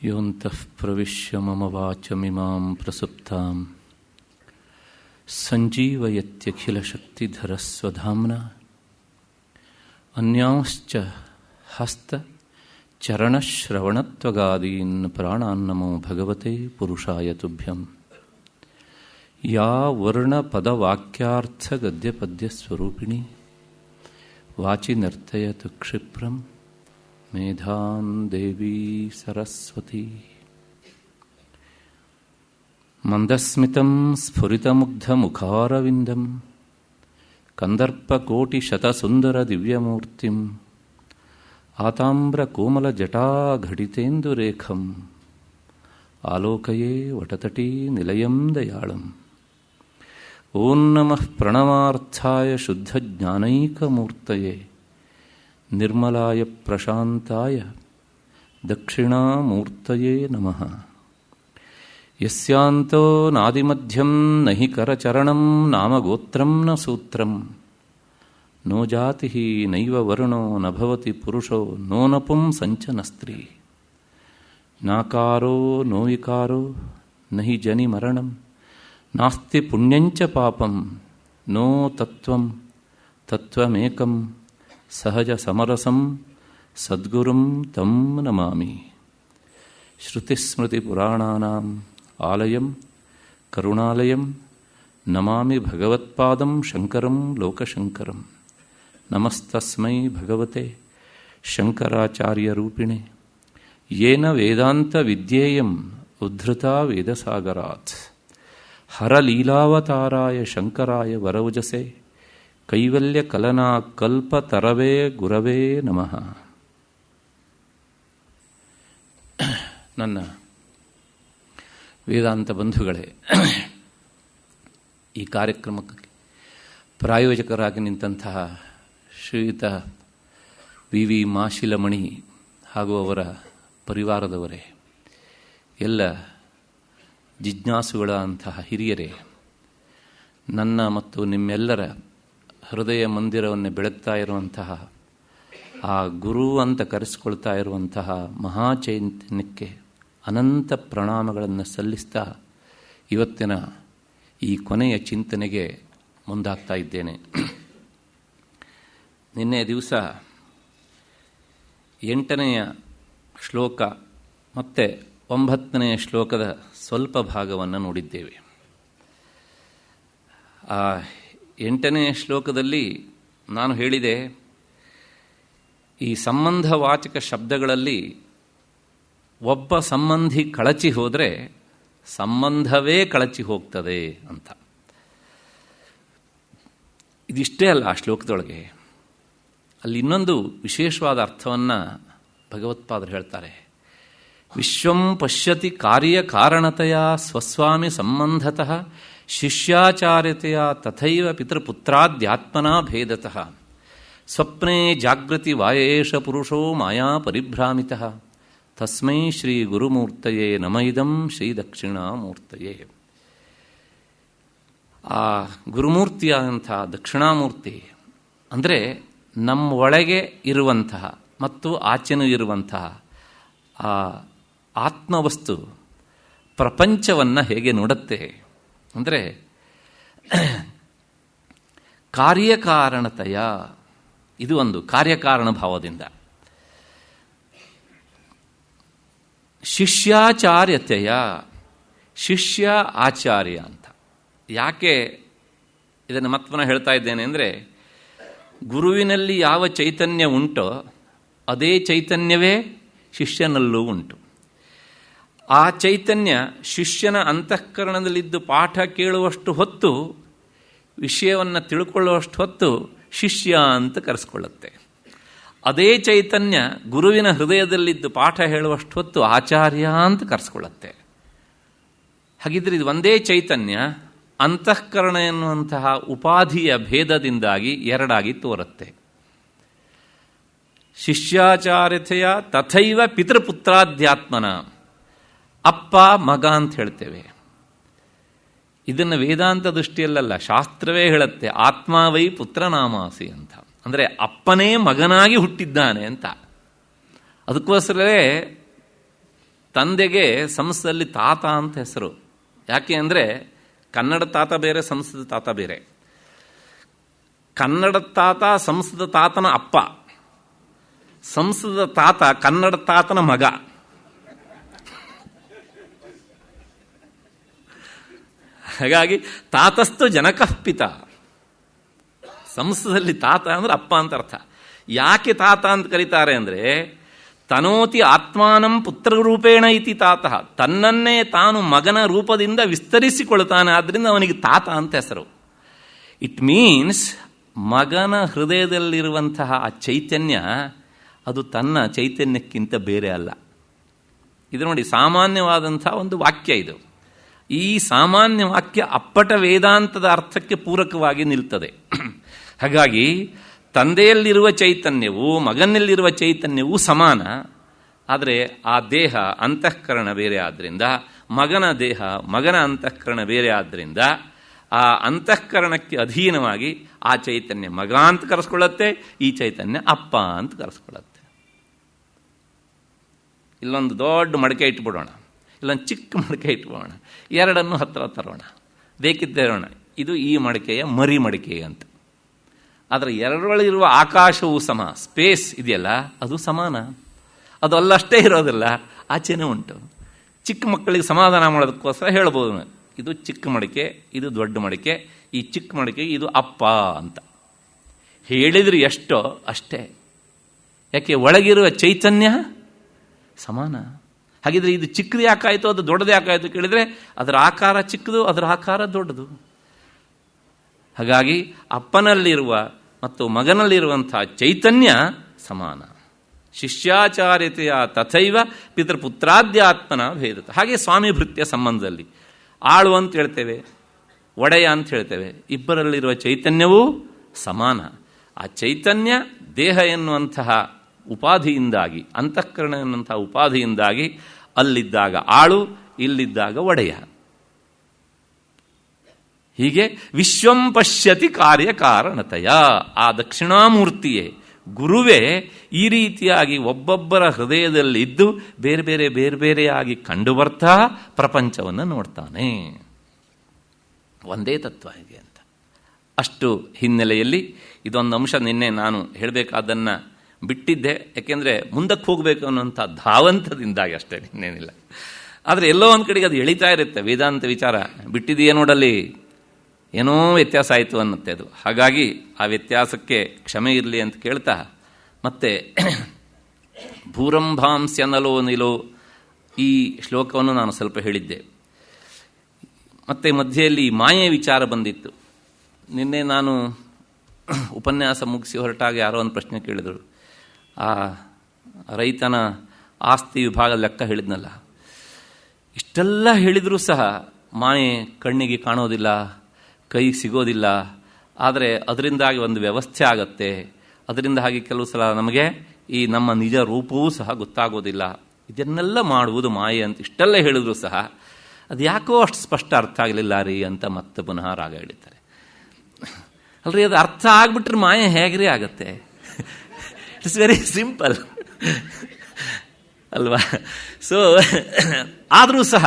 ಯೋಂತಃ ಪ್ರವಿಶ್ಯ ಮಮ ವಾಚಮಿಮಾಂ ಪ್ರಸುಪ್ತಾಂ ಸಂಜೀವಯತ್ಯಖಿಲಶಕ್ತಿಧರಸ್ವಧಾಮ್ನಾ ಅನ್ಯಾಂಶ್ಚ ಹಸ್ತಚರಣಶ್ರವಣತ್ವಗಾದೀನ್ ಪ್ರಾಣಾನ್ನಮೋ ಭಗವತೆ ಪುರುಷಾಯ ತುಭ್ಯಂ. ಯಾ ವರ್ಣಪದವಾಕ್ಯಾರ್ಥಗದ್ಯಪದ್ಯಸ್ವರೂಪಿಣಿ ವಾಚಿ ನರ್ತಯತು ಕ್ಷಿಪ್ರಂ ಮೇಧಾನ್ ದೇವಿ ಸರಸ್ವತಿ. ಮಂದಸ್ಮಿತಂ ಸ್ಫುರಿತಮುಗ್ಧಮುಖಾರವಿಂದಂ ಕಂದರ್ಪಕೋಟಿಶತಸುಂದರದಿವ್ಯಮೂರ್ತಿಂ ಆತಾಮ್ರಕೋಮಲಜಟಾಘಟಿತೇಂದುರೇಖಂ ಆಲೋಕಯೇ ವಟತಟೀ ನಿಲಯಂ ದಯಾಳಂ. ಓಂ ನಮಃ ಪ್ರಣವಾರ್ಥಾಯ ಶುದ್ಧಜ್ಞಾನೈಕಮೂರ್ತಯೇ ನಿರ್ಮಲಾಯ ಪ್ರಶಾಂತಾಯ ದಕ್ಷಿಣಾಮೂರ್ತಯೇ ನಮಃ. ಯಸ್ಯಾಂತೋ ನಾದಿಮಧ್ಯಂ ನಹಿ ಕರಚರಣಂ ನಾಮಗೋತ್ರಂ ನ ಸೂತ್ರಂ ನೋ ಜಾತಿ ನೈವ ವರ್ಣೋ ನ ಭವತಿ ಪುರುಷೋ ನೋ ನಪುಂ ಸಂಚ ನ ಸ್ತ್ರೀ ನಾಕಾರೋ ನೋ ವಿಕಾರೋ ನಹಿ ಜನಿ ಮರಣಂ ನಾಸ್ತಿ ಪುಣ್ಯಂಚ ಪಾಪಂ ನೋ ತತ್ವಂ ತತ್ವಮೇಕಂ ಸಹಜ ಸಮರಸಂ ಸದ್ಗುರುಂ ತಂ ನಮಾಮಿ. ಶ್ರುತಿಸ್ಮೃತಿಪುರಾಣಾನಾಂ ಆಲಯಂ ಕರುಣಾಲಯಂ ನಮಾಮಿ ಭಗವತ್ಪಾದಂ ಶಂಕರಂ ಲೋಕಶಂಕರಂ. ನಮಸ್ತಸ್ಮೈ ಭಗವತೆ ಶಂಕರಾಚಾರ್ಯರೂಪಿಣೆ ಯೇನ ವೇದಾಂತವಿದ್ಯೇಯಂ ಉದ್ಧೃತಾ ವೇದಸಾಗರಾತ್. ಹರಲೀಲಾವತಾರಾಯ ಶಂಕರಾಯ ವರೌಜಸೆ ಕೈವಲ್ಯಕಲನಾ ಕಲ್ಪತರವೇ ಗುರವೇ ನಮಃ. ನನ್ನ ವೇದಾಂತ ಬಂಧುಗಳೇ, ಈ ಕಾರ್ಯಕ್ರಮಕ್ಕೆ ಪ್ರಾಯೋಜಕರಾಗಿ ನಿಂತಹ ಶ್ರೀಯುತ ವಿ ಮಾಶಿಲಮಣಿ ಹಾಗೂ ಅವರ ಪರಿವಾರದವರೇ, ಎಲ್ಲ ಜಿಜ್ಞಾಸುಗಳ ಅಂತಹ ಹಿರಿಯರೇ, ನನ್ನ ಮತ್ತು ನಿಮ್ಮೆಲ್ಲರ ಹೃದಯ ಮಂದಿರವನ್ನು ಬೆಳಗ್ತಾ ಇರುವಂತಹ ಆ ಗುರು ಅಂತ ಕರೆಸಿಕೊಳ್ತಾ ಇರುವಂತಹ ಮಹಾಚೈತನ್ಯಕ್ಕೆ ಅನಂತ ಪ್ರಣಾಮಗಳನ್ನು ಸಲ್ಲಿಸ್ತಾ ಇವತ್ತಿನ ಈ ಕೊನೆಯ ಚಿಂತನೆಗೆ ಮುಂದಾಗ್ತಾ ಇದ್ದೇನೆ. ನಿನ್ನೆ ದಿವಸ 8ನೆಯ ಶ್ಲೋಕ ಮತ್ತು 9ನೆಯ ಶ್ಲೋಕದ ಸ್ವಲ್ಪ ಭಾಗವನ್ನು ನೋಡಿದ್ದೇವೆ. ಆ 8ನೆಯ ಶ್ಲೋಕದಲ್ಲಿ ನಾನು ಹೇಳಿದೆ, ಈ ಸಂಬಂಧವಾಚಕ ಶಬ್ದಗಳಲ್ಲಿ ಒಬ್ಬ ಸಂಬಂಧಿ ಕಳಚಿ ಹೋದರೆ ಸಂಬಂಧವೇ ಕಳಚಿ ಹೋಗ್ತದೆ ಅಂತ. ಇದಿಷ್ಟೇ ಅಲ್ಲ, ಆ ಶ್ಲೋಕದೊಳಗೆ ಅಲ್ಲಿ ಇನ್ನೊಂದು ವಿಶೇಷವಾದ ಅರ್ಥವನ್ನು ಭಗವತ್ಪಾದರು ಹೇಳ್ತಾರೆ. ವಿಶ್ವಂ ಪಶ್ಯತಿ ಕಾರ್ಯಕಾರಣತೆಯ ಸ್ವಸ್ವಾಮಿ ಸಂಬಂಧತಃ ಶಿಷ್ಯಾಚಾರ್ಯತೆಯ ತಥೈವ ಪಿತೃಪುತ್ರಾದ್ಯಾತ್ಮನಾ ಭೇದತಃ ಸ್ವಪ್ನೇ ಜಾಗೃತಿ ವಾಯೇಶ ಪುರುಷೋ ಮಾಯಾ ಪರಿಭ್ರಾಮಿತಃ ತಸ್ಮೈ ಶ್ರೀ ಗುರುಮೂರ್ತಯೇ ನಮೈದಂ ಶ್ರೀ ದಕ್ಷಿಣಾಮೂರ್ತಯೇ. ಆ ಗುರುಮೂರ್ತಿಯಾದಂಥ ದಕ್ಷಿಣಾಮೂರ್ತಿ ಅಂದರೆ ನಮ್ಮ ಒಳಗೆ ಇರುವಂತಹ ಮತ್ತು ಆಚೆನೂ ಇರುವಂತಹ ಆ ಆತ್ಮವಸ್ತು ಪ್ರಪಂಚವನ್ನು ಹೇಗೆ ನೋಡುತ್ತೆ ಅಂದರೆ ಕಾರ್ಯಕಾರಣತೆಯ, ಇದು ಒಂದು ಕಾರ್ಯಕಾರಣ ಭಾವದಿಂದ. ಶಿಷ್ಯಾಚಾರ್ಯತೆಯ, ಶಿಷ್ಯ ಆಚಾರ್ಯ ಅಂತ. ಯಾಕೆ ಇದನ್ನು ಮತ್ತೊಮ್ಮೆ ಹೇಳ್ತಾ ಇದ್ದೇನೆ ಅಂದರೆ, ಗುರುವಿನಲ್ಲಿ ಯಾವ ಚೈತನ್ಯ ಉಂಟೋ ಅದೇ ಚೈತನ್ಯವೇ ಶಿಷ್ಯನಲ್ಲೂ ಉಂಟು. ಆ ಚೈತನ್ಯ ಶಿಷ್ಯನ ಅಂತಃಕರಣದಲ್ಲಿದ್ದು ಪಾಠ ಕೇಳುವಷ್ಟು ಹೊತ್ತು, ವಿಷಯವನ್ನು ತಿಳ್ಕೊಳ್ಳುವಷ್ಟು ಹೊತ್ತು ಶಿಷ್ಯ ಅಂತ ಕರೆಸ್ಕೊಳ್ಳುತ್ತೆ. ಅದೇ ಚೈತನ್ಯ ಗುರುವಿನ ಹೃದಯದಲ್ಲಿದ್ದು ಪಾಠ ಹೇಳುವಷ್ಟು ಹೊತ್ತು ಆಚಾರ್ಯ ಅಂತ ಕರೆಸ್ಕೊಳ್ಳುತ್ತೆ. ಹಾಗಿದ್ರೆ ಇದು ಒಂದೇ ಚೈತನ್ಯ ಅಂತಃಕರಣ ಎನ್ನುವಂತಹ ಉಪಾಧಿಯ ಭೇದದಿಂದಾಗಿ ಎರಡಾಗಿ ತೋರುತ್ತೆ. ಶಿಷ್ಯಾಚಾರ್ಯತೆಯ ತಥೈವ ಪಿತೃಪುತ್ರಾಧ್ಯಾತ್ಮನ, ಅಪ್ಪ ಮಗ ಅಂತ ಹೇಳ್ತೇವೆ. ಇದನ್ನು ವೇದಾಂತ ದೃಷ್ಟಿಯಲ್ಲ, ಶಾಸ್ತ್ರವೇ ಹೇಳುತ್ತೆ, ಆತ್ಮ ವೈ ಪುತ್ರನಾಮಾಸಿ ಅಂತ. ಅಂದರೆ ಅಪ್ಪನೇ ಮಗನಾಗಿ ಹುಟ್ಟಿದ್ದಾನೆ ಅಂತ. ಅದಕ್ಕೋಸ್ಕರವೇ ತಂದೆಗೆ ಸಂಸ್ಕೃತದಲ್ಲಿ ತಾತ ಅಂತ ಹೆಸರು. ಯಾಕೆ ಅಂದರೆ ಕನ್ನಡ ತಾತ ಬೇರೆ, ಸಂಸ್ಕೃತ ತಾತ ಬೇರೆ. ಕನ್ನಡ ತಾತ ಸಂಸ್ಕೃತ ತಾತನ ಅಪ್ಪ, ಸಂಸ್ಕೃತ ತಾತ ಕನ್ನಡ ತಾತನ ಮಗ. ಹಾಗಾಗಿ ತಾತಸ್ತು ಜನಕಃ ಪಿತ. ಸಂಸ್ಕೃತದಲ್ಲಿ ತಾತ ಅಂದ್ರೆ ಅಪ್ಪ ಅಂತ ಅರ್ಥ. ಯಾಕೆ ತಾತ ಅಂತ ಕರೀತಾರೆ ಅಂದರೆ ತನೋತಿ ಆತ್ಮಾನಂ ಪುತ್ರರೂಪೇಣ ಇತಿ ತಾತಃ, ತನ್ನನ್ನೇ ತಾನು ಮಗನ ರೂಪದಿಂದ ವಿಸ್ತರಿಸಿಕೊಳ್ತಾನೆ, ಆದ್ದರಿಂದ ಅವನಿಗೆ ತಾತ ಅಂತ ಹೆಸರು. ಇಟ್ ಮೀನ್ಸ್ ಮಗನ ಹೃದಯದಲ್ಲಿರುವಂತಹ ಆ ಚೈತನ್ಯ ಅದು ತನ್ನ ಚೈತನ್ಯಕ್ಕಿಂತ ಬೇರೆ ಅಲ್ಲ. ಇದು ನೋಡಿ ಸಾಮಾನ್ಯವಾದಂತಹ ಒಂದು ವಾಕ್ಯ ಇದು. ಈ ಸಾಮಾನ್ಯ ವಾಕ್ಯ ಅಪ್ಪಟ ವೇದಾಂತದ ಅರ್ಥಕ್ಕೆ ಪೂರಕವಾಗಿ ನಿಲ್ತದೆ. ಹಾಗಾಗಿ ತಂದೆಯಲ್ಲಿರುವ ಚೈತನ್ಯವು ಮಗನಲ್ಲಿರುವ ಚೈತನ್ಯವು ಸಮಾನ. ಆದರೆ ಆ ದೇಹ ಅಂತಃಕರಣ ಬೇರೆ ಆದ್ದರಿಂದ, ಮಗನ ದೇಹ ಮಗನ ಅಂತಃಕರಣ ಬೇರೆ ಆದ್ದರಿಂದ ಆ ಅಂತಃಕರಣಕ್ಕೆ ಅಧೀನವಾಗಿ ಆ ಚೈತನ್ಯ ಮಗ ಅಂತ ಕರೆಸ್ಕೊಳ್ಳುತ್ತೆ, ಈ ಚೈತನ್ಯ ಅಪ್ಪ ಅಂತ ಕರೆಸ್ಕೊಳ್ಳುತ್ತೆ. ಇಲ್ಲೊಂದು ದೊಡ್ಡ ಮಡಕೆ ಇಟ್ಬಿಡೋಣ, ಇಲ್ಲೊಂದು ಚಿಕ್ಕ ಮಡಕೆ ಇಟ್ಬಿಡೋಣ, ಎರಡನ್ನು ಹತ್ತಿರ ತರೋಣ, ಬೇಕಿದ್ದೇರೋಣ. ಇದು ಈ ಮಡಕೆಯ ಮರಿ ಮಡಕೆ ಅಂತ. ಆದರೆ ಎರಡರೊಳಗಿರುವ ಆಕಾಶವು ಸಮ, ಸ್ಪೇಸ್ ಇದೆಯಲ್ಲ ಅದು ಸಮಾನ. ಅದು ಅಲ್ಲಷ್ಟೇ ಇರೋದಿಲ್ಲ, ಆಚೆನೇ ಉಂಟು. ಚಿಕ್ಕ ಮಕ್ಕಳಿಗೆ ಸಮಾಧಾನ ಮಾಡೋದಕ್ಕೋಸ್ಕರ ಹೇಳ್ಬೋದು, ಇದು ಚಿಕ್ಕ ಮಡಿಕೆ, ಇದು ದೊಡ್ಡ ಮಡಿಕೆ, ಈ ಚಿಕ್ಕ ಮಡಿಕೆ ಇದು ಅಪ್ಪ ಅಂತ ಹೇಳಿದ್ರೆ ಎಷ್ಟೋ ಅಷ್ಟೇ. ಯಾಕೆ ಒಳಗಿರುವ ಚೈತನ್ಯ ಸಮಾನ. ಹಾಗಿದ್ರೆ ಇದು ಚಿಕ್ಕದು ಯಾಕಾಯಿತು, ಅದು ದೊಡ್ಡದು ಯಾಕಾಯಿತು ಕೇಳಿದರೆ ಅದರ ಆಕಾರ ಚಿಕ್ಕದು, ಅದರ ಆಕಾರ ದೊಡ್ಡದು. ಹಾಗಾಗಿ ಅಪ್ಪನಲ್ಲಿರುವ ಮತ್ತು ಮಗನಲ್ಲಿರುವಂಥ ಚೈತನ್ಯ ಸಮಾನ. ಶಿಷ್ಯಾಚಾರ್ಯತೆಯ ತಥೈವ ಪಿತೃಪುತ್ರಾದ್ಯಾತ್ಮನ ಭೇದತ. ಹಾಗೆ ಸ್ವಾಮಿ ಭೃತ್ಯ ಸಂಬಂಧದಲ್ಲಿ ಆಳು ಅಂತ ಹೇಳ್ತೇವೆ, ಒಡೆಯ ಅಂತ ಹೇಳ್ತೇವೆ, ಇಬ್ಬರಲ್ಲಿರುವ ಚೈತನ್ಯವೂ ಸಮಾನ. ಆ ಚೈತನ್ಯ ದೇಹ ಎನ್ನುವಂತಹ ಉಪಾಧಿಯಿಂದಾಗಿ, ಅಂತಃಕರಣ ಎನ್ನುವಂತಹ ಉಪಾಧಿಯಿಂದಾಗಿ ಅಲ್ಲಿದ್ದಾಗ ಆಳು, ಇಲ್ಲಿದ್ದಾಗ ಒಡೆಯ. ಹೀಗೆ ವಿಶ್ವಂ ಪಶ್ಯತಿ ಕಾರ್ಯಕಾರಣತೆಯ. ಆ ದಕ್ಷಿಣಾಮೂರ್ತಿಯೇ, ಗುರುವೇ ಈ ರೀತಿಯಾಗಿ ಒಬ್ಬೊಬ್ಬರ ಹೃದಯದಲ್ಲಿ ಇದ್ದು ಬೇರೆ ಬೇರೆ ಬೇರೆ ಬೇರೆಯಾಗಿ ಕಂಡು ಬರ್ತಾ ಪ್ರಪಂಚವನ್ನು ನೋಡ್ತಾನೆ. ಒಂದೇ ತತ್ವ ಇದೆ ಅಂತ. ಅಷ್ಟು ಹಿನ್ನೆಲೆಯಲ್ಲಿ ಇದೊಂದು ಅಂಶ ನಿನ್ನೆ ನಾನು ಹೇಳಬೇಕಾದನ್ನು ಬಿಟ್ಟಿದ್ದೆ. ಯಾಕೆಂದರೆ ಮುಂದಕ್ಕೆ ಹೋಗಬೇಕು ಅನ್ನೋಂಥ ಧಾವಂತದಿಂದಾಗಿ ಅಷ್ಟೇ, ಇನ್ನೇನಿಲ್ಲ. ಆದರೆ ಎಲ್ಲೋ ಒಂದು ಕಡೆಗೆ ಅದು ಎಳಿತಾ ಇರುತ್ತೆ ವೇದಾಂತ ವಿಚಾರ. ಬಿಟ್ಟಿದೆಯೇ ನೋಡಲ್ಲಿ ಏನೋ ವ್ಯತ್ಯಾಸ ಆಯಿತು ಅನ್ನತ್ತೆ ಅದು. ಹಾಗಾಗಿ ಆ ವ್ಯತ್ಯಾಸಕ್ಕೆ ಕ್ಷಮೆ ಇರಲಿ ಅಂತ ಕೇಳ್ತಾ, ಮತ್ತೆ ಭೂರಂಭಾಂಸ್ಯನಲೋ ನಿಲೋ ಈ ಶ್ಲೋಕವನ್ನು ನಾನು ಸ್ವಲ್ಪ ಹೇಳಿದ್ದೆ. ಮತ್ತು ಮಧ್ಯೆಯಲ್ಲಿ ಮಾಯೆ ವಿಚಾರ ಬಂದಿತ್ತು. ನಿನ್ನೆ ನಾನು ಉಪನ್ಯಾಸ ಮುಗಿಸಿ ಹೊರಟಾಗ ಯಾರೋ ಒಂದು ಪ್ರಶ್ನೆ ಕೇಳಿದರು. ಆ ರೈತನ ಆಸ್ತಿ ವಿಭಾಗ ಲೆಕ್ಕ ಹೇಳಿದ್ನಲ್ಲ, ಇಷ್ಟೆಲ್ಲ ಹೇಳಿದರೂ ಸಹ ಮಾಯೆ ಕಣ್ಣಿಗೆ ಕಾಣೋದಿಲ್ಲ, ಕೈಗೆ ಸಿಗೋದಿಲ್ಲ. ಆದರೆ ಅದರಿಂದಾಗಿ ಒಂದು ವ್ಯವಸ್ಥೆ ಆಗತ್ತೆ. ಅದರಿಂದ ಹಾಗೆ ಕೆಲವು ಸಲ ನಮಗೆ ಈ ನಮ್ಮ ನಿಜ ರೂಪವೂ ಸಹ ಗೊತ್ತಾಗೋದಿಲ್ಲ. ಇದನ್ನೆಲ್ಲ ಮಾಡುವುದು ಮಾಯೆ ಅಂತ ಇಷ್ಟೆಲ್ಲ ಹೇಳಿದ್ರು ಸಹ ಅದು ಯಾಕೋ ಅಷ್ಟು ಸ್ಪಷ್ಟ ಅರ್ಥ ಆಗಲಿಲ್ಲ ರೀ ಅಂತ ಮತ್ತೆ ಪುನಃ ರಾಗ ಹೇಳ್ತಾರೆ. ಅಲ್ರಿ, ಅದು ಅರ್ಥ ಆಗ್ಬಿಟ್ರೆ ಮಾಯೆ ಹೇಗ್ರಿ ಆಗತ್ತೆ? ಇಟ್ಸ್ ವೆರಿ ಸಿಂಪಲ್ ಅಲ್ವಾ? ಸೊ ಆದರೂ ಸಹ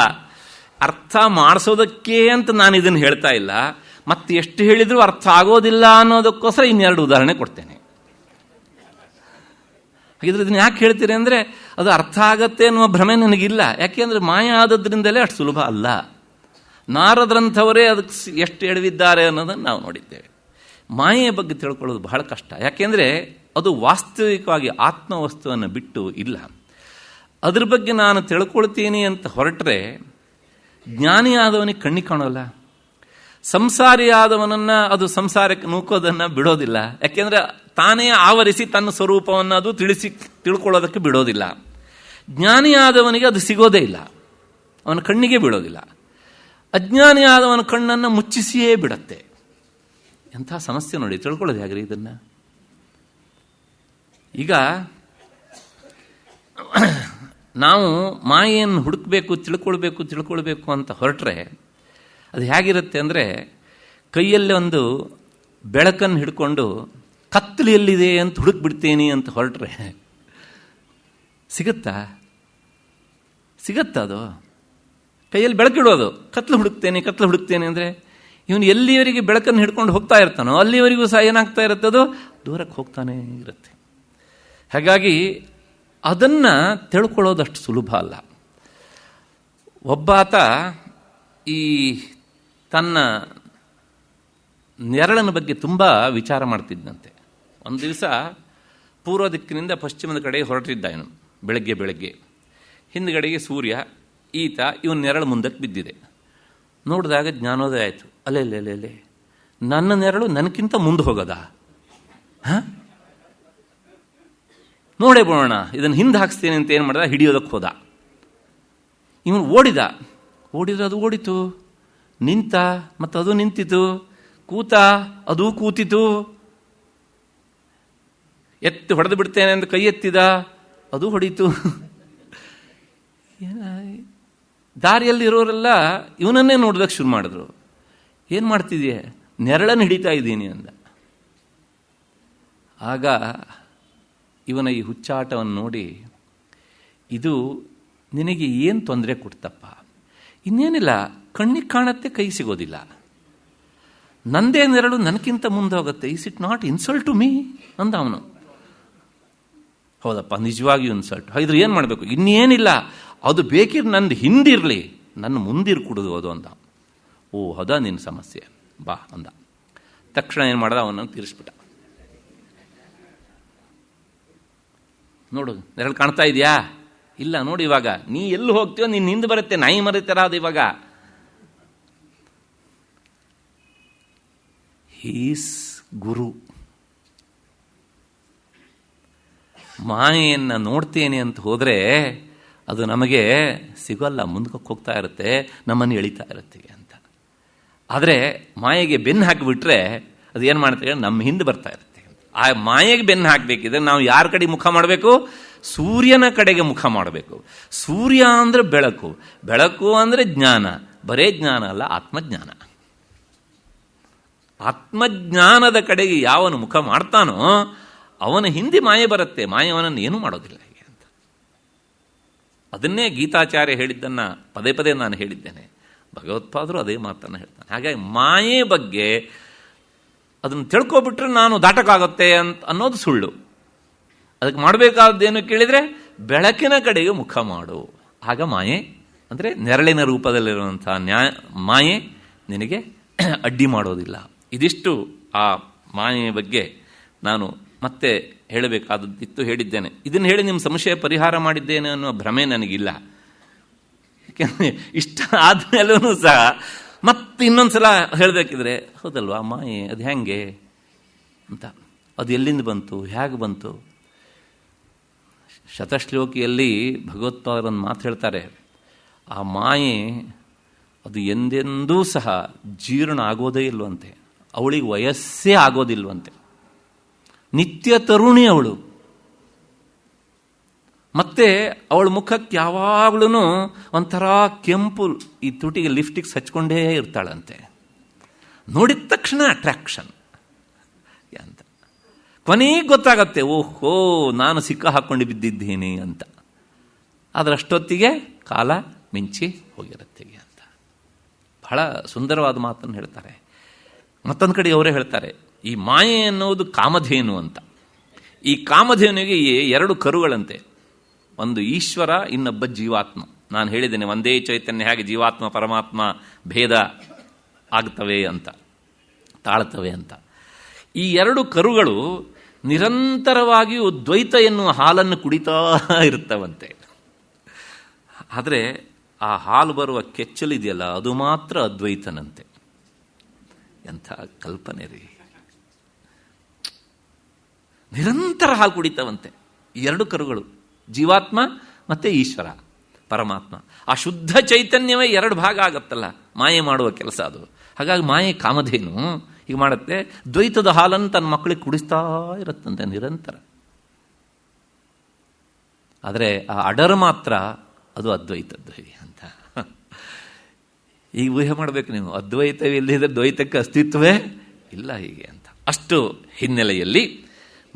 ಅರ್ಥ ಮಾಡಿಸೋದಕ್ಕೆ ಅಂತ ನಾನು ಇದನ್ನು ಹೇಳ್ತಾ ಇಲ್ಲ. ಮತ್ತೆ ಎಷ್ಟು ಹೇಳಿದರೂ ಅರ್ಥ ಆಗೋದಿಲ್ಲ ಅನ್ನೋದಕ್ಕೋಸ್ಕರ ಇನ್ನೆರಡು ಉದಾಹರಣೆ ಕೊಡ್ತೇನೆ. ಹಾಗಿದ್ರೆ ಇದನ್ನು ಯಾಕೆ ಹೇಳ್ತೀರಿ ಅಂದರೆ ಅದು ಅರ್ಥ ಆಗತ್ತೆ ಅನ್ನುವ ಭ್ರಮೆ ನನಗಿಲ್ಲ. ಯಾಕೆಂದರೆ ಮಾಯ ಆದದ್ರಿಂದಲೇ ಅಷ್ಟು ಸುಲಭ ಅಲ್ಲ. ನಾರದರಂಥವರೇ ಅದಕ್ಕೆ ಎಷ್ಟು ಎಡವಿದ್ದಾರೆ ಅನ್ನೋದನ್ನು ನಾವು ನೋಡಿದ್ದೇವೆ. ಮಾಯೆಯ ಬಗ್ಗೆ ತಿಳ್ಕೊಳ್ಳೋದು ಬಹಳ ಕಷ್ಟ. ಯಾಕೆಂದರೆ ಅದು ವಾಸ್ತವಿಕವಾಗಿ ಆತ್ಮವಸ್ತುವನ್ನು ಬಿಟ್ಟು ಇಲ್ಲ. ಅದ್ರ ಬಗ್ಗೆ ನಾನು ತಿಳ್ಕೊಳ್ತೀನಿ ಅಂತ ಹೊರಟ್ರೆ ಜ್ಞಾನಿಯಾದವನಿಗೆ ಕಣ್ಣಿಗೆ ಕಾಣೋಲ್ಲ. ಸಂಸಾರಿಯಾದವನನ್ನು ಅದು ಸಂಸಾರಕ್ಕೆ ನೂಕೋದನ್ನು ಬಿಡೋದಿಲ್ಲ. ಯಾಕೆಂದರೆ ತಾನೇ ಆವರಿಸಿ ತನ್ನ ಸ್ವರೂಪವನ್ನು ಅದು ತಿಳ್ಕೊಳ್ಳೋದಕ್ಕೆ ಬಿಡೋದಿಲ್ಲ. ಜ್ಞಾನಿಯಾದವನಿಗೆ ಅದು ಸಿಗೋದೇ ಇಲ್ಲ, ಅವನ ಕಣ್ಣಿಗೆ ಬೀಳೋದಿಲ್ಲ. ಅಜ್ಞಾನಿಯಾದವನ ಕಣ್ಣನ್ನು ಮುಚ್ಚಿಸಿಯೇ ಬಿಡತ್ತೆ. ಎಂಥ ಸಮಸ್ಯೆ ನೋಡಿ, ತಿಳ್ಕೊಳ್ಳೋದು ಹೇಗ್ರಿ ಇದನ್ನು? ಈಗ ನಾವು ಮಾಯೆಯನ್ನು ಹುಡುಕಬೇಕು, ತಿಳ್ಕೊಳ್ಬೇಕು ಅಂತ ಹೊರಟ್ರೆ ಅದು ಹೇಗಿರುತ್ತೆ ಅಂದರೆ, ಕೈಯಲ್ಲಿ ಒಂದು ಬೆಳಕನ್ನು ಹಿಡ್ಕೊಂಡು ಕತ್ತಲು ಎಲ್ಲಿದೆ ಅಂತ ಹುಡುಕ್ಬಿಡ್ತೀನಿ ಅಂತ ಹೊರಟ್ರೆ ಸಿಗುತ್ತಾ? ಸಿಗತ್ತದು? ಕೈಯಲ್ಲಿ ಬೆಳಕಿಡೋದು, ಕತ್ಲು ಹುಡುಕ್ತೇನೆ ಅಂದರೆ ಇವನು ಎಲ್ಲಿಯವರೆಗೆ ಬೆಳಕನ್ನು ಹಿಡ್ಕೊಂಡು ಹೋಗ್ತಾ ಇರ್ತಾನೋ ಅಲ್ಲಿವರೆಗೂ ಸಹ ಏನಾಗ್ತಾ ಇರುತ್ತೆ, ಅದು ದೂರಕ್ಕೆ ಹೋಗ್ತಾನೇ ಇರುತ್ತೆ. ಹಾಗಾಗಿ ಅದನ್ನು ತಿಳ್ಕೊಳ್ಳೋದಷ್ಟು ಸುಲಭ ಅಲ್ಲ. ಒಬ್ಬಾತ ಈ ತನ್ನ ನೆರಳಿನ ಬಗ್ಗೆ ತುಂಬ ವಿಚಾರ ಮಾಡ್ತಿದ್ದಂತೆ. ಒಂದು ದಿವಸ ಪೂರ್ವ ದಿಕ್ಕಿನಿಂದ ಪಶ್ಚಿಮದ ಕಡೆಗೆ ಹೊರಟಿದ್ದ ಇವನು. ಬೆಳಗ್ಗೆ ಹಿಂದ್ಗಡೆಗೆ ಸೂರ್ಯ, ಈತ ಇವನ ನೆರಳು ಮುಂದಕ್ಕೆ ಬಿದ್ದಿದೆ. ನೋಡಿದಾಗ ಜ್ಞಾನೋದಯ ಆಯಿತು. ಅಲ್ಲೇ ನನ್ನ ನೆರಳು ನನಗಿಂತ ಮುಂದೆ ಹೋಗೋದಾ? ನೋಡೇ ಬಿಡೋಣ, ಇದನ್ನು ಹಿಂದೆ ಹಾಕ್ಸ್ತೇನೆ ಅಂತ ಏನು ಮಾಡ್ದ, ಹಿಡಿಯೋದಕ್ಕೆ ಹೋದ. ಇವನು ಓಡಿದ್ರೆ ಅದು ಓಡಿತು, ನಿಂತ ಮತ್ತು ಅದು ನಿಂತಿತು, ಕೂತ ಅದು ಕೂತಿತು, ಎತ್ತಿ ಹೊಡೆದು ಬಿಡ್ತೇನೆ ಅಂತ ಕೈ ಎತ್ತಿದ, ಅದು ಹೊಡೀತು. ದಾರಿಯಲ್ಲಿರೋರೆಲ್ಲ ಇವನನ್ನೇ ನೋಡೋದಕ್ಕೆ ಶುರು ಮಾಡಿದ್ರು. ಏನು ಮಾಡ್ತಿದೆಯೇ? ನೆರಳನ್ನು ಹಿಡಿತಾ ಇದ್ದೀನಿ ಅಂದ. ಆಗ ಇವನ ಈ ಹುಚ್ಚಾಟವನ್ನು ನೋಡಿ, ಇದು ನಿನಗೆ ಏನು ತೊಂದರೆ ಕೊಡ್ತಪ್ಪ? ಇನ್ನೇನಿಲ್ಲ, ಕಣ್ಣಿಗೆ ಕಾಣತ್ತೆ, ಕೈ ಸಿಗೋದಿಲ್ಲ. ನಂದೇ ನೆರಳು ನನಗಿಂತ ಮುಂದೆ ಹೋಗುತ್ತೆ. Is it not insult to me ಅಂದ ಅವನು. ಹೌದಪ್ಪ, ನಿಜವಾಗಿಯೂ ಇನ್ಸಲ್ಟ್. ಇದ್ರ ಏನು ಮಾಡಬೇಕು? ಇನ್ನೇನಿಲ್ಲ, ಅದು ಬೇಕಿದ್ರೆ ನಂದು ಹಿಂದಿರಲಿ, ನನ್ನ ಮುಂದಿರು ಕುಡಿದು ಅದು ಅಂದ. ಓ ಹೌದಾ ನಿನ್ನ ಸಮಸ್ಯೆ, ಬಾ ಅಂದ. ತಕ್ಷಣ ಏನು ಮಾಡ್ದ, ಅವನನ್ನು ತೀರಿಸ್ಬಿಟ್ಟ. ನೋಡು, ನೆರಳು ಕಾಣ್ತಾ ಇದೆಯಾ? ಇಲ್ಲ, ನೋಡಿ ಇವಾಗ ನೀ ಎಲ್ಲಿ ಹೋಗ್ತೀಯೋ ನಿನ್ನ ಹಿಂದೆ ಬರುತ್ತೆ, ನಾಯಿ ಮರಿತಾರ ಅದು. ಇವಾಗ ಹೀಸ್ ಗುರು. ಮಾಯೆಯನ್ನು ನೋಡ್ತೇನೆ ಅಂತ ಹೋದರೆ ಅದು ನಮಗೆ ಸಿಗೋಲ್ಲ, ಮುಂದಕ್ಕೆ ಹೋಗ್ತಾ ಇರುತ್ತೆ, ನಮ್ಮನ್ನು ಎಳಿತಾ ಇರುತ್ತೆ ಅಂತ. ಆದರೆ ಮಾಯೆಗೆ ಬೆನ್ನು ಹಾಕಿಬಿಟ್ರೆ ಅದು ಏನು ಮಾಡ್ತೇವೆ, ನಮ್ಮ ಹಿಂದೆ ಬರ್ತಾ ಇರುತ್ತೆ. ಆ ಮಾಯೆಗೆ ಬೆನ್ನು ಹಾಕಬೇಕಿದ್ರೆ ನಾವು ಯಾರ ಕಡೆ ಮುಖ ಮಾಡಬೇಕು? ಸೂರ್ಯನ ಕಡೆಗೆ ಮುಖ ಮಾಡಬೇಕು. ಸೂರ್ಯ ಅಂದರೆ ಬೆಳಕು, ಬೆಳಕು ಅಂದರೆ ಜ್ಞಾನ. ಬರೇ ಜ್ಞಾನ ಅಲ್ಲ, ಆತ್ಮಜ್ಞಾನ. ಆತ್ಮಜ್ಞಾನದ ಕಡೆಗೆ ಯಾವನು ಮುಖ ಮಾಡ್ತಾನೋ ಅವನ ಹಿಂದೆ ಮಾಯೆ ಬರುತ್ತೆ, ಮಾಯೆ ಅವನನ್ನು ಏನೂ ಮಾಡೋದಿಲ್ಲ ಹೀಗೆ ಅಂತ. ಅದನ್ನೇ ಗೀತಾಚಾರ್ಯ ಹೇಳಿದ್ದನ್ನು ಪದೇ ಪದೇ ನಾನು ಹೇಳಿದ್ದೇನೆ, ಭಗವತ್ಪಾದರು ಅದೇ ಮಾತನ್ನು ಹೇಳ್ತಾನೆ. ಹಾಗಾಗಿ ಮಾಯೆ ಬಗ್ಗೆ ಅದನ್ನು ತಿಳ್ಕೊಬಿಟ್ರೆ ನಾನು ದಾಟಕ್ಕಾಗುತ್ತೆ ಅಂತ ಅನ್ನೋದು ಸುಳ್ಳು. ಅದಕ್ಕೆ ಮಾಡಬೇಕಾದ್ದೇನು ಕೇಳಿದರೆ ಬೆಳಕಿನ ಕಡೆಗೆ ಮುಖ ಮಾಡು. ಆಗ ಮಾಯೆ ಅಂದರೆ ನೆರಳಿನ ರೂಪದಲ್ಲಿರುವಂಥ ಮಾಯೆ ನಿನಗೆ ಅಡ್ಡಿ ಮಾಡೋದಿಲ್ಲ. ಇದಿಷ್ಟು ಆ ಮಾಯೆಯ ಬಗ್ಗೆ ನಾನು ಮತ್ತೆ ಹೇಳಬೇಕಾದದ್ದಿತ್ತು, ಹೇಳಿದ್ದೇನೆ. ಇದನ್ನು ಹೇಳಿ ನಿಮ್ಮ ಸಂಶಯ ಪರಿಹಾರ ಮಾಡಿದ್ದೇನೆ ಅನ್ನೋ ಭ್ರಮೆ ನನಗಿಲ್ಲ. ಯಾಕೆಂದರೆ ಇಷ್ಟ ಆದಮೇಲೂ ಸಹ ಮತ್ತೆ ಇನ್ನೊಂದು ಸಲ ಹೇಳಬೇಕಿದ್ರೆ, ಹೌದಲ್ವಾ ಮಾಯೆ ಅದು ಹೆಂಗೆ ಅಂತ, ಅದು ಎಲ್ಲಿಂದ ಬಂತು, ಹೇಗೆ ಬಂತು? ಶತಶ್ಲೋಕಿಯಲ್ಲಿ ಭಗವತ್ಪಾದರನ್ನು ಮಾತು ಹೇಳ್ತಾರೆ, ಆ ಮಾಯೆ ಅದು ಎಂದೆಂದೂ ಸಹ ಜೀರ್ಣ ಆಗೋದೇ ಇಲ್ವಂತೆ, ಅವಳಿಗೆ ವಯಸ್ಸೇ ಆಗೋದಿಲ್ವಂತೆ, ನಿತ್ಯ ತರುಣಿ ಅವಳು. ಮತ್ತೆ ಅವಳ ಮುಖಕ್ಕೆ ಯಾವಾಗಲೂ ಒಂಥರ ಕೆಂಪು, ಈ ತುಟಿಗೆ ಲಿಫ್ಟಿಗೆ ಹಚ್ಕೊಂಡೇ ಇರ್ತಾಳಂತೆ. ನೋಡಿದ ತಕ್ಷಣ ಅಟ್ರಾಕ್ಷನ್ ಅಂತ. ಕೊನೆಗೆ ಗೊತ್ತಾಗತ್ತೆ, ಓಹೋ ನಾನು ಸಿಕ್ಕ ಹಾಕ್ಕೊಂಡು ಬಿದ್ದಿದ್ದೀನಿ ಅಂತ. ಆದರೆ ಅಷ್ಟೊತ್ತಿಗೆ ಕಾಲ ಮಿಂಚಿ ಹೋಗಿರುತ್ತೆ ಅಂತ ಬಹಳ ಸುಂದರವಾದ ಮಾತನ್ನು ಹೇಳ್ತಾರೆ. ಮತ್ತೊಂದು ಕಡೆ ಅವರೇ ಹೇಳ್ತಾರೆ, ಈ ಮಾಯೆ ಅನ್ನೋದು ಕಾಮಧೇನು ಅಂತ. ಈ ಕಾಮಧೇನುವಿಗೆ ಎರಡು ಕರುಗಳಂತೆ, ಒಂದು ಈಶ್ವರ, ಇನ್ನೊಬ್ಬ ಜೀವಾತ್ಮ. ನಾನು ಹೇಳಿದ್ದೇನೆ ಒಂದೇ ಚೈತನ್ಯ ಹೇಗೆ ಜೀವಾತ್ಮ ಪರಮಾತ್ಮ ಭೇದ ಆಗ್ತವೆ ಅಂತ, ತಾಳ್ತವೆ ಅಂತ. ಈ ಎರಡು ಕರುಗಳು ನಿರಂತರವಾಗಿಯೂ ದ್ವೈತ ಎನ್ನುವ ಹಾಲನ್ನು ಕುಡಿತಾ ಇರ್ತವಂತೆ. ಆದರೆ ಆ ಹಾಲು ಬರುವ ಕೆಚ್ಚಲಿದೆಯಲ್ಲ ಅದು ಮಾತ್ರ ಅದ್ವೈತನಂತೆ. ಎಂಥ ಕಲ್ಪನೆ ರೀ! ನಿರಂತರ ಹಾಲು ಕುಡಿತವಂತೆ ಈ ಎರಡು ಕರುಗಳು, ಜೀವಾತ್ಮ ಮತ್ತು ಈಶ್ವರ ಪರಮಾತ್ಮ. ಆ ಶುದ್ಧ ಚೈತನ್ಯವೇ ಎರಡು ಭಾಗ ಆಗತ್ತಲ್ಲ, ಮಾಯೆ ಮಾಡುವ ಕೆಲಸ ಅದು. ಹಾಗಾಗಿ ಮಾಯೆ ಕಾಮಧೇನು ಹೀಗೆ ಮಾಡುತ್ತೆ, ದ್ವೈತದ ಹಾಲನ್ನು ತನ್ನ ಮಕ್ಕಳಿಗೆ ಕುಡಿಸ್ತಾ ಇರುತ್ತಂತೆ ನಿರಂತರ. ಆದರೆ ಆ ಅಡರ್ ಮಾತ್ರ ಅದು ಅದ್ವೈತದ್ದು ಅಂತ. ಈಗ ಊಹೆ ಮಾಡಬೇಕು ನೀವು, ಅದ್ವೈತವಿಲ್ಲದಿದ್ದರೆ ದ್ವೈತಕ್ಕೆ ಅಸ್ತಿತ್ವವೇ ಇಲ್ಲ ಹೀಗೆ ಅಂತ. ಅಷ್ಟು ಹಿನ್ನೆಲೆಯಲ್ಲಿ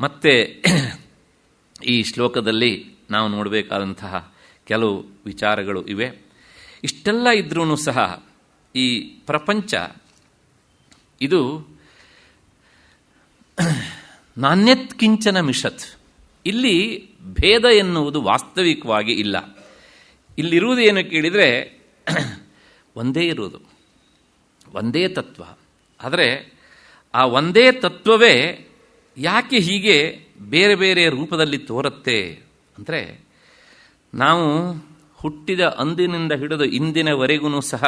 ಮತ್ತೆ ಈ ಶ್ಲೋಕದಲ್ಲಿ ನಾವು ನೋಡಬೇಕಾದಂತಹ ಕೆಲವು ವಿಚಾರಗಳು ಇವೆ. ಇಷ್ಟೆಲ್ಲ ಇದ್ರೂ ಸಹ ಈ ಪ್ರಪಂಚ ಇದು ನಾಣ್ಯತ್ ಕಿಂಚನ ಮಿಷತ್. ಇಲ್ಲಿ ಭೇದ ಎನ್ನುವುದು ವಾಸ್ತವಿಕವಾಗಿ ಇಲ್ಲ. ಇಲ್ಲಿರುವುದು ಏನು ಕೇಳಿದರೆ ಒಂದೇ ಇರುವುದು, ಒಂದೇ ತತ್ವ. ಆದರೆ ಆ ಒಂದೇ ತತ್ವವೇ ಯಾಕೆ ಹೀಗೆ ಬೇರೆ ಬೇರೆ ರೂಪದಲ್ಲಿ ತೋರುತ್ತೆ ಅಂದರೆ, ನಾವು ಹುಟ್ಟಿದ ಅಂದಿನಿಂದ ಹಿಡಿದು ಇಂದಿನವರೆಗೂ ಸಹ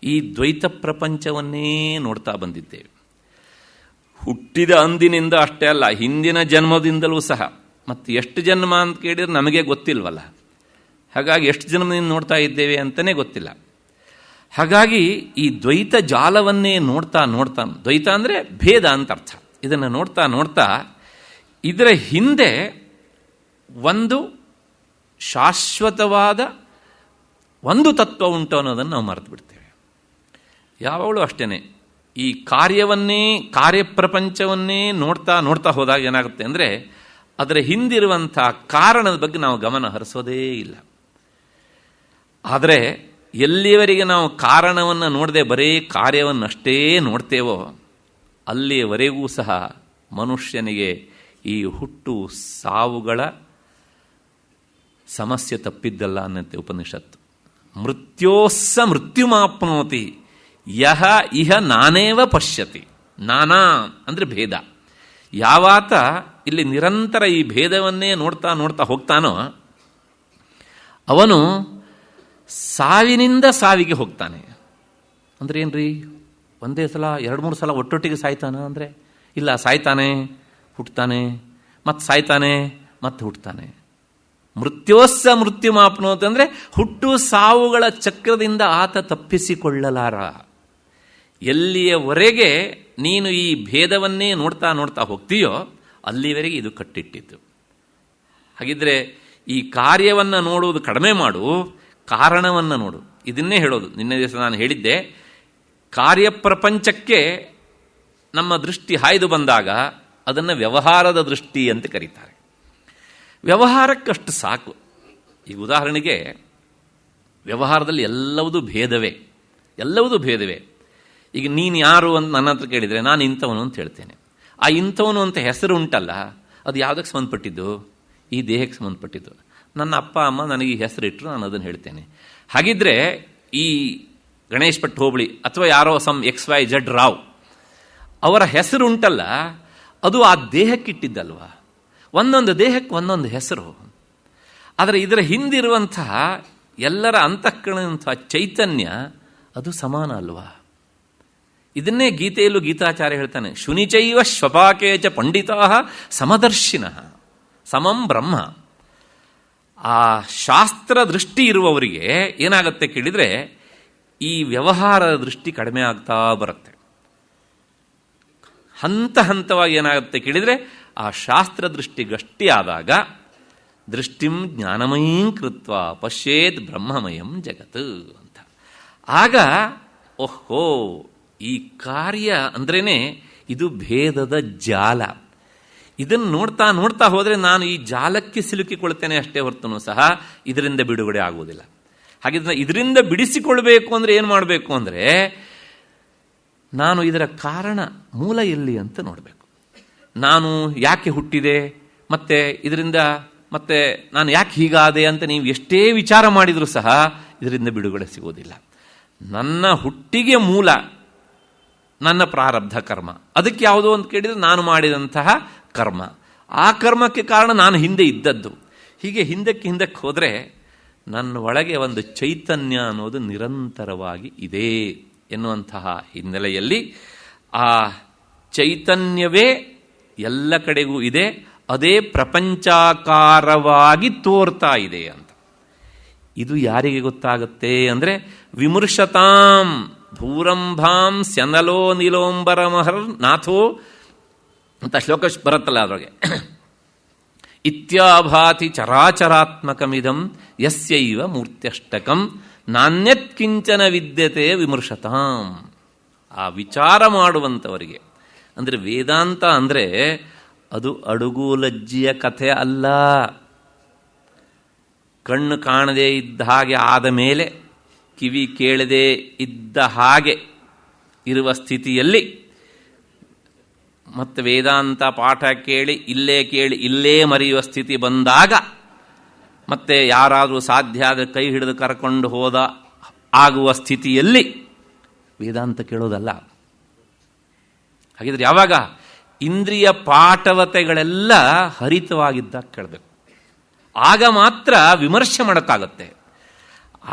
ಈ ದ್ವೈತ ಪ್ರಪಂಚವನ್ನೇ ನೋಡ್ತಾ ಬಂದಿದ್ದೇವೆ. ಹುಟ್ಟಿದ ಅಂದಿನಿಂದ ಅಷ್ಟೇ ಅಲ್ಲ, ಹಿಂದಿನ ಜನ್ಮದಿಂದಲೂ ಸಹ. ಮತ್ತು ಎಷ್ಟು ಜನ್ಮ ಅಂತ ಕೇಳಿದ್ರೆ ನಮಗೆ ಗೊತ್ತಿಲ್ವಲ್ಲ. ಹಾಗಾಗಿ ಎಷ್ಟು ಜನ್ಮದಿಂದ ನೋಡ್ತಾ ಇದ್ದೇವೆ ಅಂತಲೇ ಗೊತ್ತಿಲ್ಲ. ಹಾಗಾಗಿ ಈ ದ್ವೈತ ಜಾಲವನ್ನೇ ನೋಡ್ತಾ ದ್ವೈತ ಅಂದರೆ ಭೇದ ಅಂತ ಅರ್ಥ. ಇದನ್ನು ನೋಡ್ತಾ ನೋಡ್ತಾ ಇದರ ಹಿಂದೆ ಒಂದು ಶಾಶ್ವತವಾದ ಒಂದು ತತ್ವ ಉಂಟು ಅನ್ನೋದನ್ನು ನಾವು ಮರೆತು ಬಿಡ್ತೇವೆ. ಯಾವಾಗಲೂ ಅಷ್ಟೇ. ಈ ಕಾರ್ಯಪ್ರಪಂಚವನ್ನೇ ನೋಡ್ತಾ ಹೋದಾಗ ಏನಾಗುತ್ತೆ ಅಂದರೆ, ಅದರ ಹಿಂದಿರುವಂಥ ಕಾರಣದ ಬಗ್ಗೆ ನಾವು ಗಮನ ಹರಿಸೋದೇ ಇಲ್ಲ. ಆದರೆ ಎಲ್ಲಿಯವರೆಗೆ ನಾವು ಕಾರಣವನ್ನು ನೋಡದೆ ಬರೀ ಕಾರ್ಯವನ್ನಷ್ಟೇ ನೋಡ್ತೇವೋ ಅಲ್ಲಿಯವರೆಗೂ ಸಹ ಮನುಷ್ಯನಿಗೆ ಈ ಹುಟ್ಟು ಸಾವುಗಳ ಸಮಸ್ಯೆ ತಪ್ಪಿದ್ದಲ್ಲ ಅನ್ನಂತೆ ಉಪನಿಷತ್ತು. ಮೃತ್ಯೋಸ್ಸ ಮೃತ್ಯುಮಾಪ್ನೋತಿ ಯಹ ಇಹ ನಾನೇವ ಪಶ್ಯತಿ. ನಾನಾ ಅಂದರೆ ಭೇದ. ಯಾವಾತ ಇಲ್ಲಿ ನಿರಂತರ ಈ ಭೇದವನ್ನೇ ನೋಡ್ತಾ ಹೋಗ್ತಾನೋ ಅವನು ಸಾವಿನಿಂದ ಸಾವಿಗೆ ಹೋಗ್ತಾನೆ. ಅಂದರೆ ಏನ್ರಿ, ಒಂದೇ ಸಲ 2-3 ಸಲ ಒಟ್ಟೊಟ್ಟಿಗೆ ಸಾಯ್ತಾನ ಅಂದರೆ ಇಲ್ಲ, ಸಾಯ್ತಾನೆ, ಹುಟ್ಟುತ್ತಾನೆ, ಮತ್ತೆ ಸಾಯ್ತಾನೆ, ಮತ್ತೆ ಹುಟ್ಟುತ್ತಾನೆ. ಮೃತ್ಯೋಸ್ಸ ಮೃತ್ಯುಮಾಪ್ನೋತಿ ಅಂದರೆ ಹುಟ್ಟು ಸಾವುಗಳ ಚಕ್ರದಿಂದ ಆತ ತಪ್ಪಿಸಿಕೊಳ್ಳಲಾರ. ಎಲ್ಲಿಯವರೆಗೆ ನೀನು ಈ ಭೇದವನ್ನೇ ನೋಡ್ತಾ ಹೋಗ್ತೀಯೋ ಅಲ್ಲಿವರೆಗೆ ಇದು ಕಟ್ಟಿಟ್ಟಿತ್ತು. ಹಾಗಿದ್ರೆ ಈ ಕಾರ್ಯವನ್ನು ನೋಡುವುದು ಕಡಿಮೆ ಮಾಡು, ಕಾರಣವನ್ನು ನೋಡು. ಇದನ್ನೇ ಹೇಳೋದು. ನಿನ್ನೆ ದಿವಸ ನಾನು ಹೇಳಿದ್ದೆ, ಕಾರ್ಯಪ್ರಪಂಚಕ್ಕೆ ನಮ್ಮ ದೃಷ್ಟಿ ಹಾಯ್ದು ಬಂದಾಗ ಅದನ್ನು ವ್ಯವಹಾರದ ದೃಷ್ಟಿ ಅಂತ ಕರೀತಾರೆ. ವ್ಯವಹಾರಕ್ಕಷ್ಟು ಸಾಕು. ಈಗ ಉದಾಹರಣೆಗೆ ವ್ಯವಹಾರದಲ್ಲಿ ಎಲ್ಲವೂ ಭೇದವೇ. ಈಗ ನೀನು ಯಾರು ಅಂತ ನನ್ನ ಹತ್ರ ಕೇಳಿದರೆ ನಾನು ಇಂಥವನು ಅಂತ ಹೇಳ್ತೇನೆ. ಆ ಇಂಥವನು ಅಂತ ಹೆಸರು ಉಂಟಲ್ಲ, ಅದು ಯಾವುದಕ್ಕೆ ಸಂಬಂಧಪಟ್ಟಿದ್ದು? ಈ ದೇಹಕ್ಕೆ ಸಂಬಂಧಪಟ್ಟಿದ್ದು. ನನ್ನ ಅಪ್ಪ ಅಮ್ಮ ನನಗೆ ಈ ಹೆಸರಿಟ್ಟರು, ನಾನು ಅದನ್ನು ಹೇಳ್ತೇನೆ. ಹಾಗಿದ್ರೆ ಈ ಗಣೇಶ್ ಭಟ್ ಹೋಬಳಿ ಅಥವಾ ಯಾರೋ XYZ ರಾವ್ ಅವರ ಹೆಸರು ಉಂಟಲ್ಲ, ಅದು ಆ ದೇಹಕ್ಕಿಟ್ಟಿದ್ದಲ್ವಾ? ಒಂದೊಂದು ದೇಹಕ್ಕೆ ಒಂದೊಂದು ಹೆಸರು. ಆದರೆ ಇದರ ಹಿಂದಿರುವಂತಹ ಎಲ್ಲರ ಅಂತಃಕರಣದಂತಹ ಚೈತನ್ಯ ಅದು ಸಮಾನ ಅಲ್ವಾ? ಇದನ್ನೇ ಗೀತೆಯಲ್ಲೂ ಗೀತಾಚಾರ್ಯ ಹೇಳ್ತಾನೆ, ಶುನಿಚೈವ ಶ್ವಪಾಕೇಚ ಪಂಡಿತಾ ಸಮದರ್ಶಿನಃ ಸಮಂ ಬ್ರಹ್ಮ. ಆ ಶಾಸ್ತ್ರ ದೃಷ್ಟಿ ಇರುವವರಿಗೆ ಏನಾಗುತ್ತೆ ಕೇಳಿದರೆ, ಈ ವ್ಯವಹಾರದ ದೃಷ್ಟಿ ಕಡಿಮೆ ಆಗ್ತಾ ಬರುತ್ತೆ. ಹಂತವಾಗಿ ಏನಾಗುತ್ತೆ ಕೇಳಿದರೆ, ಆ ಶಾಸ್ತ್ರ ದೃಷ್ಟಿ ಗಟ್ಟಿಯಾದಾಗ ದೃಷ್ಟಿಂ ಜ್ಞಾನಮಯೀಂ ಕೃತ್ವ ಪಶ್ಯೇತ್ ಬ್ರಹ್ಮಮಯಂ ಜಗತ್ ಅಂತ. ಆಗ ಓಹೋ, ಈ ಕಾರ್ಯ ಅಂದ್ರೇನೆ ಇದು ಭೇದದ ಜಾಲ. ಇದನ್ನು ನೋಡ್ತಾ ಹೋದರೆ ನಾನು ಈ ಜಾಲಕ್ಕೆ ಸಿಲುಕಿಕೊಳ್ತೇನೆ ಅಷ್ಟೇ ಹೊರತುನು ಸಹ ಇದರಿಂದ ಬಿಡುಗಡೆ ಆಗುವುದಿಲ್ಲ. ಹಾಗಿದ್ರೆ ಇದರಿಂದ ಬಿಡಿಸಿಕೊಳ್ಬೇಕು ಅಂದರೆ ಏನು ಮಾಡಬೇಕು ಅಂದರೆ, ನಾನು ಇದರ ಕಾರಣ ಮೂಲ ಎಲ್ಲಿ ಅಂತ ನೋಡಬೇಕು. ನಾನು ಯಾಕೆ ಹುಟ್ಟಿದೆ, ಮತ್ತೆ ಇದರಿಂದ ಮತ್ತೆ ನಾನು ಯಾಕೆ ಹೀಗಾದೆ ಅಂತ ನೀವು ಎಷ್ಟೇ ವಿಚಾರ ಮಾಡಿದರೂ ಸಹ ಇದರಿಂದ ಬಿಡುಗಡೆ ಸಿಗೋದಿಲ್ಲ. ನನ್ನ ಹುಟ್ಟಿಗೆ ಮೂಲ ನನ್ನ ಪ್ರಾರಬ್ಧ ಕರ್ಮ. ಅದಕ್ಕೆ ಯಾವುದೋ ಅಂತ ಕೇಳಿದರೆ ನಾನು ಮಾಡಿದಂತಹ ಕರ್ಮ. ಆ ಕರ್ಮಕ್ಕೆ ಕಾರಣ ನಾನು ಹಿಂದೆ ಇದ್ದದ್ದು. ಹೀಗೆ ಹಿಂದಕ್ಕೆ ಹೋದರೆ ನನ್ನ ಒಳಗೆ ಒಂದು ಚೈತನ್ಯ ಅನ್ನೋದು ನಿರಂತರವಾಗಿ ಇದೆ ಎನ್ನುವಂತಹ ಹಿನ್ನೆಲೆಯಲ್ಲಿ ಆ ಚೈತನ್ಯವೇ ಎಲ್ಲ ಕಡೆಗೂ ಇದೆ, ಅದೇ ಪ್ರಪಂಚಾಕಾರವಾಗಿ ತೋರ್ತಾ ಇದೆ ಅಂತ. ಇದು ಯಾರಿಗೆ ಗೊತ್ತಾಗುತ್ತೆ ಅಂದರೆ, ವಿಮರ್ಶತಾಂ ಭೂರಂಭಾಂ ಸ್ಯನಲೋ ನಿಲೋಂಬರಮಹರ್ ನಾಥೋ ಅಂತ ಶ್ಲೋಕ ಬರುತ್ತಲ್ಲ ಅದರೊಳಗೆ. ಇತ್ಯಾಭಾತಿ ಚರಾಚರಾತ್ಮಕಮಿದಂ ಯಸ್ಯೈವ ಮೂರ್ತ್ಯಷ್ಟಕಂ ನಾಣ್ಯತ್ ಕಿಂಚನ ವಿದ್ಯತೆ ವಿಮರ್ಶತಾಂ. ಆ ವಿಚಾರ ಮಾಡುವಂಥವರಿಗೆ ಅಂದರೆ ವೇದಾಂತ ಅಂದರೆ ಅದು ಅಡುಗು ಲಜ್ಜಿಯ ಕಥೆ ಅಲ್ಲ. ಕಣ್ಣು ಕಾಣದೇ ಇದ್ದ ಹಾಗೆ ಆದ ಮೇಲೆ ಕಿವಿ ಕೇಳದೇ ಇದ್ದ ಹಾಗೆ ಇರುವ ಸ್ಥಿತಿಯಲ್ಲಿ ಮತ್ತು ವೇದಾಂತ ಪಾಠ ಕೇಳಿ ಇಲ್ಲೇ ಮರೆಯುವ ಸ್ಥಿತಿ ಬಂದಾಗ ಮತ್ತೆ ಯಾರಾದರೂ ಸಾಧ್ಯ ಆದರೆ ಕೈ ಹಿಡಿದು ಕರ್ಕೊಂಡು ಹೋದ ಆಗುವ ಸ್ಥಿತಿಯಲ್ಲಿ ವೇದಾಂತ ಕೇಳೋದಲ್ಲ. ಹಾಗಿದ್ರೆ ಯಾವಾಗ ಇಂದ್ರಿಯ ಪಾಠವತೆಗಳೆಲ್ಲ ಹರಿತವಾಗಿದ್ದಾಗ ಕೇಳಬೇಕು. ಆಗ ಮಾತ್ರ ವಿಮರ್ಶೆ ಮಾಡೋಕ್ಕಾಗತ್ತೆ.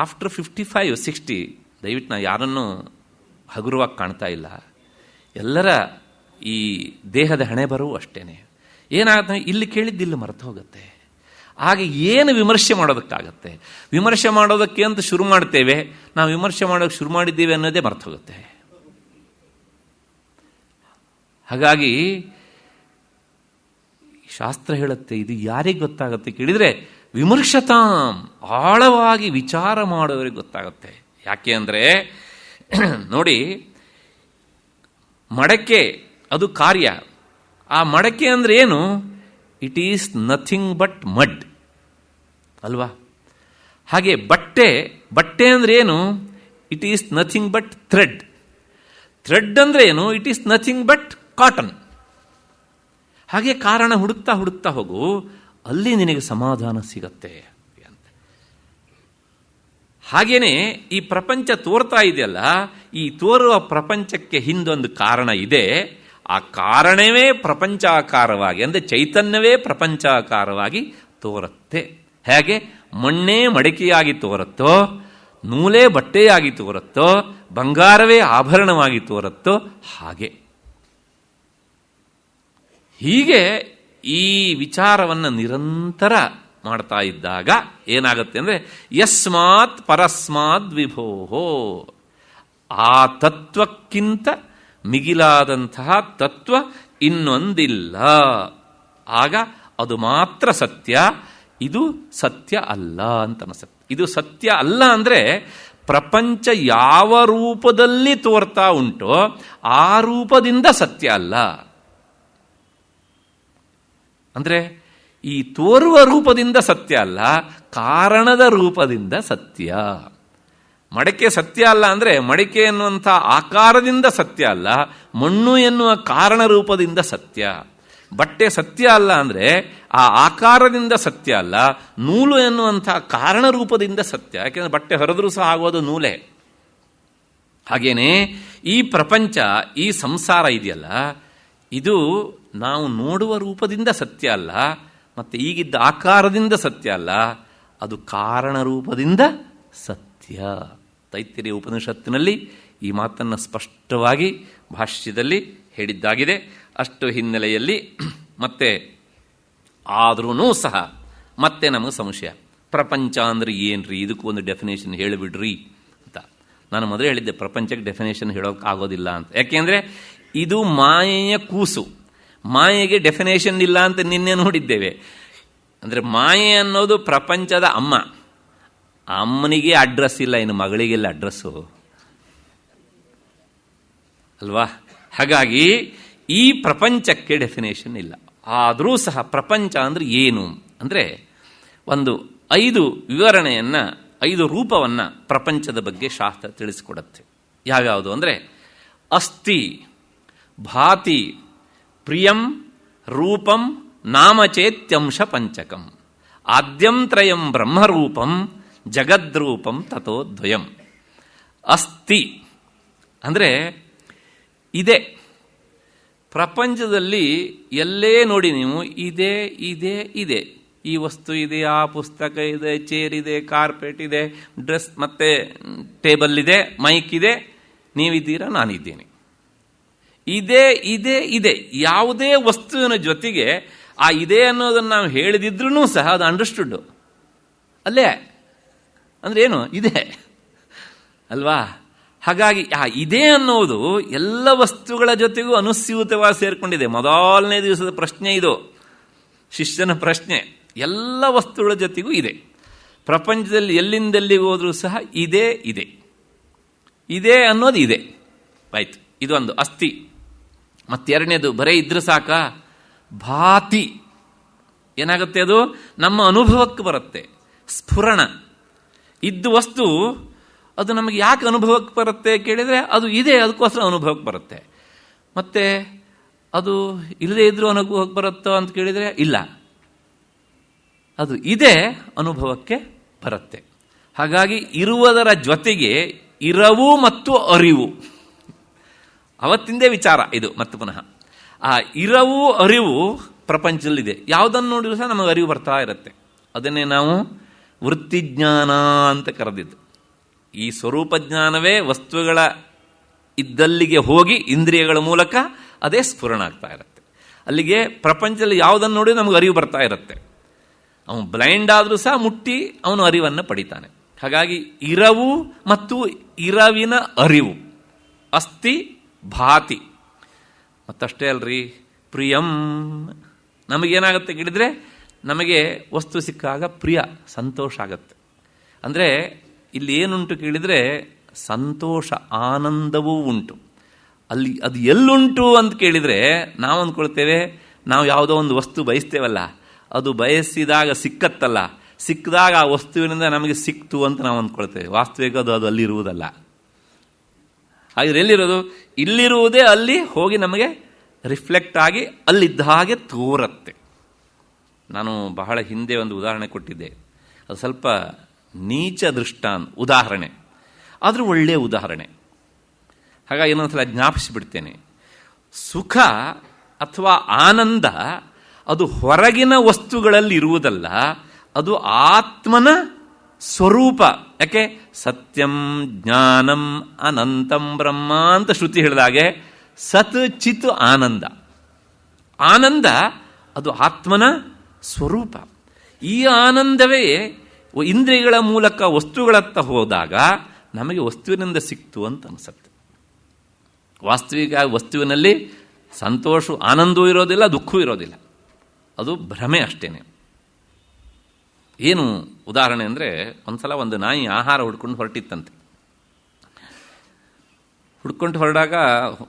ಆಫ್ಟರ್ 55-60 ದಯವಿಟ್ಟು ನಾನು ಯಾರನ್ನೂ ಹಗುರವಾಗಿ ಕಾಣ್ತಾ ಇಲ್ಲ. ಎಲ್ಲರ ಈ ದೇಹದ ಹಣೆ ಬರವು ಅಷ್ಟೇ. ಏನಾಗುತ್ತೆ, ಇಲ್ಲಿ ಕೇಳಿದ್ದಿಲ್ಲ ಮರೆತು ಹೋಗುತ್ತೆ. ಆಗ ಏನು ವಿಮರ್ಶೆ ಮಾಡೋದಕ್ಕಾಗತ್ತೆ? ವಿಮರ್ಶೆ ಮಾಡೋದಕ್ಕೆ ಅಂತ ಶುರು ಮಾಡ್ತೇವೆ, ನಾವು ವಿಮರ್ಶೆ ಮಾಡೋಕ್ಕೆ ಶುರು ಮಾಡಿದ್ದೀವಿ ಅನ್ನೋದೇ ಮರೆತು ಹೋಗುತ್ತೆ. ಹಾಗಾಗಿ ಶಾಸ್ತ್ರ ಹೇಳುತ್ತೆ, ಇದು ಯಾರಿಗೆ ಗೊತ್ತಾಗುತ್ತೆ ಕೇಳಿದರೆ ವಿಮರ್ಶತಾಂ, ಆಳವಾಗಿ ವಿಚಾರ ಮಾಡೋರಿಗೆ ಗೊತ್ತಾಗುತ್ತೆ. ಯಾಕೆ ಅಂದರೆ ನೋಡಿ, ಮಡಕೆ ಅದು ಕಾರ್ಯ. ಆ ಮಡಕೆ ಅಂದರೆ ಏನು? It is nothing but mud ಅಲ್ವಾ? ಹಾಗೆ ಬಟ್ಟೆ ಅಂದರೆ ಏನು? It is nothing but thread ಅಂದರೆ ಏನು? It is nothing but cotton. ಹಾಗೆ ಕಾರಣ ಹುಡುಕ್ತಾ ಹೋಗು, ಅಲ್ಲಿ ನಿನಗೆ ಸಮಾಧಾನ ಸಿಗತ್ತೆ ಅಂತ. ಹಾಗೇನೆ ಈ ಪ್ರಪಂಚ ತೋರ್ತಾ ಇದೆಯಲ್ಲ, ಈ ತೋರುವ ಪ್ರಪಂಚಕ್ಕೆ ಹಿಂದೊಂದು ಕಾರಣ ಇದೆ. ಆ ಕಾರಣವೇ ಪ್ರಪಂಚಾಕಾರವಾಗಿ, ಅಂದರೆ ಚೈತನ್ಯವೇ ಪ್ರಪಂಚಾಕಾರವಾಗಿ ತೋರುತ್ತೆ. ಹೇಗೆ ಮಣ್ಣೇ ಮಡಿಕೆಯಾಗಿ ತೋರುತ್ತೋ, ನೂಲೇ ಬಟ್ಟೆಯಾಗಿ ತೋರುತ್ತೋ, ಬಂಗಾರವೇ ಆಭರಣವಾಗಿ ತೋರುತ್ತೋ, ಹಾಗೆ ಹೀಗೆ ಈ ವಿಚಾರವನ್ನು ನಿರಂತರ ಮಾಡ್ತಾ ಇದ್ದಾಗ ಏನಾಗುತ್ತೆ ಅಂದರೆ ಯಸ್ಮಾತ್ ಪರಸ್ಮಾದ್ ವಿಭೋಹೋ, ಆ ತತ್ವಕ್ಕಿಂತ ಮಿಗಿಲಾದಂತಹ ತತ್ವ ಇನ್ನೊಂದಿಲ್ಲ. ಆಗ ಅದು ಮಾತ್ರ ಸತ್ಯ, ಇದು ಸತ್ಯ ಅಲ್ಲ ಅಂತ ಅನಿಸುತ್ತೆ. ಇದು ಸತ್ಯ ಅಲ್ಲ ಅಂದರೆ ಪ್ರಪಂಚ ಯಾವ ರೂಪದಲ್ಲಿ ತೋರ್ತಾ ಉಂಟೋ ಆ ರೂಪದಿಂದ ಸತ್ಯ ಅಲ್ಲ. ಅಂದರೆ ಈ ತೋರುವ ರೂಪದಿಂದ ಸತ್ಯ ಅಲ್ಲ, ಕಾರಣದ ರೂಪದಿಂದ ಸತ್ಯ. ಮಡಕೆ ಸತ್ಯ ಅಲ್ಲ ಅಂದರೆ ಮಡಿಕೆ ಎನ್ನುವಂಥ ಆಕಾರದಿಂದ ಸತ್ಯ ಅಲ್ಲ, ಮಣ್ಣು ಎನ್ನುವ ಕಾರಣ ರೂಪದಿಂದ ಸತ್ಯ. ಬಟ್ಟೆ ಸತ್ಯ ಅಲ್ಲ ಅಂದರೆ ಆ ಆಕಾರದಿಂದ ಸತ್ಯ ಅಲ್ಲ, ನೂಲು ಎನ್ನುವಂಥ ಕಾರಣ ರೂಪದಿಂದ ಸತ್ಯ. ಯಾಕೆಂದರೆ ಬಟ್ಟೆ ಹೊರದ್ರೂ ಸಹ ಆಗೋದು ನೂಲೇ. ಹಾಗೇನೆ ಈ ಪ್ರಪಂಚ, ಈ ಸಂಸಾರ ಇದೆಯಲ್ಲ, ಇದು ನಾವು ನೋಡುವ ರೂಪದಿಂದ ಸತ್ಯ ಅಲ್ಲ, ಮತ್ತು ಈಗಿದ್ದ ಆಕಾರದಿಂದ ಸತ್ಯ ಅಲ್ಲ, ಅದು ಕಾರಣ ರೂಪದಿಂದ ಸತ್ಯ. ತೈತ್ತಿರೀಯ ಉಪನಿಷತ್ತಿನಲ್ಲಿ ಈ ಮಾತನ್ನು ಸ್ಪಷ್ಟವಾಗಿ ಭಾಷ್ಯದಲ್ಲಿ ಹೇಳಿದ್ದಾಗಿದೆ. ಅಷ್ಟು ಹಿನ್ನೆಲೆಯಲ್ಲಿ ಮತ್ತೆ ಆದ್ರೂ ಸಹ ಮತ್ತೆ ನಮಗೆ ಸಂಶಯ, ಪ್ರಪಂಚ ಅಂದರೆ ಏನ್ರಿ, ಇದಕ್ಕೂ ಒಂದು ಡೆಫಿನೇಷನ್ ಹೇಳಿಬಿಡ್ರಿ ಅಂತ. ನಾನು ಮೊದಲೇ ಹೇಳಿದ್ದೆ ಪ್ರಪಂಚಕ್ಕೆ ಡೆಫಿನೇಷನ್ ಹೇಳೋಕ್ಕಾಗೋದಿಲ್ಲ ಅಂತ. ಯಾಕೆಂದರೆ ಇದು ಮಾಯೆಯ ಕೂಸು, ಮಾಯೆಗೆ ಡೆಫಿನೇಷನ್ ಇಲ್ಲ ಅಂತ ನಿನ್ನೆ ನೋಡಿದ್ದೇವೆ. ಅಂದರೆ ಮಾಯೆ ಅನ್ನೋದು ಪ್ರಪಂಚದ ಅಮ್ಮ, ಅಮ್ಮನಿಗೆ ಅಡ್ರೆಸ್ ಇಲ್ಲ, ಇನ್ನು ಮಗಳಿಗೆಲ್ಲ ಅಡ್ರೆಸ್ಸು ಅಲ್ವಾ? ಹಾಗಾಗಿ ಈ ಪ್ರಪಂಚಕ್ಕೆ ಡೆಫಿನೇಷನ್ ಇಲ್ಲ. ಆದರೂ ಸಹ ಪ್ರಪಂಚ ಅಂದರೆ ಏನು ಅಂದರೆ ಒಂದು 5 ವಿವರಣೆಯನ್ನು, 5 ರೂಪವನ್ನು ಪ್ರಪಂಚದ ಬಗ್ಗೆ ಶಾಸ್ತ್ರ ತಿಳಿಸಿಕೊಡುತ್ತೆ. ಯಾವ್ಯಾವುದು ಅಂದರೆ ಅಸ್ತಿ, ಭಾತಿ, ಪ್ರಿಯಂ, ರೂಪಂ, ನಾಮಚೇತ್ಯಂಶ ಪಂಚಕಂ, ಆದ್ಯಂ ತ್ರಯಂ ಬ್ರಹ್ಮರೂಪಂ, ಜಗದ್ರೂಪಂ ತಥೋ ದ್ವಯಂ. ಅಸ್ತಿ ಅಂದರೆ ಇದೆ. ಪ್ರಪಂಚದಲ್ಲಿ ಎಲ್ಲೇ ನೋಡಿ ನೀವು ಇದೇ ಇದೆ ಇದೆ. ಈ ವಸ್ತು ಇದೆ, ಆ ಪುಸ್ತಕ ಇದೆ, ಚೇರ್ ಇದೆ, ಕಾರ್ಪೆಟ್ ಇದೆ, ಡ್ರೆಸ್ ಮತ್ತೆ ಟೇಬಲ್ ಇದೆ, ಮೈಕ್ ಇದೆ, ನೀವಿದ್ದೀರಾ, ನಾನಿದ್ದೀನಿ. ಇದೇ ಇದೆ ಇದೆ. ಯಾವುದೇ ವಸ್ತುವಿನ ಜೊತೆಗೆ ಆ ಇದೆ ಅನ್ನೋದನ್ನು ನಾವು ಹೇಳಿದಿದ್ರೂ ಸಹ ಅದು ಅಂಡರ್ಸ್ಟುಡ್ ಅಲ್ಲೇ. ಅಂದರೆ ಏನು? ಇದೆ ಅಲ್ವಾ? ಹಾಗಾಗಿ ಆ ಇದೆ ಅನ್ನೋದು ಎಲ್ಲ ವಸ್ತುಗಳ ಜೊತೆಗೂ ಅನುಸ್ಯೂತವಾಗಿ ಸೇರಿಕೊಂಡಿದೆ. ಮೊದಲನೇ ದಿವಸದ ಪ್ರಶ್ನೆ ಇದು, ಶಿಷ್ಯನ ಪ್ರಶ್ನೆ. ಎಲ್ಲ ವಸ್ತುಗಳ ಜೊತೆಗೂ ಇದೆ. ಪ್ರಪಂಚದಲ್ಲಿ ಎಲ್ಲಿಂದೆಲ್ಲಿಗೆ ಹೋದರೂ ಸಹ ಇದೇ ಇದೆ, ಇದೆ ಅನ್ನೋದು ಇದೆ. ಆಯ್ತು, ಇದೊಂದು ಅಸ್ತಿ. ಮತ್ತೆರಡನೇದು ಬರೇ ಇದ್ರೆ ಸಾಕ, ಭಾತಿ. ಏನಾಗುತ್ತೆ? ಅದು ನಮ್ಮ ಅನುಭವಕ್ಕೆ ಬರುತ್ತೆ. ಸ್ಫುರಣ. ಇದ್ದು ವಸ್ತು ಅದು ನಮಗೆ ಯಾಕೆ ಅನುಭವಕ್ಕೆ ಬರುತ್ತೆ ಕೇಳಿದರೆ ಅದು ಇದೆ, ಅದಕ್ಕೋಸ್ಕರ ಅನುಭವಕ್ಕೆ ಬರುತ್ತೆ. ಮತ್ತೆ ಅದು ಇಲ್ಲದೇ ಇದ್ರೂ ಅನುಭವಕ್ಕೆ ಬರುತ್ತೋ ಅಂತ ಕೇಳಿದರೆ ಇಲ್ಲ, ಅದು ಇದೆ, ಅನುಭವಕ್ಕೆ ಬರುತ್ತೆ. ಹಾಗಾಗಿ ಇರುವುದರ ಜೊತೆಗೆ ಇರವು ಮತ್ತು ಅರಿವು, ಅವತ್ತಿಂದೇ ವಿಚಾರ ಇದು. ಮತ್ತು ಪುನಃ ಆ ಇರವು ಅರಿವು ಪ್ರಪಂಚದಲ್ಲಿದೆ. ಯಾವುದನ್ನು ನೋಡಿದ್ರು ಸಹ ನಮಗೆ ಅರಿವು ಬರ್ತಾ ಇರುತ್ತೆ. ಅದನ್ನೇ ನಾವು ವೃತ್ತಿಜ್ಞಾನ ಅಂತ ಕರೆದಿದ್ದು. ಈ ಸ್ವರೂಪ ಜ್ಞಾನವೇ ವಸ್ತುಗಳ ಇದ್ದಲ್ಲಿಗೆ ಹೋಗಿ ಇಂದ್ರಿಯಗಳ ಮೂಲಕ ಅದೇ ಸ್ಫುರಣ ಆಗ್ತಾ ಇರುತ್ತೆ. ಅಲ್ಲಿಗೆ ಪ್ರಪಂಚದಲ್ಲಿ ಯಾವುದನ್ನು ನೋಡಿ ನಮಗೆ ಅರಿವು ಬರ್ತಾ ಇರುತ್ತೆ. ಅವನು ಬ್ಲೈಂಡ್ ಆದರೂ ಸಹ ಮುಟ್ಟಿ ಅವನು ಅರಿವನ್ನು ಪಡಿತಾನೆ. ಹಾಗಾಗಿ ಇರವು ಮತ್ತು ಇರವಿನ ಅರಿವು ಅಸ್ತಿ ಭಾತಿ. ಮತ್ತಷ್ಟೇ ಅಲ್ರಿ, ಪ್ರಿಯಂ. ನಮಗೇನಾಗುತ್ತೆ ಕೇಳಿದರೆ, ನಮಗೆ ವಸ್ತು ಸಿಕ್ಕಾಗ ಪ್ರಿಯ, ಸಂತೋಷ ಆಗತ್ತೆ. ಅಂದರೆ ಇಲ್ಲಿ ಏನುಂಟು ಕೇಳಿದರೆ ಸಂತೋಷ, ಆನಂದವೂ ಉಂಟು. ಅಲ್ಲಿ ಅದು ಎಲ್ಲುಂಟು ಅಂತ ಕೇಳಿದರೆ ನಾವು ಅಂದ್ಕೊಳ್ತೇವೆ, ನಾವು ಯಾವುದೋ ಒಂದು ವಸ್ತು ಬಯಸ್ತೇವಲ್ಲ, ಅದು ಬಯಸಿದಾಗ ಸಿಕ್ಕತ್ತಲ್ಲ, ಸಿಕ್ಕಿದಾಗ ಆ ವಸ್ತುವಿನಿಂದ ನಮಗೆ ಸಿಕ್ತು ಅಂತ ನಾವು ಅಂದ್ಕೊಳ್ತೇವೆ. ವಾಸ್ತವಿಕ ಅದು ಅಲ್ಲಿರುವುದಲ್ಲ. ಹಾಗೆ ಎಲ್ಲಿರೋದು? ಇಲ್ಲಿರುವುದೇ ಅಲ್ಲಿ ಹೋಗಿ ನಮಗೆ ರಿಫ್ಲೆಕ್ಟ್ ಆಗಿ ಅಲ್ಲಿದ್ದ ಹಾಗೆ ತೋರತ್ತೆ. ನಾನು ಬಹಳ ಹಿಂದೆ ಒಂದು ಉದಾಹರಣೆ ಕೊಟ್ಟಿದ್ದೆ, ಅದು ಸ್ವಲ್ಪ ನೀಚ ಉದಾಹರಣೆ, ಆದರೂ ಒಳ್ಳೆಯ ಉದಾಹರಣೆ. ಹಾಗಾಗಿ ಇನ್ನೊಂದ್ಸಲ ಜ್ಞಾಪಿಸಿಬಿಡ್ತೇನೆ. ಸುಖ ಅಥವಾ ಆನಂದ ಅದು ಹೊರಗಿನ ವಸ್ತುಗಳಲ್ಲಿ ಇರುವುದಲ್ಲ, ಅದು ಆತ್ಮನ ಸ್ವರೂಪ. ಯಾಕೆ? ಸತ್ಯಂ ಜ್ಞಾನಂ ಅನಂತಂ ಬ್ರಹ್ಮ ಅಂತ ಶ್ರುತಿ ಹೇಳಿದಾಗೆ ಸತ್ ಚಿತ್ ಆನಂದ. ಆನಂದ ಅದು ಆತ್ಮನ ಸ್ವರೂಪ. ಈ ಆನಂದವೇ ಇಂದ್ರಿಯಗಳ ಮೂಲಕ ವಸ್ತುಗಳತ್ತ ಹೋದಾಗ ನಮಗೆ ವಸ್ತುವಿನಿಂದ ಸಿಕ್ತು ಅಂತ ಅನಿಸುತ್ತೆ. ವಾಸ್ತವಿಕ ವಸ್ತುವಿನಲ್ಲಿ ಸಂತೋಷ, ಆನಂದವೂ ಇರೋದಿಲ್ಲ, ದುಃಖವೂ ಇರೋದಿಲ್ಲ, ಅದು ಭ್ರಮೆ ಅಷ್ಟೇನೆ. ಏನು ಉದಾಹರಣೆ ಅಂದರೆ, ಒಂದ್ಸಲ ಒಂದು ನಾಯಿ ಆಹಾರ ಹುಡ್ಕೊಂಡು ಹೊರಟಿತ್ತಂತೆ. ಹುಡ್ಕೊಂಡು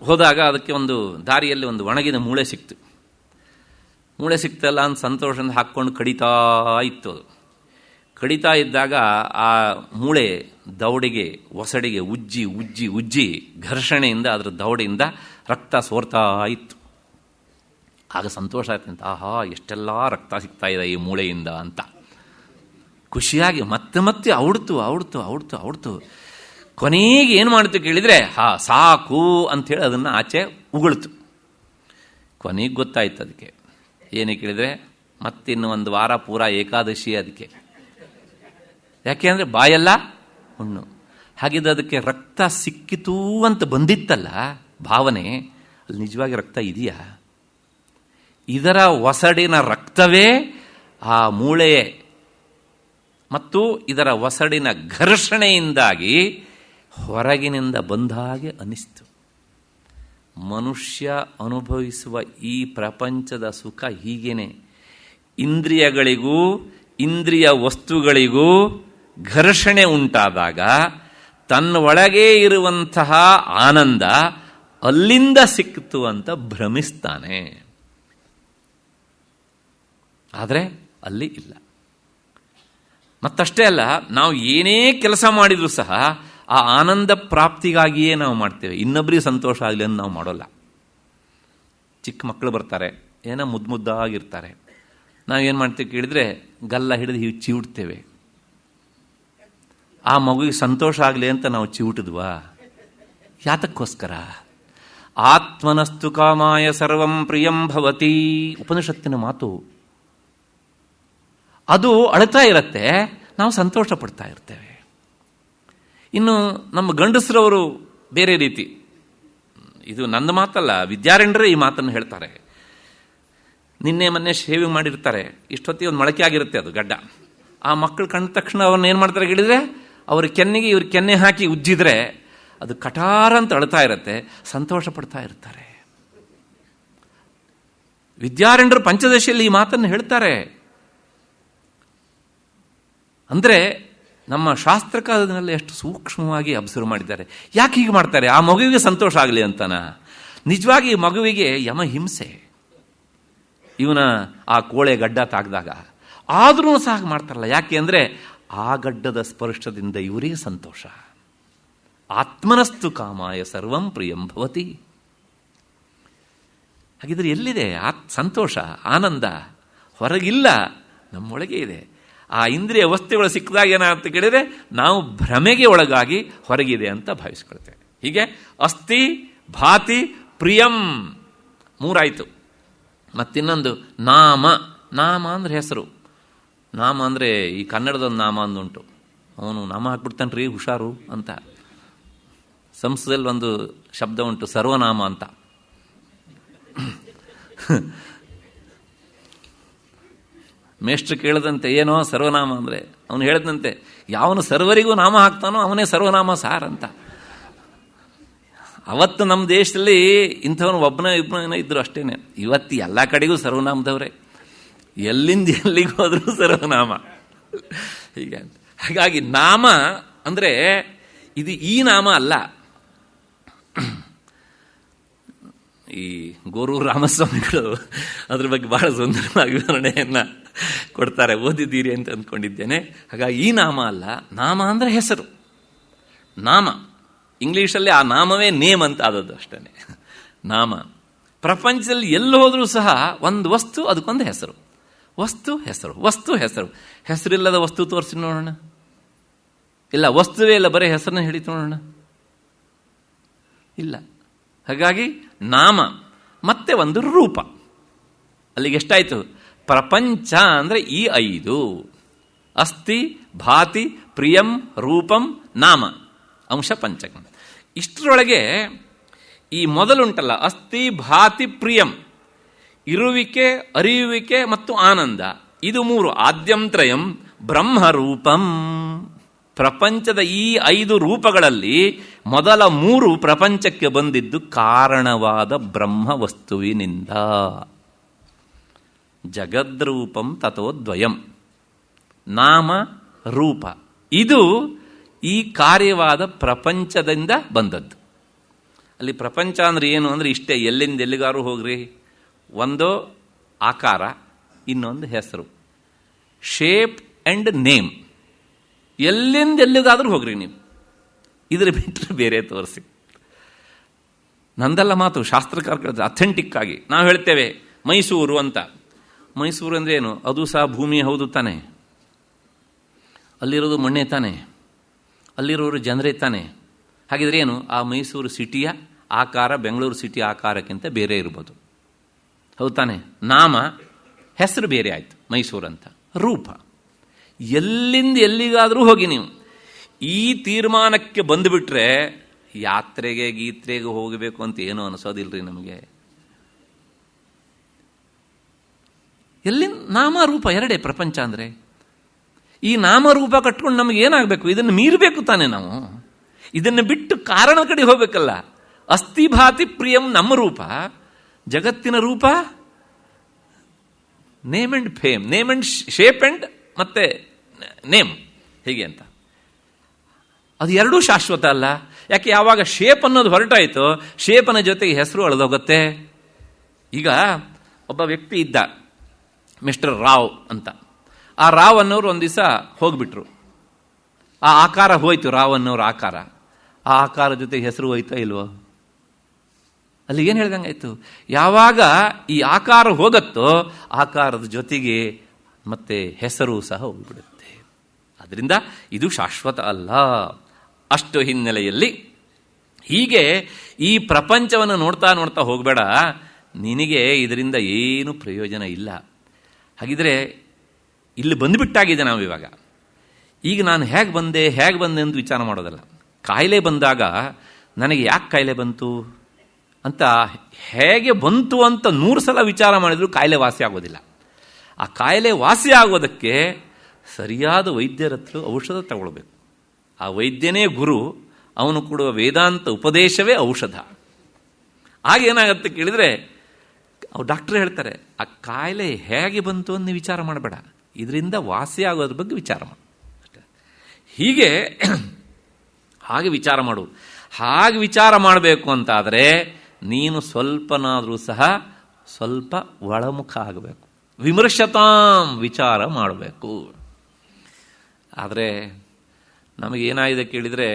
ಹೋದಾಗ ಅದಕ್ಕೆ ಒಂದು ದಾರಿಯಲ್ಲಿ ಒಂದು ಒಣಗಿದ ಮೂಳೆ ಸಿಕ್ತು. ಮೂಳೆ ಸಿಕ್ತಲ್ಲ ಅಂತ ಸಂತೋಷದಿಂದ ಹಾಕ್ಕೊಂಡು ಕಡಿತಾ ಇತ್ತು. ಅದು ಕಡಿತಾ ಇದ್ದಾಗ ಆ ಮೂಳೆ ದವಡೆಗೆ, ಒಸಡಿಗೆ ಉಜ್ಜಿ ಉಜ್ಜಿ ಉಜ್ಜಿ ಘರ್ಷಣೆಯಿಂದ ಅದರ ದವಡೆಯಿಂದ ರಕ್ತ ಸೋರ್ತಾ ಇತ್ತು. ಆಗ ಸಂತೋಷ ಆಯ್ತಂತ, ಆಹಾ ಎಷ್ಟೆಲ್ಲ ರಕ್ತ ಸಿಗ್ತಾ ಇದೆ ಈ ಮೂಳೆಯಿಂದ ಅಂತ ಖುಷಿಯಾಗಿ ಮತ್ತೆ ಮತ್ತೆ ಔಡ್ತು. ಕೊನೆಗೆ ಏನು ಮಾಡುತ್ತೆ ಕೇಳಿದರೆ, ಸಾಕು ಅಂಥೇಳಿ ಅದನ್ನು ಆಚೆ ಉಗುಳ್ತು. ಕೊನೆಗೆ ಗೊತ್ತಾಯ್ತು ಅದಕ್ಕೆ. ಏನೇ ಕೇಳಿದರೆ, ಮತ್ತಿನ್ನು ಒಂದು ವಾರ ಪೂರ ಏಕಾದಶಿ ಅದಕ್ಕೆ. ಯಾಕೆ ಅಂದರೆ ಬಾಯೆಲ್ಲ ಹುಣ್ಣು. ಹಾಗಿದ್ದು ಅದಕ್ಕೆ ರಕ್ತ ಸಿಕ್ಕಿತು ಅಂತ ಬಂದಿತ್ತಲ್ಲ ಭಾವನೆ, ಅಲ್ಲಿ ನಿಜವಾಗಿ ರಕ್ತ ಇದೆಯಾ? ಇದರ ಒಸಡಿನ ರಕ್ತವೇ ಆ ಮೂಳೆಯೇ ಮತ್ತು ಇದರ ಒಸಡಿನ ಘರ್ಷಣೆಯಿಂದಾಗಿ ಹೊರಗಿನಿಂದ ಬಂದ ಹಾಗೆ ಅನಿಸ್ತು. ಮನುಷ್ಯ ಅನುಭವಿಸುವ ಈ ಪ್ರಪಂಚದ ಸುಖ ಹೀಗೇನೆ. ಇಂದ್ರಿಯಗಳಿಗೂ ಇಂದ್ರಿಯ ವಸ್ತುಗಳಿಗೂ ಘರ್ಷಣೆ ಉಂಟಾದಾಗ ತನ್ನ ಒಳಗೆ ಇರುವಂತಹ ಆನಂದ ಅಲ್ಲಿಂದ ಸಿಕ್ತು ಅಂತ ಭ್ರಮಿಸ್ತಾನೆ. ಆದರೆ ಅಲ್ಲಿ ಇಲ್ಲ. ಮತ್ತಷ್ಟೇ ಅಲ್ಲ, ನಾವು ಏನೇ ಕೆಲಸ ಮಾಡಿದರೂ ಸಹ ಆ ಆನಂದ ಪ್ರಾಪ್ತಿಗಾಗಿಯೇ ನಾವು ಮಾಡ್ತೇವೆ, ಇನ್ನೊಬ್ಬರಿಗೆ ಸಂತೋಷ ಆಗಲಿ ಅಂತ ನಾವು ಮಾಡೋಲ್ಲ. ಚಿಕ್ಕ ಮಕ್ಕಳು ಬರ್ತಾರೆ, ಏನೋ ಮುದ್ದಾಗಿರ್ತಾರೆ, ನಾವೇನು ಮಾಡ್ತೀವಿ ಕೇಳಿದರೆ ಗಲ್ಲ ಹಿಡಿದು ಹೀಗೆ ಚಿವುಟ್ತೇವೆ. ಆ ಮಗುವಿಗೆ ಸಂತೋಷ ಆಗಲಿ ಅಂತ ನಾವು ಚಿವುಟಿದ್ವಾ? ಯಾತಕ್ಕೋಸ್ಕರ? ಆತ್ಮನಸ್ತು ಕಾಮಾಯ ಸರ್ವಂ ಪ್ರಿಯಂ ಭವತಿ, ಉಪನಿಷತ್ತಿನ ಮಾತು. ಅದು ಅಳ್ತಾ ಇರುತ್ತೆ, ನಾವು ಸಂತೋಷ ಪಡ್ತಾ ಇರ್ತೇವೆ. ಇನ್ನು ನಮ್ಮ ಗಂಡಸರವರು ಬೇರೆ ರೀತಿ. ಇದು ನನ್ನ ಮಾತಲ್ಲ, ವಿದ್ಯಾರಣ್ಯರೇ ಈ ಮಾತನ್ನು ಹೇಳ್ತಾರೆ. ನಿನ್ನೆ ಮೊನ್ನೆ ಶೇವಿಂಗ್ ಮಾಡಿರ್ತಾರೆ, ಇಷ್ಟೊತ್ತಿಗೆ ಒಂದು ಮೊಳಕೆ ಆಗಿರುತ್ತೆ ಅದು ಗಡ್ಡ. ಆ ಮಕ್ಕಳು ಕಂಡ ತಕ್ಷಣ ಅವ್ರನ್ನ ಏನು ಮಾಡ್ತಾರೆ ಹೇಳಿದರೆ, ಅವ್ರ ಕೆನ್ನೆಗೆ ಇವ್ರ ಕೆನ್ನೆ ಹಾಕಿ ಉಜ್ಜಿದ್ರೆ ಅದು ಕಟಾರ ಅಂತ ಅಳ್ತಾ ಇರುತ್ತೆ, ಸಂತೋಷ ಪಡ್ತಾ ಇರ್ತಾರೆ. ವಿದ್ಯಾರಣ್ಯರು ಪಂಚದಶಿಯಲ್ಲಿ ಈ ಮಾತನ್ನು ಹೇಳ್ತಾರೆ. ಅಂದರೆ ನಮ್ಮ ಶಾಸ್ತ್ರಕಾರದಲ್ಲಿ ಎಷ್ಟು ಸೂಕ್ಷ್ಮವಾಗಿ ಅಬ್ಸರ್ವ್ ಮಾಡಿದ್ದಾರೆ. ಯಾಕೆ ಹೀಗೆ ಮಾಡ್ತಾರೆ? ಆ ಮಗುವಿಗೆ ಸಂತೋಷ ಆಗಲಿ ಅಂತನ? ನಿಜವಾಗಿ ಮಗುವಿಗೆ ಯಮ ಹಿಂಸೆ. ಇವನ ಆ ಕೋಳೆ ಗಡ್ಡ ತಾಗ್ದಾಗ ಆದ್ರೂ ಸಹ ಹಾಗೆ ಮಾಡ್ತಾರಲ್ಲ. ಯಾಕೆ ಅಂದರೆ ಆ ಗಡ್ಡದ ಸ್ಪರ್ಶದಿಂದ ಇವರಿಗೆ ಸಂತೋಷ. ಆತ್ಮನಸ್ತು ಕಾಮಾಯ ಸರ್ವಂ ಪ್ರಿಯಂ ಭವತಿ. ಹಾಗಿದ್ರೆ ಎಲ್ಲಿದೆ ಸಂತೋಷ, ಆನಂದ? ಹೊರಗಿಲ್ಲ, ನಮ್ಮೊಳಗೆ ಇದೆ. ಆ ಇಂದ್ರಿಯ ವಸ್ತುಗಳು ಸಿಕ್ಕಿದಾಗ ಏನಾಗುತ್ತೆ ಕೇಳಿದರೆ ನಾವು ಭ್ರಮೆಗೆ ಒಳಗಾಗಿ ಹೊರಗಿದೆ ಅಂತ ಭಾವಿಸ್ಕೊಳ್ತೇವೆ. ಹೀಗೆ ಅಸ್ತಿ, ಭಾತಿ, ಪ್ರಿಯಂ ಮೂರಾಯಿತು. ಮತ್ತಿನ್ನೊಂದು ನಾಮ. ನಾಮ ಅಂದರೆ ಹೆಸರು. ನಾಮ ಅಂದರೆ ಈ ಕನ್ನಡದೊಂದು ನಾಮ ಅಂದುಂಟು, ಅವನು ನಾಮ ಹಾಕ್ಬಿಡ್ತಾನ್ರಿ ಹುಷಾರು ಅಂತ. ಸಂಸ್ಕೃತದಲ್ಲಿ ಒಂದು ಶಬ್ದ ಉಂಟು ಸರ್ವನಾಮ ಅಂತ. ಮೇಷ್ಟ್ರು ಕೇಳದಂತೆ ಏನೋ ಸರ್ವನಾಮ ಅಂದರೆ, ಅವನು ಹೇಳಿದಂತೆ ಯಾವನು ಸರ್ವರಿಗೂ ನಾಮ ಹಾಕ್ತಾನೋ ಅವನೇ ಸರ್ವನಾಮ ಸಾರ್ ಅಂತ. ಅವತ್ತು ನಮ್ಮ ದೇಶದಲ್ಲಿ ಇಂಥವನು ಒಬ್ಬನ ಇದ್ರು ಅಷ್ಟೇನೆ. ಇವತ್ತು ಎಲ್ಲ ಕಡೆಗೂ ಸರ್ವನಾಮದವರೇ, ಎಲ್ಲಿಂದ ಎಲ್ಲಿಗೆ ಹೋದರೂ ಸರ್ವನಾಮ. ಹೀಗೆ ಹಾಗಾಗಿ ನಾಮ ಅಂದರೆ ಇದು ಈ ನಾಮ ಅಲ್ಲ. ಈ ಗೋರೂರು ರಾಮಸ್ವಾಮಿಗಳು ಅದ್ರ ಬಗ್ಗೆ ಬಹಳ ಸುಂದರವಾಗಿ ವಿವರಣೆಯನ್ನು ಕೊಡ್ತಾರೆ, ಓದಿದ್ದೀರಿ ಅಂತ ಅಂದ್ಕೊಂಡಿದ್ದೇನೆ. ಹಾಗಾಗಿ ಈ ನಾಮ ಅಲ್ಲ, ನಾಮ ಅಂದರೆ ಹೆಸರು. ನಾಮ ಇಂಗ್ಲೀಷಲ್ಲಿ ಆ ನಾಮವೇ ನೇಮ್ ಅಂತ ಆದದ್ದು ಅಷ್ಟೇ. ನಾಮ ಪ್ರಪಂಚದಲ್ಲಿ ಎಲ್ಲಿ ಹೋದರೂ ಸಹ ಒಂದು ವಸ್ತು, ಅದಕ್ಕೊಂದು ಹೆಸರು. ವಸ್ತು ಹೆಸರು, ವಸ್ತು ಹೆಸರು. ಹೆಸರಿಲ್ಲದ ವಸ್ತು ತೋರಿಸಿ ನೋಡೋಣ. ಇಲ್ಲ, ವಸ್ತುವೇ ಇಲ್ಲ, ಬರೀ ಹೆಸರನ್ನ ಹೇಳಿ ನೋಡೋಣ. ಇಲ್ಲ. ಹಾಗಾಗಿ ನಾಮ ಮತ್ತೆ ಒಂದು ರೂಪ. ಅಲ್ಲಿಗೆ ಎಷ್ಟಾಯಿತು? ಪ್ರಪಂಚ ಅಂದರೆ ಈ 5: ಅಸ್ತಿ, ಭಾತಿ, ಪ್ರಿಯಂ, ರೂಪಂ, ನಾಮ, ಅಂಶ ಪಂಚಕಂ. ಇಷ್ಟರೊಳಗೆ ಈ ಮೊದಲುಂಟಲ್ಲ, ಅಸ್ತಿ, ಭಾತಿ, ಪ್ರಿಯಂ, ಇರುವಿಕೆ, ಅರಿಯುವಿಕೆ ಮತ್ತು ಆನಂದ, ಇದು 3. ಆದ್ಯಂತ್ರಯಂ ಬ್ರಹ್ಮರೂಪಂ. ಪ್ರಪಂಚದ ಈ 5 ರೂಪಗಳಲ್ಲಿ ಮೊದಲ 3 ಪ್ರಪಂಚಕ್ಕೆ ಬಂದಿದ್ದು ಕಾರಣವಾದ ಬ್ರಹ್ಮ ವಸ್ತುವಿನಿಂದ. ಜಗದ್ರೂಪಂ ತಥೋದ್ವಯಂ. ನಾಮ ರೂಪ ಇದು ಈ ಕಾರ್ಯವಾದ ಪ್ರಪಂಚದಿಂದ ಬಂದದ್ದು. ಅಲ್ಲಿ ಪ್ರಪಂಚ ಅಂದರೆ ಏನು ಅಂದರೆ ಇಷ್ಟೇ, ಎಲ್ಲಿಂದ ಎಲ್ಲಿಗಾರು ಹೋಗ್ರಿ, ಒಂದು ಆಕಾರ, ಇನ್ನೊಂದು ಹೆಸರು, ಶೇಪ್ ಆ್ಯಂಡ್ ನೇಮ್. ಎಲ್ಲಿಂದ ಎಲ್ಲಿಗಾದರೂ ಹೋಗ್ರಿ ನೀವು, ಇದ್ರ ಬಿಟ್ಟರೆ ಬೇರೆ ತೋರಿಸಿ. ನಂದಲ್ಲ ಮಾತು, ಶಾಸ್ತ್ರಕಾರ ಅಥೆಂಟಿಕ್ ಆಗಿ ನಾವು ಹೇಳ್ತೇವೆ ಮೈಸೂರು ಅಂತ. ಮೈಸೂರು ಅಂದರೆ ಏನು? ಅದು ಸಹ ಭೂಮಿ ಹೌದು ತಾನೆ, ಅಲ್ಲಿರೋದು ಮಣ್ಣೆ ತಾನೆ, ಅಲ್ಲಿರೋರು ಜನರೇ ತಾನೆ. ಹಾಗಿದ್ರೆ ಏನು? ಆ ಮೈಸೂರು ಸಿಟಿಯ ಆಕಾರ ಬೆಂಗಳೂರು ಸಿಟಿಯ ಆಕಾರಕ್ಕಿಂತ ಬೇರೆ ಇರ್ಬೋದು, ಹೌದು ತಾನೆ? ನಾಮ ಹೆಸರು ಬೇರೆ ಆಯಿತು, ಮೈಸೂರು ಅಂತ. ರೂಪ ಎಲ್ಲಿಂದ ಎಲ್ಲಿಗಾದರೂ ಹೋಗಿ ನೀವು ಈ ತೀರ್ಮಾನಕ್ಕೆ ಬಂದುಬಿಟ್ರೆ ಯಾತ್ರೆಗೆ ಗೀತ್ರೆಗೆ ಹೋಗಬೇಕು ಅಂತ ಏನೋ ಅನಿಸೋದಿಲ್ರಿ ನಮಗೆ. ಎಲ್ಲಿಂದ ನಾಮ ರೂಪ ಎರಡೇ ಪ್ರಪಂಚ ಅಂದರೆ. ಈ ನಾಮರೂಪ ಕಟ್ಕೊಂಡು ನಮಗೆ ಏನಾಗಬೇಕು? ಇದನ್ನು ಮೀರಬೇಕು ತಾನೆ ನಾವು. ಇದನ್ನು ಬಿಟ್ಟು ಕಾರಣ ಕಡೆ ಹೋಗ್ಬೇಕಲ್ಲ. ಅಸ್ಥಿಭಾತಿ ಪ್ರಿಯಂ ನಮ್ಮ ರೂಪ, ಜಗತ್ತಿನ ರೂಪ name and fame, name and shape and ಮತ್ತೆ ನೇಮ್, ಹೀಗೆ ಅಂತ. ಅದು ಎರಡೂ ಶಾಶ್ವತ ಅಲ್ಲ. ಯಾಕೆ? ಯಾವಾಗ ಶೇಪ್ ಅನ್ನೋದು ಹೊರಟಾಯಿತು, ಶೇಪನ ಜೊತೆಗೆ ಹೆಸರು ಅಳೆದೋಗುತ್ತೆ. ಈಗ ಒಬ್ಬ ವ್ಯಕ್ತಿ ಇದ್ದ, ಮಿಸ್ಟರ್ ರಾವ್ ಅಂತ. ಆ ರಾವ್ ಅನ್ನೋರು ಒಂದು ದಿವಸ ಹೋಗ್ಬಿಟ್ರು. ಆ ಆಕಾರ ಹೋಯ್ತು, ರಾವ್ ಅನ್ನೋರ ಆಕಾರ. ಆ ಆಕಾರ ಜೊತೆಗೆ ಹೆಸರು ಹೋಯ್ತಾ ಇಲ್ವೋ? ಅಲ್ಲಿ ಏನು ಹೇಳ್ದಂಗಾಯ್ತು? ಯಾವಾಗ ಈ ಆಕಾರ ಹೋಗತ್ತೋ ಆಕಾರದ ಜೊತೆಗೆ ಮತ್ತೆ ಹೆಸರು ಸಹ ಹೋಗ್ಬಿಡುತ್ತೆ. ಅದರಿಂದ ಇದು ಶಾಶ್ವತ ಅಲ್ಲ. ಅಷ್ಟು ಹಿನ್ನೆಲೆಯಲ್ಲಿ ಹೀಗೆ ಈ ಪ್ರಪಂಚವನ್ನು ನೋಡ್ತಾ ನೋಡ್ತಾ ಹೋಗಬೇಡ, ನಿನಗೆ ಇದರಿಂದ ಏನು ಪ್ರಯೋಜನ ಇಲ್ಲ. ಹಾಗಿದ್ರೆ ಇಲ್ಲಿ ಬಂದುಬಿಟ್ಟಾಗಿದೆ ನಾವು ಇವಾಗ. ಈಗ ನಾನು ಹೇಗೆ ಬಂದೆ ಅಂತ ವಿಚಾರ ಮಾಡೋದಲ್ಲ. ಕಾಯಿಲೆ ಬಂದಾಗ ನನಗೆ ಯಾಕೆ ಕಾಯಿಲೆ ಬಂತು ಅಂತ, ಹೇಗೆ ಬಂತು ಅಂತ 100 ಸಲ ವಿಚಾರ ಮಾಡಿದರೂ ಕಾಯಿಲೆ ವಾಸಿ ಆಗೋದಿಲ್ಲ. ಆ ಕಾಯಿಲೆ ವಾಸಿ ಆಗೋದಕ್ಕೆ ಸರಿಯಾದ ವೈದ್ಯರ ಹತ್ರ ಔಷಧ ತಗೊಳ್ಬೇಕು. ಆ ವೈದ್ಯನೇ ಗುರು, ಅವನು ಕೊಡುವ ವೇದಾಂತ ಉಪದೇಶವೇ ಔಷಧ. ಆಗೇನಾಗತ್ತೆ ಕೇಳಿದರೆ ಅವ್ರು ಡಾಕ್ಟ್ರ್ ಹೇಳ್ತಾರೆ, ಆ ಕಾಯಿಲೆ ಹೇಗೆ ಬಂತು ಅಂತ ನೀವು ವಿಚಾರ ಮಾಡಬೇಡ, ಇದರಿಂದ ವಾಸಿ ಆಗೋದ್ರ ಬಗ್ಗೆ ವಿಚಾರ ಮಾಡು. ಹೀಗೆ ಹಾಗೆ ವಿಚಾರ ಮಾಡು. ಹಾಗೆ ವಿಚಾರ ಮಾಡಬೇಕು ಅಂತಾದರೆ ನೀನು ಸ್ವಲ್ಪನಾದರೂ ಸಹ ಸ್ವಲ್ಪ ಒಳಮುಖ ಆಗಬೇಕು. ವಿಮರ್ಶತಾಂ, ವಿಚಾರ ಮಾಡಬೇಕು. ಆದರೆ ನಮಗೇನಾಗಿದೆ ಕೇಳಿದರೆ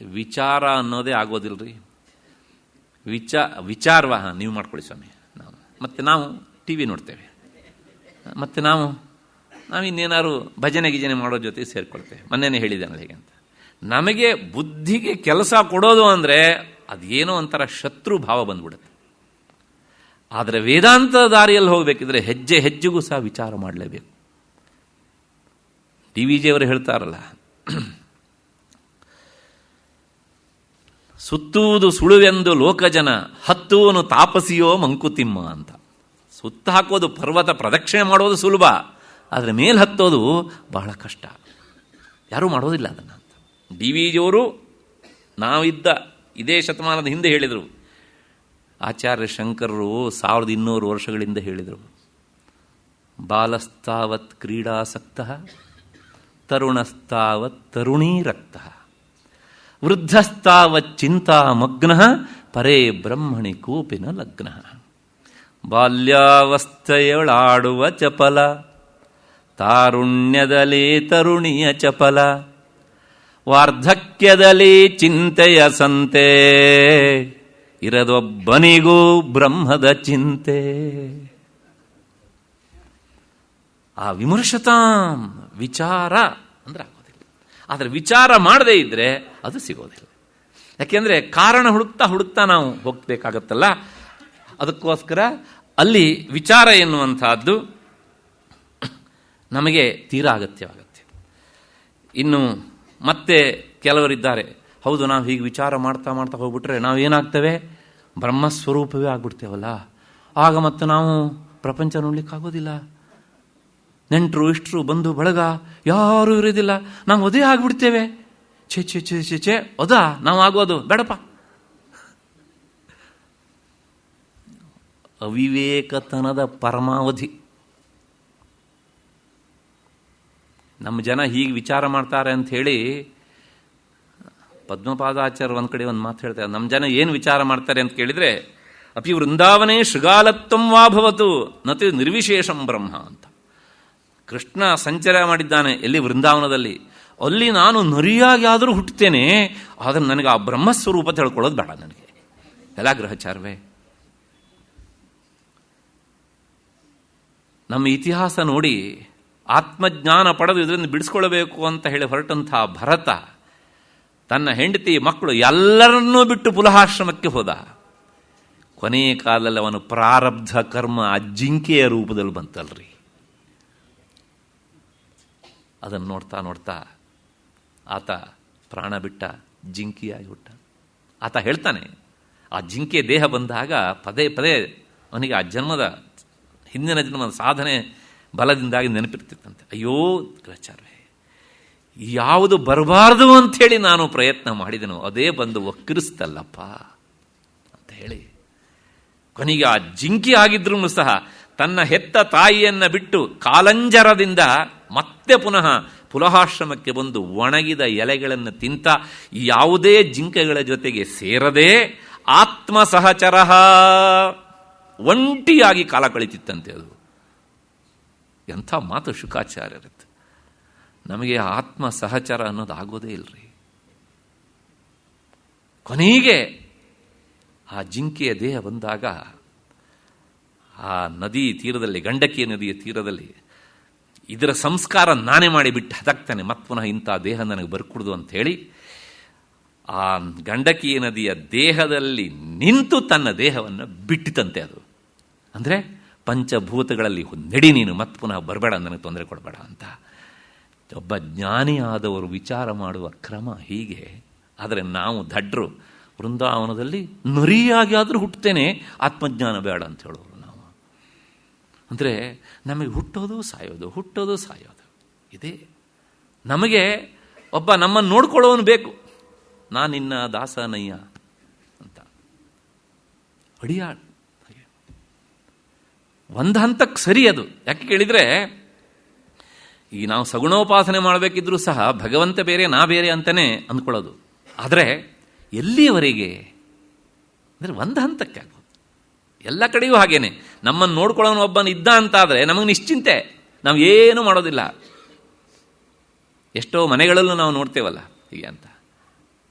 ವಿಚಾರ ಅನ್ನೋದೇ ಆಗೋದಿಲ್ಲ ರೀ. ವಿಚಾರವ ನೀವು ಮಾಡ್ಕೊಳ್ಳಿ ಸ್ವಾಮಿ. ನಾವು ಟಿ ವಿ ನೋಡ್ತೇವೆ, ಮತ್ತು ನಾವು ಇನ್ನೇನಾದ್ರು ಭಜನೆ ಗಿಜನೆ ಮಾಡೋ ಜೊತೆ ಸೇರಿಕೊಳ್ತೇವೆ. ಮೊನ್ನೆನೇ ಹೇಳಿದ್ದಾನೆ ಹೇಗೆ ಅಂತ. ನಮಗೆ ಬುದ್ಧಿಗೆ ಕೆಲಸ ಕೊಡೋದು ಅಂದರೆ ಅದೇನೋ ಒಂಥರ ಶತ್ರು ಭಾವ ಬಂದ್ಬಿಡುತ್ತೆ. ಆದರೆ ವೇದಾಂತ ದಾರಿಯಲ್ಲಿ ಹೋಗಬೇಕಿದ್ರೆ ಹೆಜ್ಜೆ ಹೆಜ್ಜೆಗೂ ಸಹ ವಿಚಾರ ಮಾಡಲೇಬೇಕು. ಡಿ ವಿ ಜಿಯವರು ಹೇಳ್ತಾರಲ್ಲ, ಸುತ್ತುವುದು ಸುಳುವೆಂದು ಲೋಕಜನ, ಹತ್ತುವನು ತಾಪಸಿಯೋ ಮಂಕುತಿಮ್ಮ ಅಂತ. ಸುತ್ತ ಹಾಕೋದು, ಪರ್ವತ ಪ್ರದಕ್ಷಿಣೆ ಮಾಡೋದು ಸುಲಭ, ಆದರೆ ಮೇಲೆ ಹತ್ತೋದು ಬಹಳ ಕಷ್ಟ. ಯಾರೂ ಮಾಡೋದಿಲ್ಲ ಅದನ್ನು ಅಂತ ಡಿ ವಿ ಜಿಯವರು ನಾವಿದ್ದ ಇದೇ ಶತಮಾನದ ಹಿಂದೆ ಹೇಳಿದರು. ಆಚಾರ್ಯ ಶಂಕರರು 1200 ವರ್ಷಗಳಿಂದ ಹೇಳಿದರು, ಬಾಲಸ್ತಾವತ್ ಕ್ರೀಡಾಸಕ್ತ, ತರುಣಸ್ತಾವತ್ ತರುಣೀರಕ್ತ, ವೃದ್ಧಸ್ತಾವತ್ ಚಿಂತಾಮಗ್ನ, ಪರೇ ಬ್ರಹ್ಮಣಿ ಕೂಪಿನ ಲಗ್ನ. ಬಾಲ್ಯಾವಸ್ಥೆಯೊಳಾಡುವ ಚಪಲ, ತಾರುಣ್ಯದಲೇ ತರುಣಿಯ ಚಪಲ, ವಾರ್ಧಕ್ಯದಲ್ಲಿ ಚಿಂತೆಯ ಸಂತೆ, ಇರದೊಬ್ಬನಿಗೂ ಬ್ರಹ್ಮದ ಚಿಂತೆ. ಆ ವಿಮರ್ಶತಾಂ, ವಿಚಾರ ಅಂದ್ರೆ ಆಗೋದಿಲ್ಲ. ಆದರೆ ವಿಚಾರ ಮಾಡದೇ ಇದ್ರೆ ಅದು ಸಿಗೋದಿಲ್ಲ. ಯಾಕೆಂದರೆ ಕಾರಣ ಹುಡುಕ್ತಾ ನಾವು ಹೋಗಬೇಕಾಗತ್ತಲ್ಲ. ಅದಕ್ಕೋಸ್ಕರ ಅಲ್ಲಿ ವಿಚಾರ ಎನ್ನುವಂತಹದ್ದು ನಮಗೆ ತೀರಾ ಅಗತ್ಯವಾಗುತ್ತೆ. ಇನ್ನು ಮತ್ತೆ ಕೆಲವರಿದ್ದಾರೆ, ಹೌದು ನಾವು ಹೀಗೆ ವಿಚಾರ ಮಾಡ್ತಾ ಹೋಗ್ಬಿಟ್ರೆ ನಾವೇನಾಗ್ತೇವೆ, ಬ್ರಹ್ಮಸ್ವರೂಪವೇ ಆಗ್ಬಿಡ್ತೇವಲ್ಲ, ಆಗ ಮತ್ತೆ ನಾವು ಪ್ರಪಂಚ ನೋಡ್ಲಿಕ್ಕಾಗೋದಿಲ್ಲ. ನೆಂಟರು ಇಷ್ಟರು ಬಂಧು ಬಳಗ ಯಾರೂ ಇರೋದಿಲ್ಲ, ನಾವು ಅದೇ ಆಗ್ಬಿಡ್ತೇವೆ. ಛೇ ಛೇ ಛೇ ಛೇ ಛೇ ಅದಾ ನಾವು ಆಗೋದು ಬೇಡಪ್ಪ. ಅವಿವೇಕತನದ ಪರಮಾವಧಿ. ನಮ್ಮ ಜನ ಹೀಗೆ ವಿಚಾರ ಮಾಡ್ತಾರೆ ಅಂತ ಹೇಳಿ ಪದ್ಮಪಾದಾಚಾರ್ಯ ಒಂದು ಕಡೆ ಒಂದು ಮಾತು ಹೇಳ್ತಾರೆ. ನಮ್ಮ ಜನ ಏನು ವಿಚಾರ ಮಾಡ್ತಾರೆ ಅಂತ ಕೇಳಿದರೆ, ಅಪಿ ವೃಂದಾವನೇ ಶೃಗಾಲತ್ವಂ ವಾ ಭವತು ನತಿ ನಿರ್ವಿಶೇಷಂ ಬ್ರಹ್ಮ ಅಂತ. ಕೃಷ್ಣ ಸಂಚಾರ ಮಾಡಿದ್ದಾನೆ ಎಲ್ಲಿ, ವೃಂದಾವನದಲ್ಲಿ. ಅಲ್ಲಿ ನಾನು ನರಿಯಾಗಿ ಆದರೂ ಹುಟ್ಟುತ್ತೇನೆ, ಆದರೆ ನನಗೆ ಆ ಬ್ರಹ್ಮಸ್ವರೂಪ ತಿಳ್ಕೊಳ್ಳೋದು ಬೇಡ ನನಗೆ. ಎಲ್ಲ ಗ್ರಹಚಾರವೇ. ನಮ್ಮ ಇತಿಹಾಸ ನೋಡಿ ಆತ್ಮಜ್ಞಾನ ಪಡೆದು ಇದರಿಂದ ಬಿಡಿಸ್ಕೊಳ್ಬೇಕು ಅಂತ ಹೇಳಿ ಹೊರಟಂಥ ಭರತ ತನ್ನ ಹೆಂಡತಿ ಮಕ್ಕಳು ಎಲ್ಲರನ್ನೂ ಬಿಟ್ಟು ಪುಲಹಾಶ್ರಮಕ್ಕೆ ಹೋದ. ಕೊನೆಯ ಕಾಲದಲ್ಲಿ ಅವನು ಪ್ರಾರಬ್ಧ ಕರ್ಮ ಜಿಂಕೆಯ ರೂಪದಲ್ಲಿ ಬಂತಲ್ರಿ. ಅದನ್ನು ನೋಡ್ತಾ ಆತ ಪ್ರಾಣ ಬಿಟ್ಟ, ಜಿಂಕಿಯಾಗಿ ಹುಟ್ಟ. ಆತ ಹೇಳ್ತಾನೆ, ಆ ಜಿಂಕೆ ದೇಹ ಬಂದಾಗ ಪದೇ ಅವನಿಗೆ ಆ ಹಿಂದಿನ ಜನ್ಮದ ಸಾಧನೆ ಬಲದಿಂದಾಗಿ ನೆನಪಿರ್ತಿತ್ತಂತೆ. ಅಯ್ಯೋ ಗ್ರಹಚಾರ್ಯ, ಯಾವುದು ಬರಬಾರ್ದು ಅಂಥೇಳಿ ನಾನು ಪ್ರಯತ್ನ ಮಾಡಿದೆನೋ ಅದೇ ಬಂದು ಒಕ್ಕಿರಿಸ್ತಲ್ಲಪ್ಪ ಅಂತ ಹೇಳಿ ಕೊನೆಗೆ ಆ ಜಿಂಕಿ ಆಗಿದ್ರೂ ಸಹ ತನ್ನ ಹೆತ್ತ ತಾಯಿಯನ್ನ ಬಿಟ್ಟು ಕಾಲಂಜರದಿಂದ ಮತ್ತೆ ಪುನಃ ಪುಲಹಾಶ್ರಮಕ್ಕೆ ಬಂದು ಒಣಗಿದ ಎಲೆಗಳನ್ನು ತಿಂತ ಯಾವುದೇ ಜಿಂಕೆಗಳ ಜೊತೆಗೆ ಸೇರದೆ ಆತ್ಮ ಸಹಚರ ಒಂಟಿಯಾಗಿ ಕಾಲ ಕಳೀತಿತ್ತಂತೆ. ಅದು ಎಂಥ ಮಾತು ಶುಕಾಚಾರ್ಯರದ್ದು. ನಮಗೆ ಆತ್ಮ ಸಹಚರ ಅನ್ನೋದು ಆಗೋದೇ ಇಲ್ರಿ. ಕೊನೆಗೆ ಆ ಜಿಂಕೆಯ ದೇಹ ಬಂದಾಗ ಆ ನದಿ ತೀರದಲ್ಲಿ, ಗಂಡಕಿ ನದಿಯ ತೀರದಲ್ಲಿ, ಇದರ ಸಂಸ್ಕಾರ ನಾನೇ ಮಾಡಿಬಿಟ್ಟು ಹತಾಗ್ತಾನೆ, ಮತ್ತೆ ಪುನಃ ಇಂಥ ದೇಹ ನನಗೆ ಬರ್ಕೊಡ್ದು ಅಂತ ಹೇಳಿ ಆ ಗಂಡಕಿ ನದಿಯ ದೇಹದಲ್ಲಿ ನಿಂತು ತನ್ನ ದೇಹವನ್ನು ಬಿಟ್ಟಿತಂತೆ. ಅದು ಅಂದರೆ ಪಂಚಭೂತಗಳಲ್ಲಿ ನೆಡಿ, ನೀನು ಮತ್ತೆ ಪುನಃ ಬರಬೇಡ, ನನಗೆ ತೊಂದರೆ ಕೊಡಬೇಡ ಅಂತ. ಒಬ್ಬ ಜ್ಞಾನಿಯಾದವರು ವಿಚಾರ ಮಾಡುವ ಕ್ರಮ ಹೀಗೆ. ಆದರೆ ನಾವು ದಡ್ರು ವೃಂದಾವನದಲ್ಲಿ ನರಿಯಾಗಿ ಆದರೂ ಹುಟ್ಟುತ್ತೇನೆ, ಆತ್ಮಜ್ಞಾನ ಬೇಡ ಅಂತ ಹೇಳೋರು ನಾವು. ಅಂದರೆ ನಮಗೆ ಹುಟ್ಟೋದು ಸಾಯೋದು ಇದೇ. ನಮಗೆ ಒಬ್ಬ ನಮ್ಮನ್ನು ನೋಡ್ಕೊಳ್ಳೋನು ಬೇಕು, ನಾನಿನ್ನ ದಾಸನಯ್ಯ ಅಂತ ಅಡಿಯಾಡ್. ಒಂದು ಹಂತಕ್ಕೆ ಸರಿ ಅದು. ಯಾಕೆ ಕೇಳಿದರೆ, ಈಗ ನಾವು ಸಗುಣೋಪಾಸನೆ ಮಾಡಬೇಕಿದ್ರೂ ಸಹ ಭಗವಂತ ಬೇರೆ ನಾ ಬೇರೆ ಅಂತಲೇ ಅಂದ್ಕೊಳ್ಳೋದು. ಆದರೆ ಎಲ್ಲಿಯವರೆಗೆ ಅಂದರೆ ಒಂದು ಹಂತಕ್ಕೆ ಆಗೋದು. ಎಲ್ಲ ಕಡೆಯೂ ಹಾಗೇನೆ. ನಮ್ಮನ್ನು ನೋಡ್ಕೊಳ್ಳೋನು ಒಬ್ಬನು ಇದ್ದ ಅಂತಾದರೆ ನಮಗೆ ನಿಶ್ಚಿಂತೆ, ನಾವು ಏನೂ ಮಾಡೋದಿಲ್ಲ. ಎಷ್ಟೋ ಮನೆಗಳಲ್ಲೂ ನಾವು ನೋಡ್ತೇವಲ್ಲ ಹೀಗೆ ಅಂತ.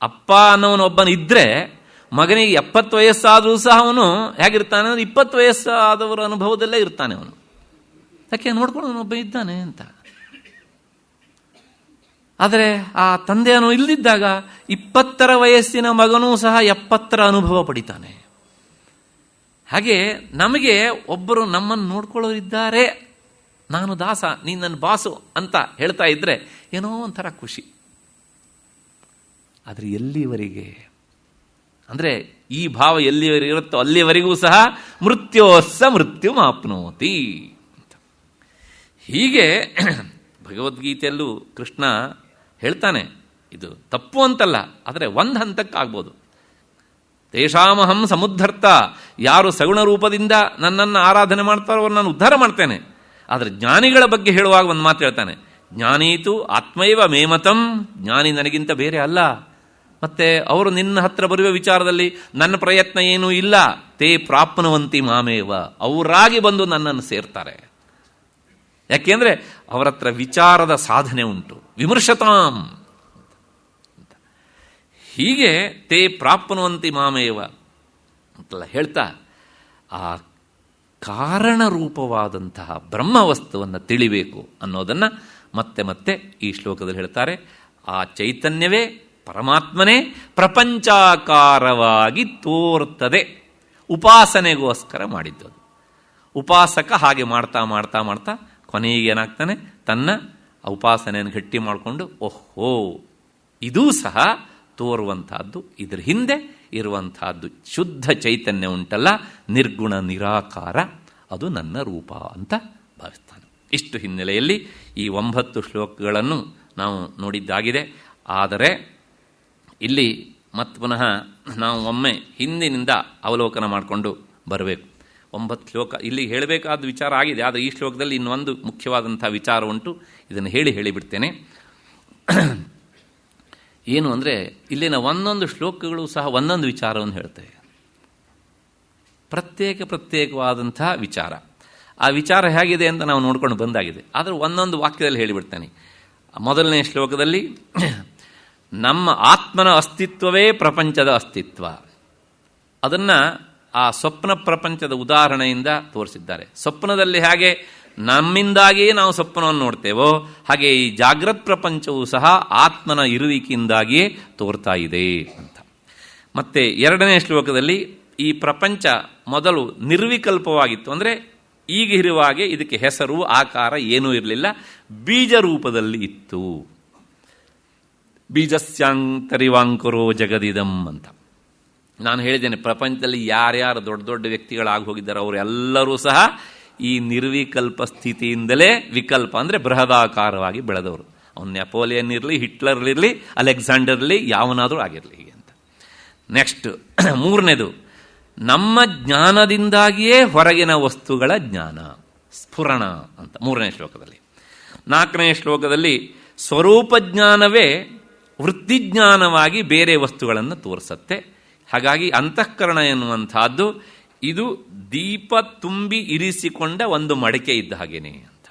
ಅಪ್ಪ ಅನ್ನೋನು ಒಬ್ಬನು ಇದ್ದರೆ ಮಗನಿಗೆ 70 ವಯಸ್ಸಾದರೂ ಸಹ ಅವನು ಹೇಗಿರ್ತಾನೆ ಅಂದರೆ 20 ವಯಸ್ಸಾದವರ ಅನುಭವದಲ್ಲೇ ಇರ್ತಾನೆ ಅವನು. ಯಾಕೆ ನೋಡ್ಕೊಳ್ಳೋನು ಒಬ್ಬ ಇದ್ದಾನೆ ಅಂತ. ಆದರೆ ಆ ತಂದೆಯನ್ನು ಇಲ್ಲದಿದ್ದಾಗ 20 ವಯಸ್ಸಿನ ಮಗನೂ ಸಹ 70 ಅನುಭವ ಪಡಿತಾನೆ. ಹಾಗೆ ನಮಗೆ ಒಬ್ಬರು ನಮ್ಮನ್ನು ನೋಡ್ಕೊಳ್ಳೋರಿದ್ದಾರೆ, ನಾನು ದಾಸ ನೀನು ನನ್ನ ಬಾಸು ಅಂತ ಹೇಳ್ತಾ ಇದ್ರೆ ಏನೋ ಒಂಥರ ಖುಷಿ. ಆದರೆ ಎಲ್ಲಿವರೆಗೆ ಅಂದರೆ ಈ ಭಾವ ಎಲ್ಲಿವರೆಗೆ ಇರುತ್ತೋ ಅಲ್ಲಿವರೆಗೂ ಸಹ ಮೃತ್ಯೋಸ್ಸ ಮೃತ್ಯು ಮಾಪ್ನೋತಿ. ಹೀಗೆ ಭಗವದ್ಗೀತೆಯಲ್ಲೂ ಕೃಷ್ಣ ಹೇಳ್ತಾನೆ. ಇದು ತಪ್ಪು ಅಂತಲ್ಲ, ಆದರೆ ಒಂದು ಹಂತಕ್ಕಾಗ್ಬೋದು. ತೇಷಾಮಹಂ ಸಮುದ್ಧರ್ತ, ಯಾರು ಸಗುಣ ರೂಪದಿಂದ ನನ್ನನ್ನು ಆರಾಧನೆ ಮಾಡ್ತಾರೋ ಅವ್ರು ನಾನು ಉದ್ಧಾರ ಮಾಡ್ತೇನೆ. ಆದರೆ ಜ್ಞಾನಿಗಳ ಬಗ್ಗೆ ಹೇಳುವಾಗ ಒಂದು ಮಾತು ಹೇಳ್ತಾನೆ, ಜ್ಞಾನೀತು ಆತ್ಮೈವ ಮೇಮತಂ, ಜ್ಞಾನಿ ನನಗಿಂತ ಬೇರೆ ಅಲ್ಲ. ಮತ್ತೆ ಅವರು ನಿನ್ನ ಹತ್ರ ಬರುವ ವಿಚಾರದಲ್ಲಿ ನನ್ನ ಪ್ರಯತ್ನ ಏನೂ ಇಲ್ಲ. ತೇ ಪ್ರಾಪ್ನುವಂತಿ ಮಾಮೇವ, ಅವರಾಗಿ ಬಂದು ನನ್ನನ್ನು ಸೇರ್ತಾರೆ. ಯಾಕೆಂದ್ರೆ ಅವರ ಹತ್ರ ವಿಚಾರದ ಸಾಧನೆ ಉಂಟು. ವಿಮರ್ಶತಾಂ ಹೀಗೆ ತೇ ಪ್ರಾಪ್ನುವಂತಿ ಮಾಮೇವ ಅಂತೆಲ್ಲ ಹೇಳ್ತಾ ಆ ಕಾರಣರೂಪವಾದಂತಹ ಬ್ರಹ್ಮವಸ್ತುವನ್ನು ತಿಳಿಬೇಕು ಅನ್ನೋದನ್ನು ಮತ್ತೆ ಮತ್ತೆ ಈ ಶ್ಲೋಕದಲ್ಲಿ ಹೇಳ್ತಾರೆ. ಆ ಚೈತನ್ಯವೇ ಪರಮಾತ್ಮನೇ ಪ್ರಪಂಚಾಕಾರವಾಗಿ ತೋರ್ತದೆ. ಉಪಾಸನೆಗೋಸ್ಕರ ಮಾಡಿದ್ದು. ಉಪಾಸಕ ಹಾಗೆ ಮಾಡ್ತಾ ಮಾಡ್ತಾ ಮಾಡ್ತಾ ಕೊನೆಗೆ ಏನಾಗ್ತಾನೆ, ತನ್ನ ಉಪಾಸನೆಯನ್ನು ಗಟ್ಟಿ ಮಾಡಿಕೊಂಡು ಓಹೋ ಇದೂ ಸಹ ತೋರುವಂತಹದ್ದು, ಇದರ ಹಿಂದೆ ಇರುವಂತಹದ್ದು ಶುದ್ಧ ಚೈತನ್ಯ ಉಂಟಲ್ಲ, ನಿರ್ಗುಣ ನಿರಾಕಾರ, ಅದು ನನ್ನ ರೂಪ ಅಂತ ಭಾವಿಸ್ತಾನೆ. ಇಷ್ಟು ಹಿನ್ನೆಲೆಯಲ್ಲಿ ಈ 9 ಶ್ಲೋಕಗಳನ್ನು ನಾವು ನೋಡಿದ್ದಾಗಿದೆ. ಆದರೆ ಇಲ್ಲಿ ಮತ್ತೆ ಪುನಃ ನಾವು ಒಮ್ಮೆ ಹಿಂದಿನಿಂದ ಅವಲೋಕನ ಮಾಡಿಕೊಂಡು ಬರಬೇಕು. 9 ಶ್ಲೋಕ ಇಲ್ಲಿ ಹೇಳಬೇಕಾದ ವಿಚಾರ ಆಗಿದೆ. ಆದರೆ ಈ ಶ್ಲೋಕದಲ್ಲಿ ಇನ್ನೊಂದು ಮುಖ್ಯವಾದಂಥ ವಿಚಾರ ಉಂಟು, ಇದನ್ನು ಹೇಳಿಬಿಡ್ತೇನೆ. ಏನು ಅಂದರೆ ಇಲ್ಲಿನ ಒಂದೊಂದು ಶ್ಲೋಕಗಳು ಸಹ ಒಂದೊಂದು ವಿಚಾರವನ್ನು ಹೇಳ್ತೇವೆ. ಪ್ರತ್ಯೇಕವಾದಂಥ ವಿಚಾರ. ಆ ವಿಚಾರ ಹೇಗಿದೆ ಅಂತ ನಾವು ನೋಡ್ಕೊಂಡು ಬಂದಾಗಿದೆ. ಆದರೆ ಒಂದೊಂದು ವಾಕ್ಯದಲ್ಲಿ ಹೇಳಿಬಿಡ್ತೇನೆ. ಮೊದಲನೇ ಶ್ಲೋಕದಲ್ಲಿ ನಮ್ಮ ಆತ್ಮನ ಅಸ್ತಿತ್ವವೇ ಪ್ರಪಂಚದ ಅಸ್ತಿತ್ವ, ಅದನ್ನು ಆ ಸ್ವಪ್ನ ಪ್ರಪಂಚದ ಉದಾಹರಣೆಯಿಂದ ತೋರಿಸಿದ್ದಾರೆ. ಸ್ವಪ್ನದಲ್ಲಿ ಹಾಗೆ ನಮ್ಮಿಂದಾಗಿಯೇ ನಾವು ಸ್ವಪ್ನವನ್ನು ನೋಡ್ತೇವೋ ಹಾಗೆ ಈ ಜಾಗೃತ್ ಪ್ರಪಂಚವೂ ಸಹ ಆತ್ಮನ ಇರುವಿಕೆಯಿಂದಾಗಿಯೇ ತೋರ್ತಾ ಇದೆ ಅಂತ. ಮತ್ತೆ 2ನೇ ಶ್ಲೋಕದಲ್ಲಿ ಈ ಪ್ರಪಂಚ ಮೊದಲು ನಿರ್ವಿಕಲ್ಪವಾಗಿತ್ತು, ಅಂದರೆ ಈಗ ಇರುವಾಗೆ ಇದಕ್ಕೆ ಹೆಸರು ಆಕಾರ ಏನೂ ಇರಲಿಲ್ಲ, ಬೀಜ ರೂಪದಲ್ಲಿ ಇತ್ತು. ಬೀಜಸ್ಯಾಂತರಿವಾಂಕುರೋ ಜಗದಿದಂ ಅಂತ ನಾನು ಹೇಳಿದ್ದೇನೆ. ಪ್ರಪಂಚದಲ್ಲಿ ಯಾರ್ಯಾರು ದೊಡ್ಡ ದೊಡ್ಡ ವ್ಯಕ್ತಿಗಳಾಗಿ ಹೋಗಿದ್ದಾರೆ ಅವರೆಲ್ಲರೂ ಸಹ ಈ ನಿರ್ವಿಕಲ್ಪ ಸ್ಥಿತಿಯಿಂದಲೇ ವಿಕಲ್ಪ ಅಂದರೆ ಬೃಹದಾಕಾರವಾಗಿ ಬೆಳೆದವರು. ಅವನು ನೆಪೋಲಿಯನ್ ಇರಲಿ, ಹಿಟ್ಲರ್ ಇರಲಿ, ಅಲೆಕ್ಸಾಂಡರ್ ಇರಲಿ, ಯಾವನಾದರೂ ಆಗಿರಲಿ ಹೀಗೆ ಅಂತ. ನೆಕ್ಸ್ಟ್ 3ನೇದು, ನಮ್ಮ ಜ್ಞಾನದಿಂದಾಗಿಯೇ ಹೊರಗಿನ ವಸ್ತುಗಳ ಜ್ಞಾನ, ಸ್ಫುರಣ ಅಂತ 3ನೇ ಶ್ಲೋಕದಲ್ಲಿ. 4ನೇ ಶ್ಲೋಕದಲ್ಲಿ ಸ್ವರೂಪ ಜ್ಞಾನವೇ ವೃತ್ತಿಜ್ಞಾನವಾಗಿ ಬೇರೆ ವಸ್ತುಗಳನ್ನು ತೋರಿಸುತ್ತೆ. ಹಾಗಾಗಿ ಅಂತಃಕರಣ ಎನ್ನುವಂತಹದ್ದು ಇದು ದೀಪ ತುಂಬಿ ಇರಿಸಿಕೊಂಡ ಒಂದು ಮಡಿಕೆ ಇದ್ದ ಹಾಗೇನೆ ಅಂತ.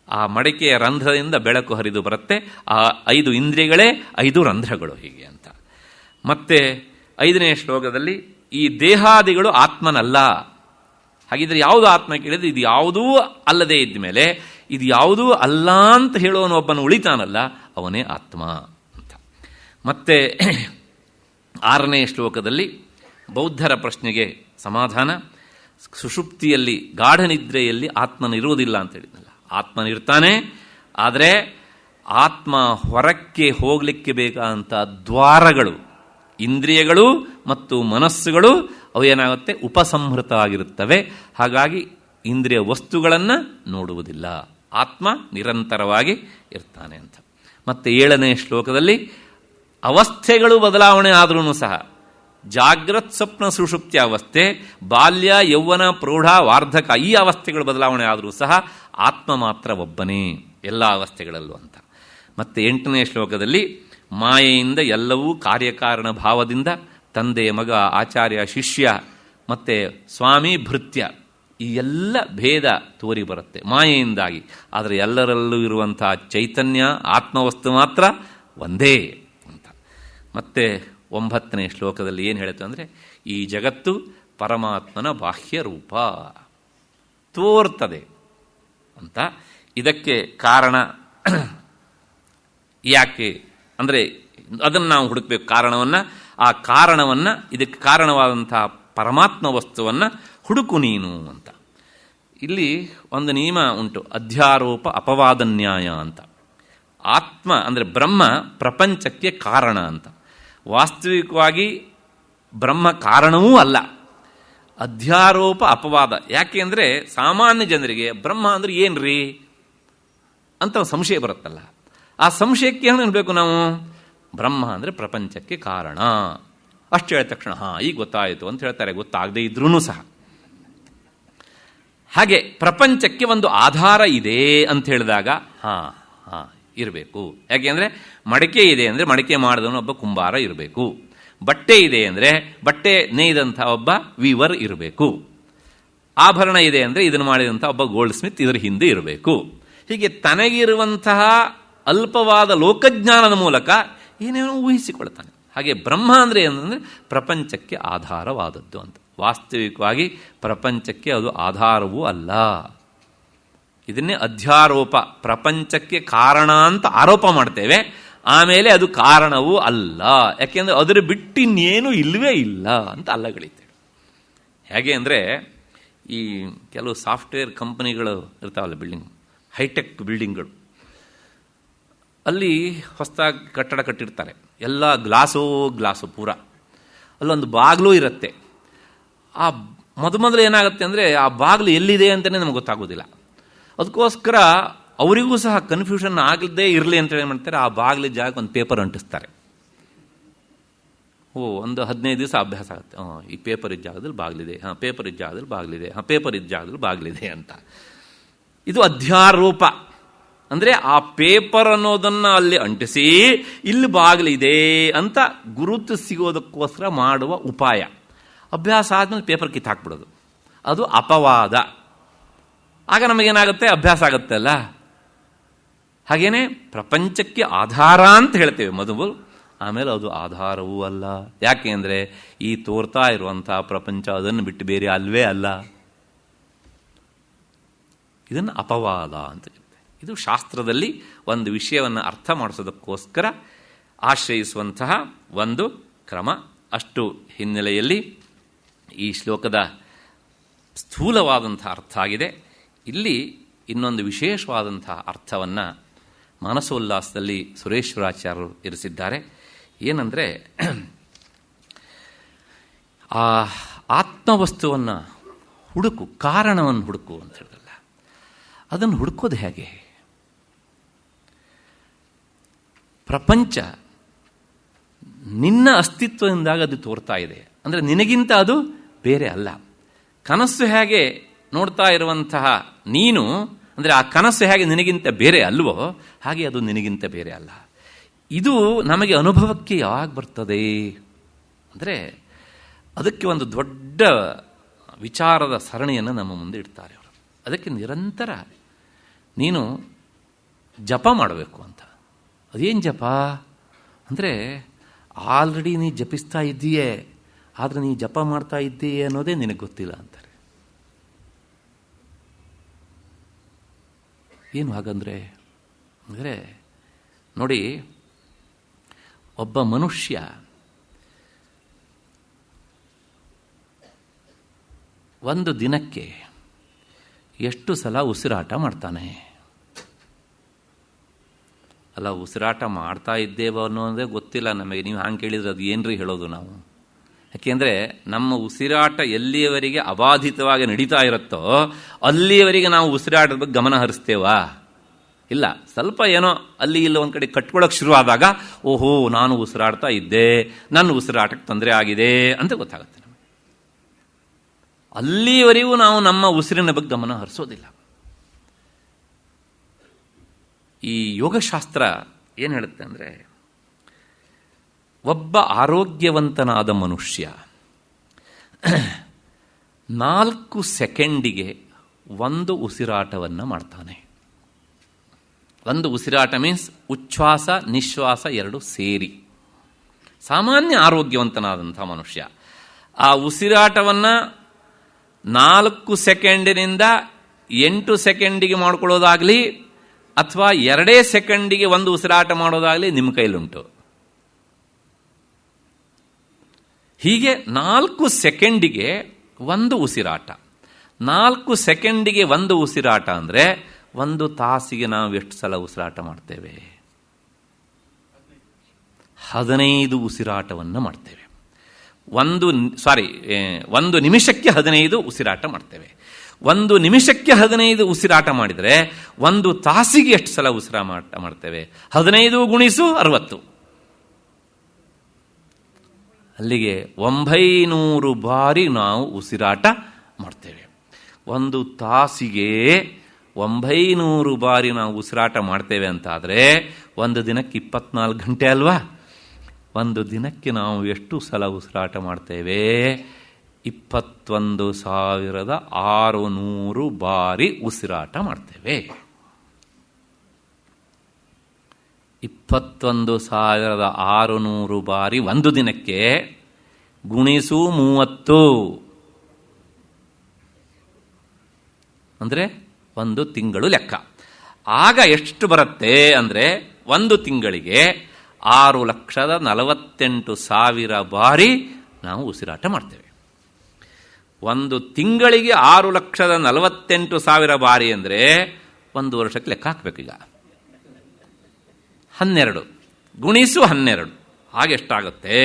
ಆ ಮಡಿಕೆಯ ರಂಧ್ರದಿಂದ ಬೆಳಕು ಹರಿದು ಬರುತ್ತೆ. ಆ 5 ಇಂದ್ರಿಯಗಳೇ 5 ರಂಧ್ರಗಳು ಹೀಗೆ ಅಂತ. ಮತ್ತೆ 5ನೇ ಶ್ಲೋಕದಲ್ಲಿ ಈ ದೇಹಾದಿಗಳು ಆತ್ಮನಲ್ಲ. ಹಾಗಿದ್ರೆ ಯಾವುದು ಆತ್ಮ ಕೇಳಿದ್ರೆ ಇದು ಯಾವುದೂ ಅಲ್ಲದೆ ಇದ್ದ ಮೇಲೆ ಇದು ಯಾವುದೂ ಅಲ್ಲ ಅಂತ ಹೇಳೋನು ಒಬ್ಬನು ಉಳಿತಾನಲ್ಲ, ಅವನೇ ಆತ್ಮ ಅಂತ. ಮತ್ತೆ 6ನೇ ಶ್ಲೋಕದಲ್ಲಿ ಬೌದ್ಧರ ಪ್ರಶ್ನೆಗೆ ಸಮಾಧಾನ. ಸುಷುಪ್ತಿಯಲ್ಲಿ ಗಾಢನಿದ್ರೆಯಲ್ಲಿ ಆತ್ಮನಿರುವುದಿಲ್ಲ ಅಂತ ಹೇಳಿದ್ನಲ್ಲ, ಆತ್ಮನಿರ್ತಾನೆ. ಆದರೆ ಆತ್ಮ ಹೊರಕ್ಕೆ ಹೋಗಲಿಕ್ಕೆ ಬೇಕಾದಂಥ ದ್ವಾರಗಳು, ಇಂದ್ರಿಯಗಳು ಮತ್ತು ಮನಸ್ಸುಗಳು ಅವು ಏನಾಗುತ್ತೆ, ಉಪಸಂಹೃತ ಆಗಿರುತ್ತವೆ. ಹಾಗಾಗಿ ಇಂದ್ರಿಯ ವಸ್ತುಗಳನ್ನು ನೋಡುವುದಿಲ್ಲ, ಆತ್ಮ ನಿರಂತರವಾಗಿ ಇರ್ತಾನೆ ಅಂತ. ಮತ್ತು 7ನೇ ಶ್ಲೋಕದಲ್ಲಿ ಅವಸ್ಥೆಗಳು ಬದಲಾವಣೆ ಆದ್ರೂ ಸಹ ಜಾಗ್ರತ್ ಸ್ವಪ್ನ ಸುಷುಪ್ತಿ ಅವಸ್ಥೆ, ಬಾಲ್ಯ ಯೌವನ ಪ್ರೌಢ ವಾರ್ಧಕ ಈ ಅವಸ್ಥೆಗಳು ಬದಲಾವಣೆ ಆದರೂ ಸಹ ಆತ್ಮ ಮಾತ್ರ ಒಬ್ಬನೇ ಎಲ್ಲ ಅವಸ್ಥೆಗಳಲ್ಲೂ ಅಂತ. ಮತ್ತು 8ನೇ ಶ್ಲೋಕದಲ್ಲಿ ಮಾಯೆಯಿಂದ ಎಲ್ಲವೂ ಕಾರ್ಯಕಾರಣ ಭಾವದಿಂದ ತಂದೆ ಮಗ ಆಚಾರ್ಯ ಶಿಷ್ಯ ಮತ್ತು ಸ್ವಾಮಿ ಭೃತ್ಯ ಈ ಎಲ್ಲ ಭೇದ ತೋರಿ ಬರುತ್ತೆ ಮಾಯೆಯಿಂದಾಗಿ. ಆದರೆ ಎಲ್ಲರಲ್ಲೂ ಇರುವಂಥ ಚೈತನ್ಯ ಆತ್ಮವಸ್ತು ಮಾತ್ರ ಒಂದೇ ಅಂತ. ಮತ್ತೆ 9ನೇ ಶ್ಲೋಕದಲ್ಲಿ ಏನು ಹೇಳುತ್ತೆ ಅಂದರೆ, ಈ ಜಗತ್ತು ಪರಮಾತ್ಮನ ಬಾಹ್ಯ ರೂಪ ತೋರ್ತದೆ ಅಂತ. ಇದಕ್ಕೆ ಕಾರಣ ಯಾಕೆ ಅಂದರೆ ಅದನ್ನು ನಾವು ಹುಡುಕಬೇಕು ಕಾರಣವನ್ನು. ಆ ಕಾರಣವನ್ನು, ಇದಕ್ಕೆ ಕಾರಣವಾದಂತಹ ಪರಮಾತ್ಮ ವಸ್ತುವನ್ನು ಹುಡುಕು ನೀನು ಅಂತ. ಇಲ್ಲಿ ಒಂದು ನಿಯಮ ಉಂಟು, ಅಧ್ಯಾರೋಪ ಅಪವಾದ ನ್ಯಾಯ ಅಂತ. ಆತ್ಮ ಅಂದರೆ ಬ್ರಹ್ಮ ಪ್ರಪಂಚಕ್ಕೆ ಕಾರಣ ಅಂತ. ವಾಸ್ತವಿಕವಾಗಿ ಬ್ರಹ್ಮ ಕಾರಣವೂ ಅಲ್ಲ, ಅಧ್ಯಾರೋಪ ಅಪವಾದ. ಯಾಕೆ ಅಂದರೆ ಸಾಮಾನ್ಯ ಜನರಿಗೆ ಬ್ರಹ್ಮ ಅಂದರೆ ಏನ್ರಿ ಅಂತ ಸಂಶಯ ಬರುತ್ತಲ್ಲ. ಆ ಸಂಶಯಕ್ಕೆ ಏನು ಅನ್ಬೇಕು ನಾವು? ಬ್ರಹ್ಮ ಅಂದರೆ ಪ್ರಪಂಚಕ್ಕೆ ಕಾರಣ ಅಷ್ಟು ಹೇಳಿದ ತಕ್ಷಣ ಈಗ ಗೊತ್ತಾಯಿತು ಅಂತ ಹೇಳ್ತಾರೆ, ಗೊತ್ತಾಗದೇ ಇದ್ರೂ ಸಹ. ಹಾಗೆ ಪ್ರಪಂಚಕ್ಕೆ ಒಂದು ಆಧಾರ ಇದೆ ಅಂತ ಹೇಳಿದಾಗ ಇರಬೇಕು. ಯಾಕೆಂದರೆ ಮಡಿಕೆ ಇದೆ ಅಂದರೆ ಮಡಿಕೆ ಮಾಡಿದವನು ಒಬ್ಬ ಕುಂಬಾರ ಇರಬೇಕು. ಬಟ್ಟೆ ಇದೆ ಅಂದರೆ ಬಟ್ಟೆ ನೇಯ್ದಂಥ ಒಬ್ಬ ವೀವರ್ ಇರಬೇಕು. ಆಭರಣ ಇದೆ ಅಂದರೆ ಇದನ್ನು ಮಾಡಿದಂಥ ಒಬ್ಬ ಗೋಲ್ಡ್ ಸ್ಮಿತ್ ಇದರ ಹಿಂದೆ ಇರಬೇಕು. ಹೀಗೆ ತನಗಿರುವಂತಹ ಅಲ್ಪವಾದ ಲೋಕಜ್ಞಾನದ ಮೂಲಕ ಏನೇನೋ ಊಹಿಸಿಕೊಳ್ತಾನೆ. ಹಾಗೆ ಬ್ರಹ್ಮ ಅಂದರೆ ಏನಂದರೆ ಪ್ರಪಂಚಕ್ಕೆ ಆಧಾರವಾದದ್ದು ಅಂತ. ವಾಸ್ತವಿಕವಾಗಿ ಪ್ರಪಂಚಕ್ಕೆ ಅದು ಆಧಾರವೂ ಅಲ್ಲ. ಇದನ್ನೇ ಅಧ್ಯಾರೋಪ, ಪ್ರಪಂಚಕ್ಕೆ ಕಾರಣ ಅಂತ ಆರೋಪ ಮಾಡ್ತೇವೆ, ಆಮೇಲೆ ಅದು ಕಾರಣವೂ ಅಲ್ಲ. ಯಾಕೆಂದರೆ ಅದರ ಬಿಟ್ಟು ಇನ್ನೇನು ಇಲ್ಲವೇ ಇಲ್ಲ ಅಂತ ಅಲ್ಲಗಳಿತೇವೆ. ಹೇಗೆ ಅಂದರೆ ಈ ಕೆಲವು ಸಾಫ್ಟ್ವೇರ್ ಕಂಪನಿಗಳು ಇರ್ತಾವಲ್ಲ, ಬಿಲ್ಡಿಂಗ್, ಹೈಟೆಕ್ ಬಿಲ್ಡಿಂಗ್ಗಳು, ಅಲ್ಲಿ ಹೊಸದಾಗಿ ಕಟ್ಟಡ ಕಟ್ಟಿರ್ತಾರೆ, ಎಲ್ಲ ಗ್ಲಾಸು ಪೂರ. ಅಲ್ಲೊಂದು ಬಾಗಿಲು ಇರುತ್ತೆ. ಆ ಮೊದಲು ಏನಾಗುತ್ತೆ ಅಂದರೆ ಆ ಬಾಗಿಲು ಎಲ್ಲಿದೆ ಅಂತಲೇ ನಮ್ಗೆ ಗೊತ್ತಾಗೋದಿಲ್ಲ. ಅದಕ್ಕೋಸ್ಕರ ಅವರಿಗೂ ಸಹ ಕನ್ಫ್ಯೂಷನ್ ಆಗದೇ ಇರಲಿ ಅಂತ ಏನು ಮಾಡ್ತಾರೆ, ಆ ಬಾಗಿಲ ಜಾಗಕ್ಕೆ ಒಂದು ಪೇಪರ್ ಅಂಟಿಸ್ತಾರೆ. ಒಂದು 15 ದಿವಸ ಅಭ್ಯಾಸ ಆಗುತ್ತೆ. ಈ ಪೇಪರ್ ಇದ್ದ ಜಾಗದಲ್ಲಿ ಬಾಗಿಲಿದೆ, ಪೇಪರ್ ಇದ್ದ ಜಾಗದಲ್ಲಿ ಬಾಗಿಲಿದೆ, ಪೇಪರ್ ಇದ್ದ ಜಾಗದಲ್ಲಿ ಬಾಗಿಲಿದೆ ಅಂತ. ಇದು ಅಧ್ಯಾರೋಪ. ಅಂದರೆ ಆ ಪೇಪರ್ ಅನ್ನೋದನ್ನು ಅಲ್ಲಿ ಅಂಟಿಸಿ ಇಲ್ಲಿ ಬಾಗಿಲಿದೆ ಅಂತ ಗುರುತು ಸಿಗೋದಕ್ಕೋಸ್ಕರ ಮಾಡುವ ಉಪಾಯ. ಅಭ್ಯಾಸ ಆದಮೇಲೆ ಪೇಪರ್ ಕಿತ್ತು ಹಾಕ್ಬಿಡೋದು, ಅದು ಅಪವಾದ. ಆಗ ನಮಗೇನಾಗುತ್ತೆ, ಅಭ್ಯಾಸ ಆಗುತ್ತೆ ಅಲ್ಲ. ಹಾಗೇನೆ ಪ್ರಪಂಚಕ್ಕೆ ಆಧಾರ ಅಂತ ಹೇಳ್ತೇವೆ ಮೊದಲು, ಆಮೇಲೆ ಅದು ಆಧಾರವೂ ಅಲ್ಲ. ಯಾಕೆ ಅಂದರೆ ಈ ತೋರ್ತಾ ಇರುವಂಥ ಪ್ರಪಂಚ ಅದನ್ನು ಬಿಟ್ಟು ಬೇರೆ ಅಲ್ವೇ ಅಲ್ಲ. ಇದನ್ನು ಅಪವಾದ ಅಂತ ಹೇಳ್ತೇವೆ. ಇದು ಶಾಸ್ತ್ರದಲ್ಲಿ ಒಂದು ವಿಷಯವನ್ನು ಅರ್ಥ ಮಾಡಿಸೋದಕ್ಕೋಸ್ಕರ ಆಶ್ರಯಿಸುವಂತಹ ಒಂದು ಕ್ರಮ. ಅಷ್ಟು ಹಿನ್ನೆಲೆಯಲ್ಲಿ ಈ ಶ್ಲೋಕದ ಸ್ಥೂಲವಾದಂಥ ಅರ್ಥ ಆಗಿದೆ. ಇಲ್ಲಿ ಇನ್ನೊಂದು ವಿಶೇಷವಾದಂತಹ ಅರ್ಥವನ್ನು ಮಾನಸೋಲ್ಲಾಸದಲ್ಲಿ ಸುರೇಶ್ವರಾಚಾರ್ಯರು ಇರಿಸಿದ್ದಾರೆ. ಏನಂದರೆ, ಆ ಆತ್ಮವಸ್ತುವನ್ನು ಹುಡುಕು, ಕಾರಣವನ್ನು ಹುಡುಕು ಅಂತ ಹೇಳಿದ್ರಲ್ಲ, ಅದನ್ನು ಹುಡುಕೋದು ಹೇಗೆ? ಪ್ರಪಂಚ ನಿನ್ನ ಅಸ್ತಿತ್ವದಿಂದಾಗ ಅದು ತೋರ್ತಾ ಇದೆ, ಅಂದರೆ ನಿನಗಿಂತ ಅದು ಬೇರೆ ಅಲ್ಲ. ಕನಸು ಹೇಗೆ ನೋಡ್ತಾ ಇರುವಂತಹ ನೀನು, ಅಂದರೆ ಆ ಕನಸು ಹೇಗೆ ನಿನಗಿಂತ ಬೇರೆ ಅಲ್ವೋ ಹಾಗೆ ಅದು ನಿನಗಿಂತ ಬೇರೆ ಅಲ್ಲ. ಇದು ನಮಗೆ ಅನುಭವಕ್ಕೆ ಯಾವಾಗ ಬರ್ತದೆ ಅಂದರೆ, ಅದಕ್ಕೆ ಒಂದು ದೊಡ್ಡ ವಿಚಾರದ ಸರಣಿಯನ್ನು ನಮ್ಮ ಮುಂದೆ ಇಡ್ತಾರೆ ಅವರು. ಅದಕ್ಕೆ ನಿರಂತರ ನೀನು ಜಪ ಮಾಡಬೇಕು ಅಂತ. ಅದೇನು ಜಪ ಅಂದರೆ, ಆಲ್ರೆಡಿ ನೀ ಜಪಿಸ್ತಾ ಇದ್ದೀಯೇ, ಆದರೆ ನೀ ಜಪ ಮಾಡ್ತಾ ಇದ್ದೀಯೇ ಅನ್ನೋದೇ ನಿನಗೆ ಗೊತ್ತಿಲ್ಲ ಅಂತಾರೆ. ಏನು ಹಾಗಂದರೆ ಅಂದರೆ, ನೋಡಿ, ಒಬ್ಬ ಮನುಷ್ಯ ಒಂದು ದಿನಕ್ಕೆ ಎಷ್ಟು ಸಲ ಉಸಿರಾಟ ಮಾಡ್ತಾನೆ? ಅಲ್ಲ, ಉಸಿರಾಟ ಮಾಡ್ತಾ ಇದ್ದೇವೋ ಅನ್ನೋದೇ ಗೊತ್ತಿಲ್ಲ ನಮಗೆ. ನೀವು ಹಂಗೆ ಕೇಳಿದ್ರೆ ಅದು ಏನ್ರಿ ಹೇಳೋದು ನಾವು? ಯಾಕೆಂದರೆ ನಮ್ಮ ಉಸಿರಾಟ ಎಲ್ಲಿಯವರೆಗೆ ಅಬಾಧಿತವಾಗಿ ನಡೀತಾ ಇರುತ್ತೋ ಅಲ್ಲಿಯವರೆಗೆ ನಾವು ಉಸಿರಾಟದ ಬಗ್ಗೆ ಗಮನ ಹರಿಸ್ತೇವಾ? ಇಲ್ಲ. ಸ್ವಲ್ಪ ಏನೋ ಅಲ್ಲಿ ಇಲ್ಲ ಒಂದು ಕಡೆ ಕಟ್ಕೊಳ್ಳೋಕೆ ಶುರುವಾದಾಗ, ಓಹೋ ನಾನು ಉಸಿರಾಡ್ತಾ ಇದ್ದೆ, ನನ್ನ ಉಸಿರಾಟಕ್ಕೆ ತೊಂದರೆ ಆಗಿದೆ ಅಂತ ಗೊತ್ತಾಗುತ್ತೆ ನಮಗೆ. ಅಲ್ಲಿವರೆಗೂ ನಾವು ನಮ್ಮ ಉಸಿರಿನ ಬಗ್ಗೆ ಗಮನ ಹರಿಸೋದಿಲ್ಲ. ಈ ಯೋಗಶಾಸ್ತ್ರ ಏನು ಹೇಳುತ್ತೆ ಅಂದರೆ, ಒಬ್ಬ ಆರೋಗ್ಯವಂತನಾದ ಮನುಷ್ಯ 4 ಸೆಕೆಂಡಿಗೆ ಒಂದು ಉಸಿರಾಟವನ್ನು ಮಾಡ್ತಾನೆ. ಒಂದು ಉಸಿರಾಟ ಮೀನ್ಸ್ ಉಚ್ಛ್ವಾಸ ನಿಶ್ವಾಸ ಎರಡು ಸೇರಿ. ಸಾಮಾನ್ಯ ಆರೋಗ್ಯವಂತನಾದಂಥ ಮನುಷ್ಯ ಆ ಉಸಿರಾಟವನ್ನು 4 ಸೆಕೆಂಡಿನಿಂದ 8 ಸೆಕೆಂಡಿಗೆ ಮಾಡ್ಕೊಳ್ಳೋದಾಗಲಿ ಅಥವಾ 2 ಸೆಕೆಂಡಿಗೆ ಒಂದು ಉಸಿರಾಟ ಮಾಡೋದಾಗಲಿ ನಿಮ್ಮ ಕೈಲುಂಟು. ಹೀಗೆ 4 ಸೆಕೆಂಡಿಗೆ ಒಂದು ಉಸಿರಾಟ. 4 ಸೆಕೆಂಡಿಗೆ ಒಂದು ಉಸಿರಾಟ ಅಂದರೆ 1 ತಾಸಿಗೆ ನಾವು ಎಷ್ಟು ಸಲ ಉಸಿರಾಟ ಮಾಡ್ತೇವೆ? 15 ಉಸಿರಾಟವನ್ನು ಮಾಡ್ತೇವೆ. 1 ನಿಮಿಷಕ್ಕೆ 15 ಉಸಿರಾಟ ಮಾಡ್ತೇವೆ. 1 ನಿಮಿಷಕ್ಕೆ 15 ಉಸಿರಾಟ ಮಾಡಿದರೆ 1 ತಾಸಿಗೆ ಎಷ್ಟು ಸಲ ಉಸಿರಾಟ ಮಾಡ್ತೇವೆ? 15 ಗುಣಿಸು 60. ಅಲ್ಲಿಗೆ 900 ಬಾರಿ ನಾವು ಉಸಿರಾಟ ಮಾಡ್ತೇವೆ. 1 ತಾಸಿಗೆ 900 ಬಾರಿ ನಾವು ಉಸಿರಾಟ ಮಾಡ್ತೇವೆ ಅಂತಾದರೆ 1 ದಿನಕ್ಕೆ 24 ಗಂಟೆ ಅಲ್ವಾ? 1 ದಿನಕ್ಕೆ ನಾವು ಎಷ್ಟು ಸಲ ಉಸಿರಾಟ ಮಾಡ್ತೇವೆ? 21,600 ಬಾರಿ ಉಸಿರಾಟ ಮಾಡ್ತೇವೆ. 21,600 ಬಾರಿ 1 ದಿನಕ್ಕೆ ಗುಣಿಸು 30 ಅಂದರೆ 1 ತಿಂಗಳು ಲೆಕ್ಕ. ಆಗ ಎಷ್ಟು ಬರುತ್ತೆ ಅಂದರೆ 1 ತಿಂಗಳಿಗೆ 6,48,000 ಬಾರಿ ನಾವು ಉಸಿರಾಟ ಮಾಡ್ತೇವೆ. 1 ತಿಂಗಳಿಗೆ 6,48,000 ಬಾರಿ ಅಂದರೆ 1 ವರ್ಷಕ್ಕೆ ಲೆಕ್ಕ ಹಾಕಬೇಕೀಗ. 12 ಗುಣಿಸು 12 ಹಾಗೆಷ್ಟಾಗುತ್ತೆ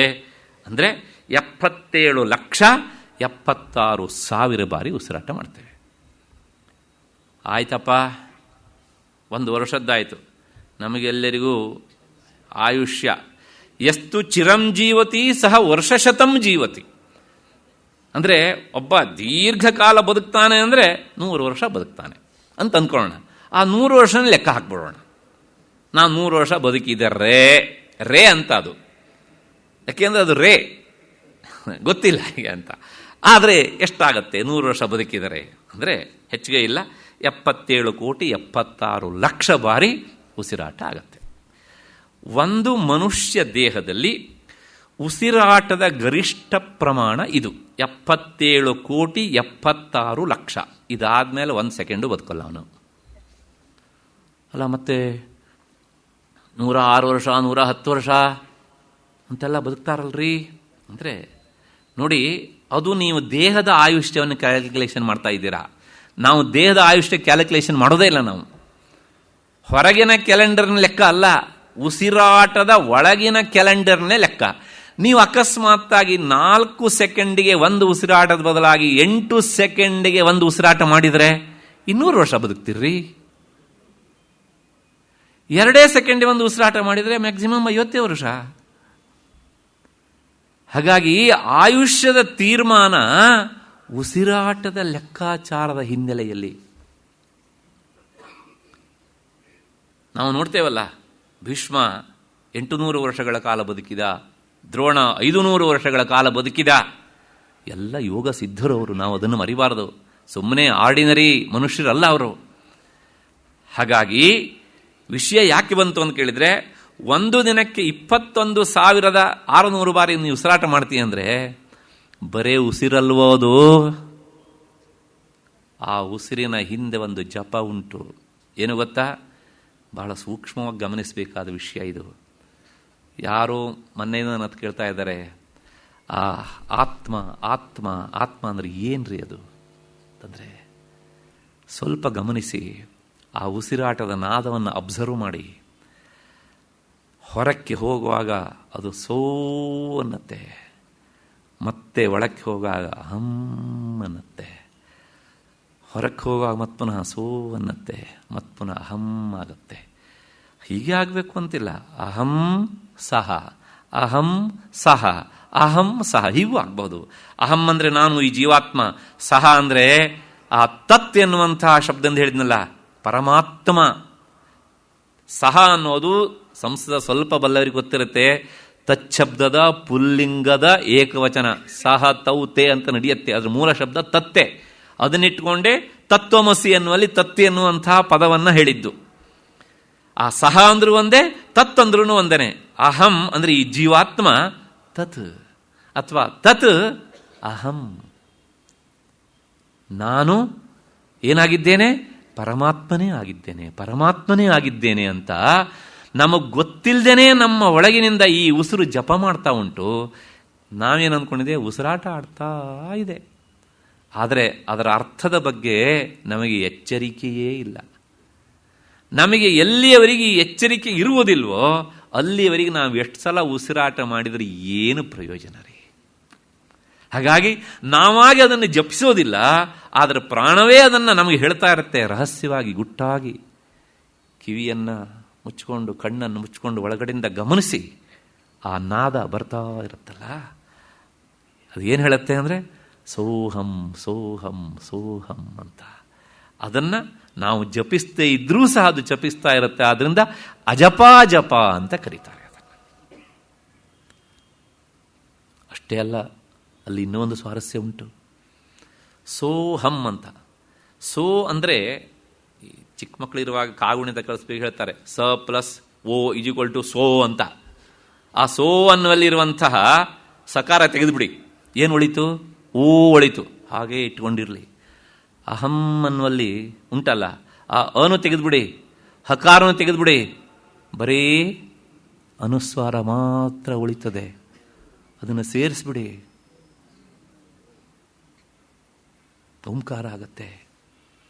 ಅಂದರೆ 77,76,000 ಬಾರಿ ಉಸಿರಾಟ ಮಾಡ್ತೇವೆ. ಆಯ್ತಪ್ಪ, 1 ವರ್ಷದ್ದಾಯಿತು. ನಮಗೆಲ್ಲರಿಗೂ ಆಯುಷ್ಯ ಎಷ್ಟು ಚಿರಂಜೀವತಿ ಸಹ ವರ್ಷಶತಂ ಜೀವತಿ ಅಂದರೆ ಒಬ್ಬ ದೀರ್ಘಕಾಲ ಬದುಕ್ತಾನೆ ಅಂದರೆ 100 ವರ್ಷ ಬದುಕ್ತಾನೆ ಅಂತ ಅಂದ್ಕೊಳ್ಳೋಣ. ಆ 100 ವರ್ಷನ ಲೆಕ್ಕ ಹಾಕ್ಬಿಡೋಣ. ನಾವು 100 ವರ್ಷ ಬದುಕಿದೆ ರೇ ಅಂತ ಅದು. ಯಾಕೆಂದರೆ ಅದು ರೇ ಗೊತ್ತಿಲ್ಲ ಹೀಗೆ ಅಂತ. ಆದರೆ ಎಷ್ಟಾಗತ್ತೆ 100 ವರ್ಷ ಬದುಕಿದರೆ ಅಂದರೆ ಹೆಚ್ಚಿಗೆ ಇಲ್ಲ, 77,76,00,000 ಬಾರಿ ಉಸಿರಾಟ ಆಗತ್ತೆ. ಒಂದು ಮನುಷ್ಯ ದೇಹದಲ್ಲಿ ಉಸಿರಾಟದ ಗರಿಷ್ಠ ಪ್ರಮಾಣ ಇದು 77,76,00,000. ಇದಾದ್ಮೇಲೆ 1 ಸೆಕೆಂಡು ಬದುಕಲ್ಲ ಅವನು. ಅಲ್ಲ ಮತ್ತೆ 106 ವರ್ಷ 110 ವರ್ಷ ಅಂತೆಲ್ಲ ಬದುಕ್ತಾರಲ್ರಿ ಅಂದರೆ ನೋಡಿ, ಅದು ನೀವು ದೇಹದ ಆಯುಷ್ಯವನ್ನು ಕ್ಯಾಲ್ಕುಲೇಷನ್ ಮಾಡ್ತಾ ಇದ್ದೀರಾ. ನಾವು ದೇಹದ ಆಯುಷ್ಯ ಕ್ಯಾಲ್ಕುಲೇಷನ್ ಮಾಡೋದೇ ಇಲ್ಲ. ನಾವು ಹೊರಗಿನ ಕ್ಯಾಲೆಂಡರ್ನ ಲೆಕ್ಕ ಅಲ್ಲ, ಉಸಿರಾಟದ ಒಳಗಿನ ಕ್ಯಾಲೆಂಡರ್ನೇ ಲೆಕ್ಕ. ನೀವು ಅಕಸ್ಮಾತ್ತಾಗಿ 4 ಸೆಕೆಂಡಿಗೆ 1 ಉಸಿರಾಟದ ಬದಲಾಗಿ 8 ಸೆಕೆಂಡಿಗೆ 1 ಉಸಿರಾಟ ಮಾಡಿದರೆ 200 ವರ್ಷ ಬದುಕ್ತಿರ್ರಿ. 2 ಸೆಕೆಂಡಿಗೆ 1 ಉಸಿರಾಟ ಮಾಡಿದರೆ ಮ್ಯಾಕ್ಸಿಮಮ್ 50 ವರ್ಷ. ಹಾಗಾಗಿ ಆಯುಷ್ಯದ ತೀರ್ಮಾನ ಉಸಿರಾಟದ ಲೆಕ್ಕಾಚಾರದ ಹಿನ್ನೆಲೆಯಲ್ಲಿ. ನಾವು ನೋಡ್ತೇವಲ್ಲ, ಭೀಷ್ಮ 800 ವರ್ಷಗಳ ಕಾಲ ಬದುಕಿದ, ದ್ರೋಣ 500 ವರ್ಷಗಳ ಕಾಲ ಬದುಕಿದ. ಎಲ್ಲ ಯೋಗ ಸಿದ್ಧರವರು, ನಾವು ಅದನ್ನು ಮರಿಬಾರದು. ಸುಮ್ಮನೆ ಆರ್ಡಿನರಿ ಮನುಷ್ಯರಲ್ಲ ಅವರು. ಹಾಗಾಗಿ ವಿಷಯ ಯಾಕೆ ಬಂತು ಅಂತ ಕೇಳಿದರೆ, 1 ದಿನಕ್ಕೆ 21,600 ಬಾರಿ ನೀವು ಉಸಿರಾಟ ಮಾಡ್ತೀಯ ಅಂದರೆ ಬರೇ ಉಸಿರಲ್ವೋ ಅದು. ಆ ಉಸಿರಿನ ಹಿಂದೆ ಒಂದು ಜಪ ಉಂಟು. ಏನು ಗೊತ್ತಾ? ಬಹಳ ಸೂಕ್ಷ್ಮವಾಗಿ ಗಮನಿಸಬೇಕಾದ ವಿಷಯ ಇದು. ಯಾರೋ ಮೊನ್ನೆಯಿಂದ ನನ್ನ ಕೇಳ್ತಾ ಇದ್ದಾರೆ, ಆ ಆತ್ಮ ಆತ್ಮ ಆತ್ಮ ಅಂದರೆ ಏನ್ರಿ ಅದು ಅಂತಂದರೆ, ಸ್ವಲ್ಪ ಗಮನಿಸಿ. ಆ ಉಸಿರಾಟದ ನಾದವನ್ನು ಅಬ್ಸರ್ವ್ ಮಾಡಿ. ಹೊರಕ್ಕೆ ಹೋಗುವಾಗ ಅದು ಸೋ ಅನ್ನತ್ತೆ, ಮತ್ತೆ ಒಳಕ್ಕೆ ಹೋಗುವಾಗ ಅಹಂ ಅನ್ನತ್ತೆ, ಹೊರಕ್ಕೆ ಹೋಗುವಾಗ ಮತ್ತೆ ಪುನಃ ಸೋ ಅನ್ನತ್ತೆ, ಮತ್ತೆ ಪುನಃ ಅಹಂ ಆಗುತ್ತೆ. ಹೀಗೆ ಆಗಬೇಕು ಅಂತಿಲ್ಲ. ಅಹಂ ಸಹ ಅಹಂ ಸಹ ಅಹಂ ಸಹ ಹೀಗೂ ಆಗ್ಬೋದು. ಅಹಂ ಅಂದರೆ ನಾನು, ಈ ಜೀವಾತ್ಮ. ಸಹ ಅಂದರೆ ಆ ತತ್ ಎನ್ನುವಂತಹ ಶಬ್ದ ಅಂತ ಹೇಳಿದ್ನಲ್ಲ, ಪರಮಾತ್ಮ. ಸಹ ಅನ್ನೋದು ಸಂಸ್ಕೃತ ಸ್ವಲ್ಪ ಬಲ್ಲವರಿಗೆ ಗೊತ್ತಿರುತ್ತೆ. ತಚ್ಛಬ್ದದ ಪುಲ್ಲಿಂಗದ ಏಕವಚನ ಸಹ ತೌ ತೇ ಅಂತ ನಡೆಯುತ್ತೆ. ಅದ್ರ ಮೂಲ ಶಬ್ದ ತತ್ತೆ. ಅದನ್ನಿಟ್ಕೊಂಡೇ ತತ್ವಮಸಿ ಎನ್ನುವಲ್ಲಿ ತತ್ತಿ ಎನ್ನುವಂತಹ ಪದವನ್ನು ಹೇಳಿದ್ದು. ಆ ಸಹ ಅಂದ್ರೂ ಒಂದೇ, ತತ್ ಅಂದ್ರೂ ಒಂದೇನೆ. ಅಹಂ ಅಂದ್ರೆ ಈ ಜೀವಾತ್ಮ ತತ್, ಅಥವಾ ತತ್ ಅಹಂ, ನಾನು ಏನಾಗಿದ್ದೇನೆ? ಪರಮಾತ್ಮನೇ ಆಗಿದ್ದೇನೆ, ಪರಮಾತ್ಮನೇ ಆಗಿದ್ದೇನೆ ಅಂತ ನಮಗೆ ಗೊತ್ತಿಲ್ಲದೇನೆ ನಮ್ಮ ಒಳಗಿನಿಂದ ಈ ಉಸಿರು ಜಪ ಮಾಡ್ತಾ ಉಂಟು. ನಾವೇನು ಅಂದ್ಕೊಂಡಿದೆ? ಉಸಿರಾಟ ಆಡ್ತಾ ಇದೆ. ಆದರೆ ಅದರ ಅರ್ಥದ ಬಗ್ಗೆ ನಮಗೆ ಎಚ್ಚರಿಕೆಯೇ ಇಲ್ಲ. ನಮಗೆ ಎಲ್ಲಿಯವರೆಗೆ ಈ ಎಚ್ಚರಿಕೆ ಇರುವುದಿಲ್ವೋ ಅಲ್ಲಿಯವರೆಗೆ ನಾವು ಎಷ್ಟು ಸಲ ಉಸಿರಾಟ ಮಾಡಿದರೆ ಏನು ಪ್ರಯೋಜನ ರೀ? ಹಾಗಾಗಿ ನಾವಾಗಿ ಅದನ್ನು ಜಪಿಸೋದಿಲ್ಲ, ಆದರೆ ಪ್ರಾಣವೇ ಅದನ್ನು ನಮಗೆ ಹೇಳ್ತಾ ಇರುತ್ತೆ ರಹಸ್ಯವಾಗಿ, ಗುಟ್ಟಾಗಿ. ಕಿವಿಯನ್ನು ಮುಚ್ಚಿಕೊಂಡು, ಕಣ್ಣನ್ನು ಮುಚ್ಚಿಕೊಂಡು ಒಳಗಡೆಯಿಂದ ಗಮನಿಸಿ ಆ ನಾದ ಬರ್ತಾ ಇರುತ್ತಲ್ಲ, ಅದು ಏನು ಹೇಳುತ್ತೆ ಅಂದರೆ ಸೋಹಂ ಸೋಹಂ ಸೋಹಂ ಅಂತ. ಅದನ್ನು ನಾವು ಜಪಿಸ್ತೇ ಇದ್ರೂ ಸಹ ಅದು ಜಪಿಸ್ತಾ ಇರುತ್ತೆ. ಆದ್ದರಿಂದ ಅಜಪಾಜಪ ಅಂತ ಕರೀತಾರೆ ಅದನ್ನು. ಅಷ್ಟೇ ಅಲ್ಲ, ಅಲ್ಲಿ ಇನ್ನೊಂದು ಸ್ವಾರಸ್ಯ ಉಂಟು. ಸೋಹಂ ಅಂತ. ಸೋ ಅಂದರೆ ಚಿಕ್ಕ ಮಕ್ಕಳಿರುವಾಗ ಕಾಗುಣಿತ ಕಳಿಸ್ಬೇಕು ಹೇಳ್ತಾರೆ, ಸ ಪ್ಲಸ್ ಓ ಇಜಿಕ್ವಲ್ ಟು ಸೋ ಅಂತ. ಆ ಸೋ ಅನ್ನುವಲ್ಲಿರುವಂತಹ ಸಕಾರ ತೆಗೆದುಬಿಡಿ, ಏನು ಉಳಿತು? ಓ ಉಳಿತು. ಹಾಗೇ ಇಟ್ಕೊಂಡಿರಲಿ. ಅಹಂ ಅನ್ನುವಲ್ಲಿ ಉಂಟಲ್ಲ, ಆ ಅನು ತೆಗೆದುಬಿಡಿ, ಹಕಾರನು ತೆಗೆದುಬಿಡಿ, ಬರೀ ಅನುಸ್ವಾರ ಮಾತ್ರ ಉಳಿತದೆ. ಅದನ್ನು ಸೇರಿಸ್ಬಿಡಿ, ಓಂಕಾರ ಆಗತ್ತೆ.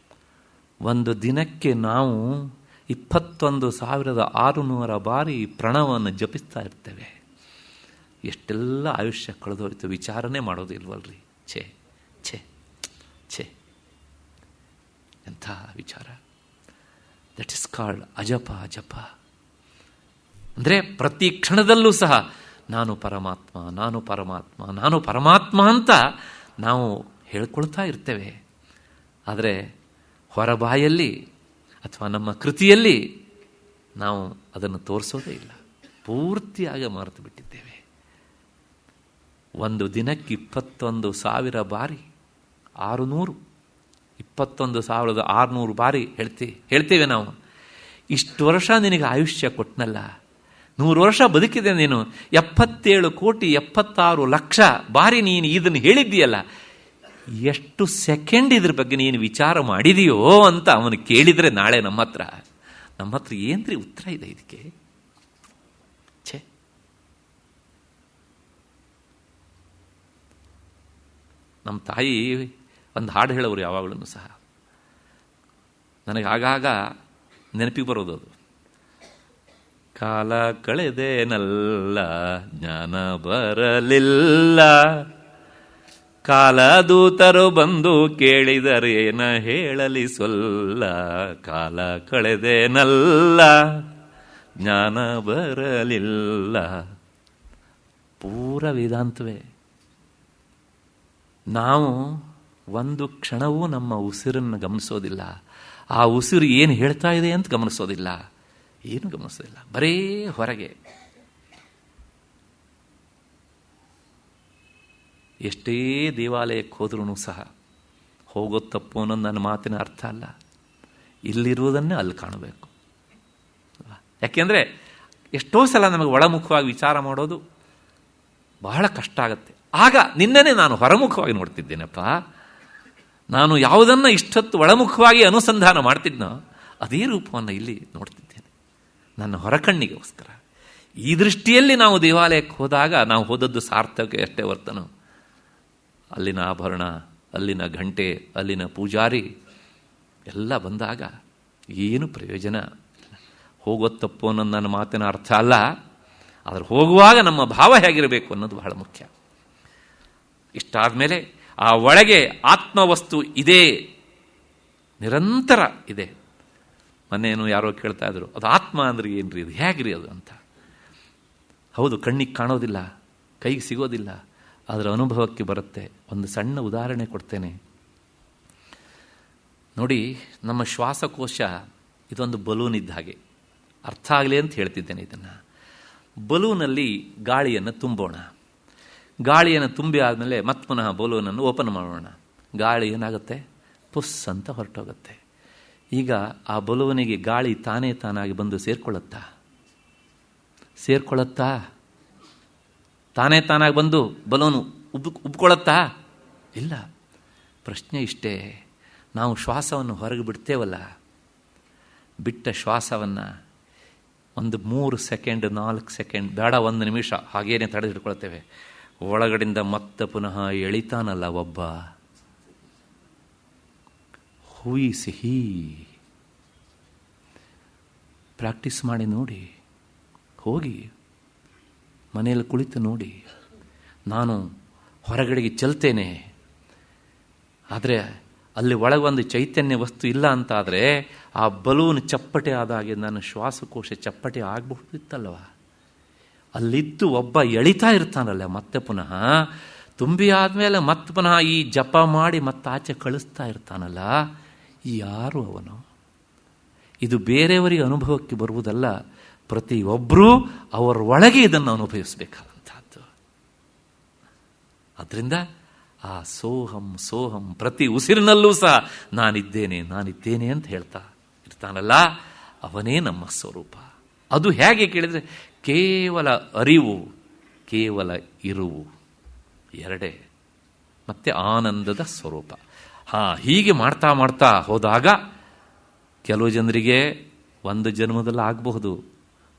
ಒಂದು ದಿನಕ್ಕೆ ನಾವು 21,600 ಬಾರಿ ಪ್ರಣವವನ್ನು ಜಪಿಸ್ತಾ ಇರ್ತೇವೆ. ಎಷ್ಟೆಲ್ಲ ಆಯುಷ್ಯ ಕಳೆದೋಯ್ತು, ವಿಚಾರನೆ ಮಾಡೋದಿಲ್ವಲ್ರಿ? ಛೇ ಛೇ ಛೇ, ಎಂಥ ವಿಚಾರ! ದಟ್ ಇಸ್ ಕಾಲ್ಡ್ ಅಜಪ ಜಪ. ಅಂದರೆ ಪ್ರತಿ ಕ್ಷಣದಲ್ಲೂ ಸಹ ನಾನು ಪರಮಾತ್ಮ, ನಾನು ಪರಮಾತ್ಮ, ನಾನು ಪರಮಾತ್ಮ ಅಂತ ನಾವು ಹೇಳ್ಕೊಳ್ತಾ ಇರ್ತೇವೆ. ಆದರೆ ಹೊರಬಾಯಲ್ಲಿ ಅಥವಾ ನಮ್ಮ ಕೃತಿಯಲ್ಲಿ ನಾವು ಅದನ್ನು ತೋರಿಸೋದೇ ಇಲ್ಲ, ಪೂರ್ತಿಯಾಗಿ ಮರೆತು ಬಿಟ್ಟಿದ್ದೇವೆ. ಒಂದು ದಿನಕ್ಕೆ 21,000 ಬಾರಿ 600, 21,600 ಬಾರಿ ಹೇಳ್ತೇವೆ ನಾವು. ಇಷ್ಟು ವರ್ಷ ನಿನಗೆ ಆಯುಷ್ಯ ಕೊಟ್ಟನಲ್ಲ, 100 ವರ್ಷ ಬದುಕಿದೆ ನೀನು, 77,76,00,000 ಬಾರಿ ನೀನು ಇದನ್ನು ಹೇಳಿದ್ದೀಯಲ್ಲ, ಎಷ್ಟು ಸೆಕೆಂಡ್ ಇದ್ರ ಬಗ್ಗೆ ನೀನು ವಿಚಾರ ಮಾಡಿದೆಯೋ ಅಂತ ಅವನು ಕೇಳಿದರೆ ನಾಳೆ ನಮ್ಮ ಹತ್ರ ಏನ್ರಿ ಉತ್ತರ ಇದೆ ಇದಕ್ಕೆ? ಛೇ, ನಮ್ಮ ತಾಯಿ ಒಂದು ಹಾಡು ಹೇಳೋರು ಯಾವಾಗಲೂ ಸಹ. ನನಗೆ ಆಗಾಗ ನೆನಪಿಗೆ ಬರೋದು ಅದು. ಕಾಲ ಕಳೆದೇನಲ್ಲ, ಜ್ಞಾನ ಬರಲಿಲ್ಲ, ಕಾಲದೂತರು ಬಂದು ಕೇಳಿದರೇನ ಹೇಳಲಿ ಸೊಲ್ಲ, ಕಾಲ ಕಳೆದೇನಲ್ಲ, ಜ್ಞಾನ ಬರಲಿಲ್ಲ. ಪೂರ ವೇದಾಂತವೇ. ನಾವು ಒಂದು ಕ್ಷಣವೂ ನಮ್ಮ ಉಸಿರನ್ನು ಗಮನಿಸೋದಿಲ್ಲ. ಆ ಉಸಿರು ಏನು ಹೇಳ್ತಾ ಇದೆ ಅಂತ ಗಮನಿಸೋದಿಲ್ಲ, ಏನು ಗಮನಿಸೋದಿಲ್ಲ, ಬರೇ ಹೊರಗೆ. ಎಷ್ಟೇ ದೇವಾಲಯಕ್ಕೆ ಹೋದ್ರೂ ಸಹ ಹೋಗೋದು ತಪ್ಪು ಅನ್ನೋದು ನನ್ನ ಮಾತಿನ ಅರ್ಥ ಅಲ್ಲ. ಇಲ್ಲಿರುವುದನ್ನೇ ಅಲ್ಲಿ ಕಾಣಬೇಕು. ಯಾಕೆಂದರೆ ಎಷ್ಟೋ ಸಲ ನಮಗೆ ಒಳಮುಖವಾಗಿ ವಿಚಾರ ಮಾಡೋದು ಬಹಳ ಕಷ್ಟ ಆಗುತ್ತೆ. ಆಗ ನಿನ್ನನೇ ನಾನು ಹೊರಮುಖವಾಗಿ ನೋಡ್ತಿದ್ದೇನಪ್ಪ. ನಾನು ಯಾವುದನ್ನು ಇಷ್ಟೊತ್ತು ಒಳಮುಖವಾಗಿ ಅನುಸಂಧಾನ ಮಾಡ್ತಿದ್ನೋ ಅದೇ ರೂಪವನ್ನು ಇಲ್ಲಿ ನೋಡ್ತಿದ್ದೇನೆ, ನನ್ನ ಹೊರಕಣ್ಣಿಗೋಸ್ಕರ. ಈ ದೃಷ್ಟಿಯಲ್ಲಿ ನಾವು ದೇವಾಲಯಕ್ಕೆ ಹೋದಾಗ ನಾವು ಹೋದದ್ದು ಸಾರ್ಥಕ ಎಷ್ಟೇ ವರ್ತನೋ. ಅಲ್ಲಿನ ಆಭರಣ, ಅಲ್ಲಿನ ಗಂಟೆ, ಅಲ್ಲಿನ ಪೂಜಾರಿ ಎಲ್ಲ ಬಂದಾಗ ಏನು ಪ್ರಯೋಜನ? ಹೋಗೋದು ತಪ್ಪು ಅನ್ನೋದು ನನ್ನ ಮಾತಿನ ಅರ್ಥ ಅಲ್ಲ. ಆದರೆ ಹೋಗುವಾಗ ನಮ್ಮ ಭಾವ ಹೇಗಿರಬೇಕು ಅನ್ನೋದು ಬಹಳ ಮುಖ್ಯ. ಇಷ್ಟಾದ ಮೇಲೆ ಆ ಒಳಗೆ ಆತ್ಮವಸ್ತು ಇದೆ, ನಿರಂತರ ಇದೆ. ಮೊನ್ನೇನು ಯಾರೋ ಕೇಳ್ತಾ ಇದ್ರು, ಅದು ಆತ್ಮ ಅಂದ್ರೆ ಏನ್ರಿ, ಅದು ಹೇಗ್ರಿ ಅದು ಅಂತ. ಹೌದು, ಕಣ್ಣಿಗೆ ಕಾಣೋದಿಲ್ಲ, ಕೈಗೆ ಸಿಗೋದಿಲ್ಲ, ಅದರ ಅನುಭವಕ್ಕೆ ಬರುತ್ತೆ. ಒಂದು ಸಣ್ಣ ಉದಾಹರಣೆ ಕೊಡ್ತೇನೆ ನೋಡಿ. ನಮ್ಮ ಶ್ವಾಸಕೋಶ ಇದೊಂದು ಬಲೂನ್ ಇದ್ದ ಹಾಗೆ. ಅರ್ಥ ಆಗಲಿ ಅಂತ ಹೇಳ್ತಿದ್ದೇನೆ ಇದನ್ನು. ಬಲೂನಲ್ಲಿ ಗಾಳಿಯನ್ನು ತುಂಬೋಣ. ಗಾಳಿಯನ್ನು ತುಂಬಿ ಆದಮೇಲೆ ಮತ್ತೆ ಪುನಃ ಬಲೂನನ್ನು ಓಪನ್ ಮಾಡೋಣ. ಗಾಳಿ ಏನಾಗುತ್ತೆ? ಪುಸ್ ಅಂತ ಹೊರಟೋಗುತ್ತೆ. ಈಗ ಆ ಬಲೂನಿಗೆ ಗಾಳಿ ತಾನೇ ತಾನಾಗಿ ಬಂದು ಸೇರ್ಕೊಳ್ಳುತ್ತಾ? ತಾನೇ ತಾನಾಗಿ ಬಂದು ಬಲೂನು ಉಬ್ಕೊಳ್ಳುತ್ತಾ? ಇಲ್ಲ. ಪ್ರಶ್ನೆ ಇಷ್ಟೇ, ನಾವು ಶ್ವಾಸವನ್ನು ಹೊರಗೆ ಬಿಡ್ತೇವಲ್ಲ, ಬಿಟ್ಟ ಶ್ವಾಸವನ್ನು ಒಂದು 3 ಸೆಕೆಂಡ್ 4 ಸೆಕೆಂಡ್ ಬೇಡ, 1 ನಿಮಿಷ ಹಾಗೇನೆ ತಡೆದಿಟ್ಕೊಳ್ತೇವೆ. ಒಳಗಡೆಯಿಂದ ಮತ್ತೆ ಪುನಃ ಎಳಿತಾನಲ್ಲ ಒಬ್ಬ. Who is he? ಪ್ರಾಕ್ಟೀಸ್ ಮಾಡಿ ನೋಡಿ, ಹೋಗಿ ಮನೆಯಲ್ಲಿ ಕುಳಿತು ನೋಡಿ. ನಾನು ಹೊರಗಡೆಗೆ ಚೆಲ್ತೇನೆ, ಆದರೆ ಅಲ್ಲಿ ಒಳಗೊಂದು ಚೈತನ್ಯ ವಸ್ತು ಇಲ್ಲ ಅಂತಾದರೆ ಆ ಬಲೂನ್ ಚಪ್ಪಟೆ ಆದಾಗೆ ನನ್ನ ಶ್ವಾಸಕೋಶ ಚಪ್ಪಟೆ ಆಗಬಹುದಿತ್ತಲ್ವ. ಅಲ್ಲಿದ್ದು ಒಬ್ಬ ಎಳಿತಾ ಇರ್ತಾನಲ್ಲ, ಮತ್ತೆ ಪುನಃ ತುಂಬಿ ಆದಮೇಲೆ ಮತ್ತೆ ಪುನಃ ಈ ಜಪ ಮಾಡಿ ಮತ್ತೆ ಆಚೆ ಕಳಿಸ್ತಾ ಇರ್ತಾನಲ್ಲ, ಯಾರು ಅವನು? ಇದು ಬೇರೆಯವರಿಗೆ ಅನುಭವಕ್ಕೆ ಬರುವುದಲ್ಲ, ಪ್ರತಿಯೊಬ್ಬರೂ ಅವರ ಒಳಗೆ ಇದನ್ನು ಅನುಭವಿಸಬೇಕಾದಂಥದ್ದು. ಅದರಿಂದ ಆ ಸೋಹಂ ಸೋಹಂ ಪ್ರತಿ ಉಸಿರಿನಲ್ಲೂ ಸಹ ನಾನಿದ್ದೇನೆ ಅಂತ ಹೇಳ್ತಾ ಇರ್ತಾನಲ್ಲ, ಅವನೇ ನಮ್ಮ ಸ್ವರೂಪ. ಅದು ಹೇಗೆ ಕೇಳಿದರೆ ಕೇವಲ ಅರಿವು, ಕೇವಲ ಇರುವು, ಎರಡೇ. ಮತ್ತೆ ಆನಂದದ ಸ್ವರೂಪ. ಹೀಗೆ ಮಾಡ್ತಾ ಮಾಡ್ತಾ ಹೋದಾಗ ಕೆಲವು ಜನರಿಗೆ 1 ಜನ್ಮದಲ್ಲಿ ಆಗಬಹುದು,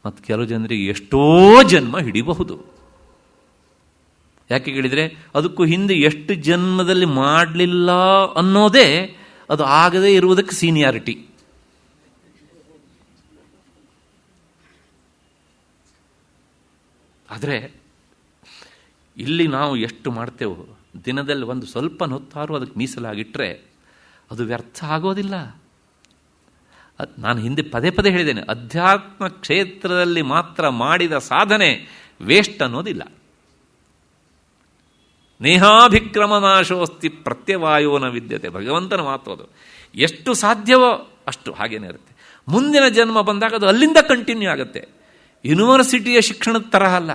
ಮತ್ತು ಕೆಲವು ಜನರಿಗೆ ಎಷ್ಟೋ ಜನ್ಮ ಹಿಡಿಬಹುದು. ಯಾಕೆ ಕೇಳಿದರೆ ಅದಕ್ಕೂ ಹಿಂದೆ ಎಷ್ಟು ಜನ್ಮದಲ್ಲಿ ಮಾಡಲಿಲ್ಲ ಅನ್ನೋದೇ ಅದು ಆಗದೇ ಇರುವುದಕ್ಕೆ ಸೀನಿಯಾರಿಟಿ. ಆದರೆ ಇಲ್ಲಿ ನಾವು ಎಷ್ಟು ಮಾಡ್ತೇವೋ, ದಿನದಲ್ಲಿ ಒಂದು ಸ್ವಲ್ಪ ಹೊತ್ತಾರು ಅದಕ್ಕೆ ಮೀಸಲಾಗಿಟ್ಟರೆ ಅದು ವ್ಯರ್ಥ ಆಗೋದಿಲ್ಲ. ನಾನು ಹಿಂದೆ ಪದೇ ಪದೇ ಹೇಳಿದ್ದೇನೆ, ಅಧ್ಯಾತ್ಮ ಕ್ಷೇತ್ರದಲ್ಲಿ ಮಾತ್ರ ಮಾಡಿದ ಸಾಧನೆ ವೇಸ್ಟ್ ಅನ್ನೋದಿಲ್ಲ. ನೇಹಾಭಿಕ್ರಮನಾಶೋಸ್ತಿ ಪ್ರತ್ಯವಾಯೋನ ವಿದ್ಯತೆ, ಭಗವಂತನ ಮಾತು ಅದು. ಎಷ್ಟು ಸಾಧ್ಯವೋ ಅಷ್ಟು ಹಾಗೇನೇ ಇರುತ್ತೆ. ಮುಂದಿನ ಜನ್ಮ ಬಂದಾಗ ಅದು ಅಲ್ಲಿಂದ ಕಂಟಿನ್ಯೂ ಆಗುತ್ತೆ. ಯೂನಿವರ್ಸಿಟಿಯ ಶಿಕ್ಷಣದ ತರಹ ಅಲ್ಲ.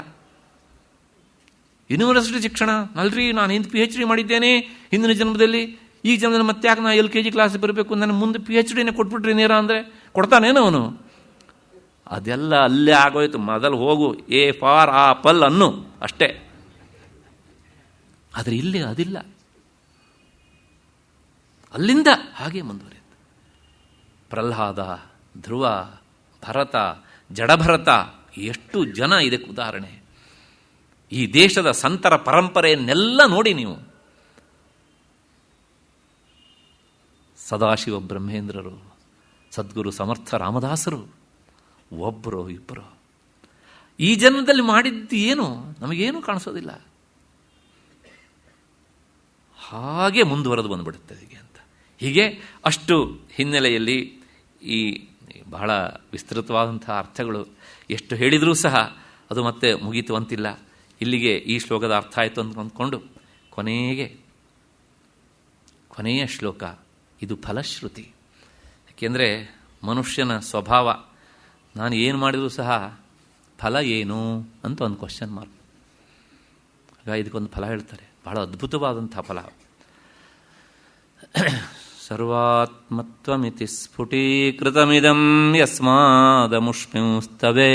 ಯೂನಿವರ್ಸಿಟಿ ಶಿಕ್ಷಣ ಅಲ್ರಿ, ನಾನು ಹಿಂದೆ PhD ಮಾಡಿದ್ದೇನೆ ಹಿಂದಿನ ಜನ್ಮದಲ್ಲಿ, ಈ ಜನ್ಮದಲ್ಲಿ ಮತ್ತೆ ಯಾಕೆ ನಾನು LKG ಕ್ಲಾಸ್ ಬರಬೇಕು, ನನ್ನ ಮುಂದೆ PhDನೇ ಕೊಟ್ಬಿಟ್ರಿ ನೇರ ಅಂದರೆ ಕೊಡ್ತಾನೇನೋ ಅವನು? ಅದೆಲ್ಲ ಅಲ್ಲೇ ಆಗೋಯ್ತು. ಮೊದಲು ಹೋಗು, A ಫಾರ್ ಆಪಲ್ ಅನ್ನು ಅಷ್ಟೇ. ಆದರೆ ಇಲ್ಲಿ ಅದಿಲ್ಲ. ಅಲ್ಲಿಂದ ಹಾಗೆ ಮುಂದುವರಿಯುತ್ತೆ. ಪ್ರಹ್ಲಾದ, ಧ್ರುವ, ಭರತ, ಜಡಭರತ, ಎಷ್ಟು ಜನ ಇದಕ್ಕೆ ಉದಾಹರಣೆ. ಈ ದೇಶದ ಸಂತರ ಪರಂಪರೆಯನ್ನೆಲ್ಲ ನೋಡಿ ನೀವು. ಸದಾಶಿವ ಬ್ರಹ್ಮೇಂದ್ರರು, ಸದ್ಗುರು ಸಮರ್ಥ ರಾಮದಾಸರು, ಒಬ್ಬರು ಇಬ್ಬರು. ಈ ಜನ್ಮದಲ್ಲಿ ಮಾಡಿದ್ದು ಏನು ನಮಗೇನು ಕಾಣಿಸೋದಿಲ್ಲ. ಹಾಗೆ ಮುಂದುವರೆದು ಬಂದುಬಿಡುತ್ತೆ ಹೀಗೆ ಅಂತ. ಹೀಗೆ ಅಷ್ಟು ಹಿನ್ನೆಲೆಯಲ್ಲಿ ಈ ಬಹಳ ವಿಸ್ತೃತವಾದಂಥ ಅರ್ಥಗಳು ಎಷ್ಟು ಹೇಳಿದರೂ ಸಹ ಅದು ಮತ್ತೆ ಮುಗೀತು ಅಂತಿಲ್ಲ. ಇಲ್ಲಿಗೆ ಈ ಶ್ಲೋಕದ ಅರ್ಥ ಆಯಿತು ಅಂತ ಅಂದ್ಕೊಂಡು ಕೊನೆಯ ಶ್ಲೋಕ ಇದು ಫಲಶ್ರುತಿ. ಯಾಕೆಂದರೆ ಮನುಷ್ಯನ ಸ್ವಭಾವ, ನಾನು ಏನು ಮಾಡಿದರೂ ಸಹ ಫಲ ಏನು ಅಂತ ಒಂದು ಕ್ವಶನ್ ಮಾರ್ಕ್. ಆಗ ಇದಕ್ಕೊಂದು ಫಲ ಹೇಳ್ತಾರೆ, ಬಹಳ ಅದ್ಭುತವಾದಂಥ ಫಲ. ಸರ್ವಾತ್ಮತ್ವಮಿತಿ ಸ್ಫುಟೀಕೃತಮಿದಂ ಯಸ್ಮಾದಮುಷ್ಮಿಂಸ್ತವೇ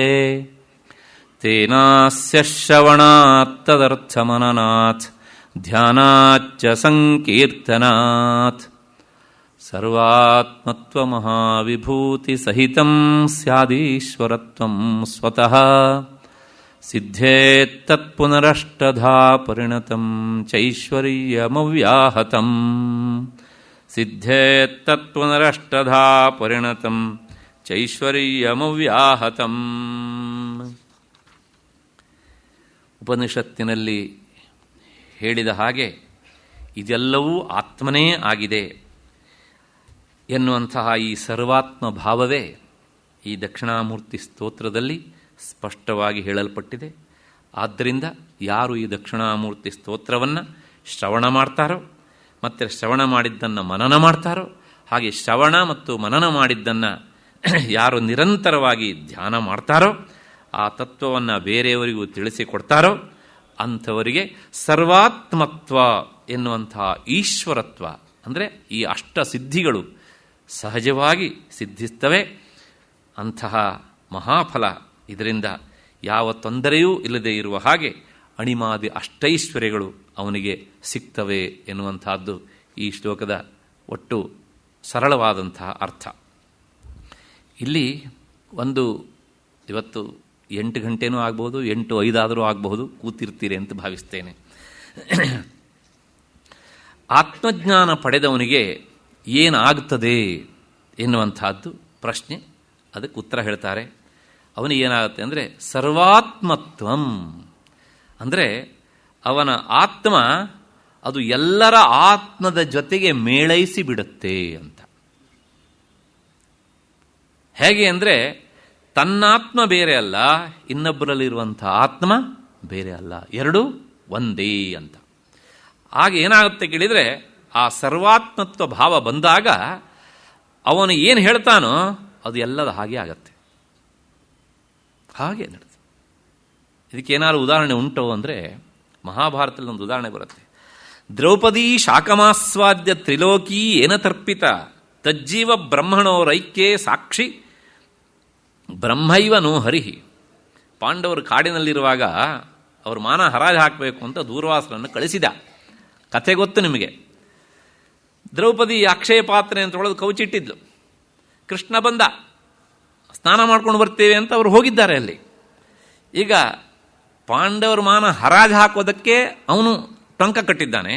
ತೇನಾಸ್ಯ ಶ್ರವಣಾತ್ ತದರ್ಥಮನನಾತ್ ಧ್ಯಾನಾಚ್ಚ ಸಂಕೀರ್ತನಾತ್ ಸರ್ವಾತ್ಮತ್ವಮಹಾವಿಭೂತಿ ಸಹಿತಂ ಸ್ಯಾದೀಶ್ವರತ್ವಂ ಸ್ವತಃ ಸಿದ್ಧೇತ್ತತ್ಪುನರಷ್ಟಧಾ ಪರಿಣತಂ ಚೈಶ್ವರ್ಯಮವ್ಯಾಹತಂ ಸಿದ್ಧೇತ್ತತ್ಪುನರಷ್ಟಧಾ ಪರಿಣತಂ ಚೈಶ್ವರ್ಯಮವ್ಯಾಹತಂ. ಉಪನಿಷತ್ತಿನಲ್ಲಿ ಹೇಳಿದ ಹಾಗೆ ಇದೆಲ್ಲವೂ ಆತ್ಮನೇ ಆಗಿದೆ ಎನ್ನುವಂತಹ ಈ ಸರ್ವಾತ್ಮ ಭಾವವೇ ಈ ದಕ್ಷಿಣಾಮೂರ್ತಿ ಸ್ತೋತ್ರದಲ್ಲಿ ಸ್ಪಷ್ಟವಾಗಿ ಹೇಳಲ್ಪಟ್ಟಿದೆ. ಆದ್ದರಿಂದ ಯಾರು ಈ ದಕ್ಷಿಣಾಮೂರ್ತಿ ಸ್ತೋತ್ರವನ್ನು ಶ್ರವಣ ಮಾಡ್ತಾರೋ ಮತ್ತು ಶ್ರವಣ ಮಾಡಿದ್ದನ್ನು ಮನನ ಮಾಡ್ತಾರೋ, ಹಾಗೆ ಶ್ರವಣ ಮತ್ತು ಮನನ ಮಾಡಿದ್ದನ್ನು ಯಾರು ನಿರಂತರವಾಗಿ ಧ್ಯಾನ ಮಾಡ್ತಾರೋ ಆ ತತ್ವವನ್ನು ಬೇರೆಯವರಿಗೂ ತಿಳಿಸಿಕೊಡ್ತಾರೋ ಅಂಥವರಿಗೆ ಸರ್ವಾತ್ಮತ್ವ ಎನ್ನುವಂತಹ ಈಶ್ವರತ್ವ ಅಂದರೆ ಈ ಅಷ್ಟಸಿದ್ಧಿಗಳು ಸಹಜವಾಗಿ ಸಿದ್ಧಿಸ್ತವೆ. ಅಂತಹ ಮಹಾಫಲ ಇದರಿಂದ ಯಾವ ತೊಂದರೆಯೂ ಇಲ್ಲದೆ ಇರುವ ಹಾಗೆ ಅಣಿಮಾದಿ ಅಷ್ಟೈಶ್ವರ್ಯಗಳು ಅವನಿಗೆ ಸಿಗ್ತವೆ ಎನ್ನುವಂತಹದ್ದು ಈ ಶ್ಲೋಕದ ಒಟ್ಟು ಸರಳವಾದಂತಹ ಅರ್ಥ. ಇಲ್ಲಿ ಇವತ್ತು 8 ಗಂಟೆನೂ ಆಗ್ಬೋದು, 8:05 ಆಗಬಹುದು, ಕೂತಿರ್ತೀರಿ ಅಂತ ಭಾವಿಸ್ತೇನೆ. ಆತ್ಮಜ್ಞಾನ ಪಡೆದವನಿಗೆ ಏನಾಗ್ತದೆ ಎನ್ನುವಂತಹದ್ದು ಪ್ರಶ್ನೆ. ಅದಕ್ಕೆ ಉತ್ತರ ಹೇಳ್ತಾರೆ. ಅವನಿಗೆ ಏನಾಗುತ್ತೆ ಅಂದರೆ ಸರ್ವಾತ್ಮತ್ವಂ ಅಂದರೆ ಅವನ ಆತ್ಮ ಅದು ಎಲ್ಲರ ಆತ್ಮದ ಜೊತೆಗೆ ಮೇಳೈಸಿ ಬಿಡುತ್ತೆ ಅಂತ. ಹೇಗೆ ಅಂದರೆ ತನ್ನಾತ್ಮ ಬೇರೆ ಅಲ್ಲ, ಇನ್ನೊಬ್ಬರಲ್ಲಿರುವಂಥ ಆತ್ಮ ಬೇರೆ ಅಲ್ಲ, ಎರಡೂ ಒಂದೇ ಅಂತ. ಆಗ ಏನಾಗುತ್ತೆ ಕೇಳಿದರೆ ಆ ಸರ್ವಾತ್ಮತ್ವ ಭಾವ ಬಂದಾಗ ಅವನು ಏನು ಹೇಳ್ತಾನೋ ಅದು ಎಲ್ಲದ ಹಾಗೆ ಆಗತ್ತೆ. ಹಾಗೆ ನಡೆದು ಇದಕ್ಕೇನಾದ್ರು ಉದಾಹರಣೆ ಉಂಟೋ ಅಂದರೆ ಮಹಾಭಾರತದಲ್ಲಿ ಒಂದು ಉದಾಹರಣೆ ಬರುತ್ತೆ. ದ್ರೌಪದಿ ಶಾಕಮಾಸ್ವಾದ್ಯ ತ್ರಿಲೋಕಿ ಏನ ತರ್ಪಿತ ತಜ್ಜೀವ ಬ್ರಹ್ಮಣೋರೈಕ್ಯೇ ಸಾಕ್ಷಿ ಬ್ರಹ್ಮೈವ ನೋ ಹರಿಹಿ. ಪಾಂಡವರು ಕಾಡಿನಲ್ಲಿರುವಾಗ ಅವರು ಮಾನ ಹರಾಜು ಹಾಕಬೇಕು ಅಂತ ದೂರ್ವಾಸರನ್ನು ಕಳಿಸಿದ. ಕಥೆ ಗೊತ್ತು ನಿಮಗೆ. ದ್ರೌಪದಿ ಅಕ್ಷಯ ಪಾತ್ರೆ ಅಂತ ಹೇಳೋದು ಕೌಚಿಟ್ಟಿದ್ಲು. ಕೃಷ್ಣ ಬಂದ, ಸ್ನಾನ ಮಾಡ್ಕೊಂಡು ಬರ್ತೇವೆ ಅಂತ ಅವರು ಹೋಗಿದ್ದಾರೆ ಅಲ್ಲಿ. ಈಗ ಪಾಂಡವರ ಮಾನ ಹರಾಜು ಹಾಕೋದಕ್ಕೆ ಅವನು ಟೊಂಕ ಕಟ್ಟಿದ್ದಾನೆ,